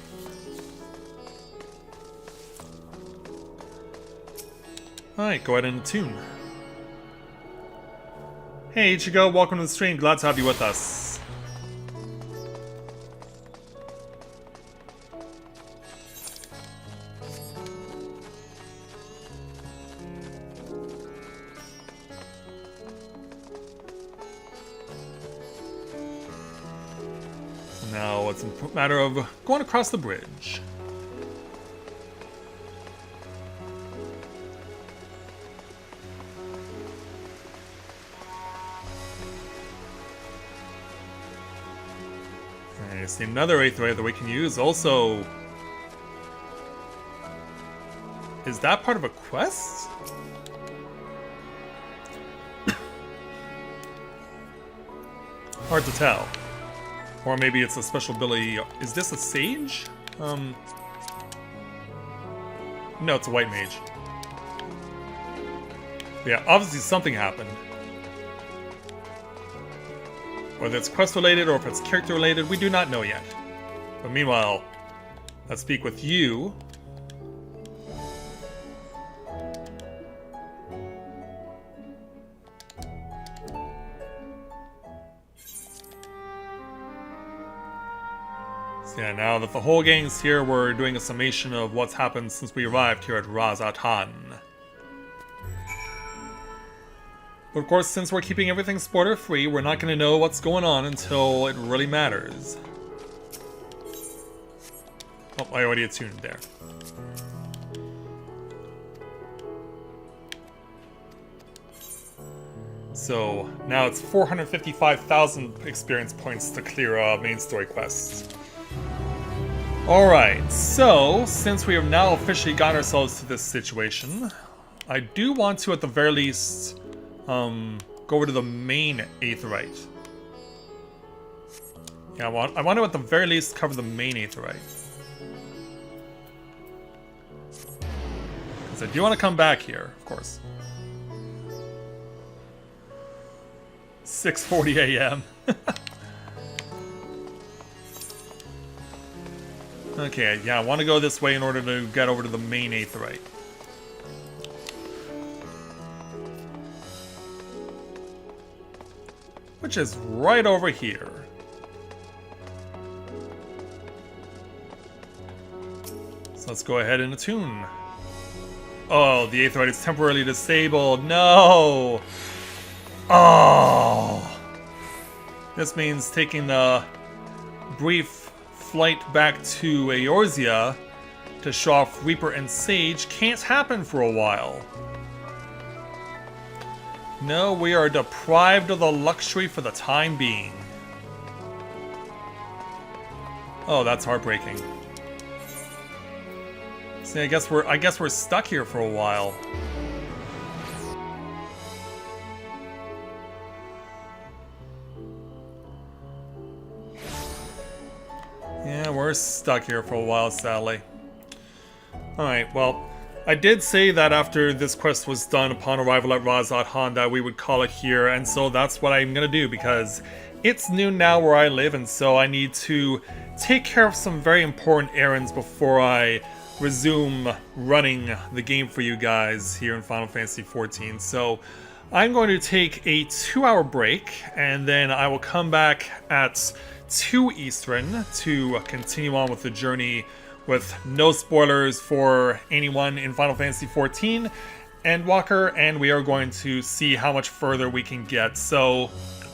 [SPEAKER 1] Alright, go ahead and attune. Hey Ichigo, welcome to the stream. Glad to have you with us. Now it's a matter of going across the bridge. I see another 8th ray that we can use. Also, is that part of a quest? Hard to tell. Or maybe it's a special ability. Is this a sage? No, it's a white mage. Yeah, obviously something happened. Whether it's quest related or if it's character related, we do not know yet. But meanwhile, let's speak with you. So yeah, now that the whole gang's here, we're doing a summation of what's happened since we arrived here at Razatan. But of course, since we're keeping everything spoiler-free, we're not going to know what's going on until it really matters. Oh, I already attuned there. So, now it's 455,000 experience points to clear main story quests. Alright, so, since we have now officially gotten ourselves to this situation, I do want to, at the very least, go over to the main Aetheryte. Yeah, I want to, at the very least, cover the main Aetheryte. Because I do want to come back here, of course. 6:40 a.m. Okay, yeah, I want to go this way in order to get over to the main Aetheryte. Which is right over here. So let's go ahead and attune. Oh, the Aetheryte is temporarily disabled. No! Oh! This means taking the brief flight back to Eorzea to show off Reaper and Sage can't happen for a while. No, we are deprived of the luxury for the time being. Oh, that's heartbreaking. See, I guess we're stuck here for a while. Yeah, we're stuck here for a while, sadly. Alright, well, I did say that after this quest was done upon arrival at Razatan that we would call it here, and so that's what I'm gonna do, because it's noon now where I live, and so I need to take care of some very important errands before I resume running the game for you guys here in Final Fantasy XIV. So I'm going to take a 2-hour break, and then I will come back at 2 Eastern to continue on with the journey with no spoilers for anyone in Final Fantasy XIV, Endwalker, and we are going to see how much further we can get. So,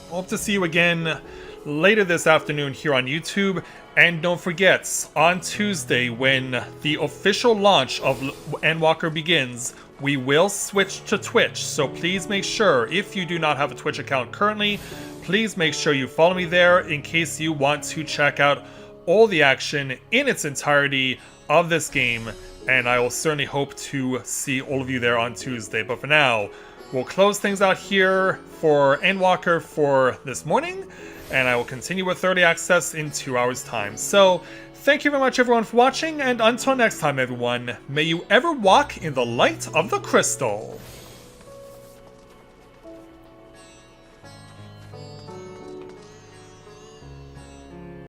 [SPEAKER 1] hope to see you again later this afternoon here on YouTube. And don't forget, on Tuesday, when the official launch of Endwalker begins, we will switch to Twitch. So please make sure, if you do not have a Twitch account currently, please make sure you follow me there in case you want to check out all the action in its entirety of this game, and I will certainly hope to see all of you there on Tuesday. But for now, we'll close things out here for Endwalker for this morning, and I will continue with early access in 2 hours' time. So, thank you very much everyone for watching, and until next time everyone, may you ever walk in the light of the crystal.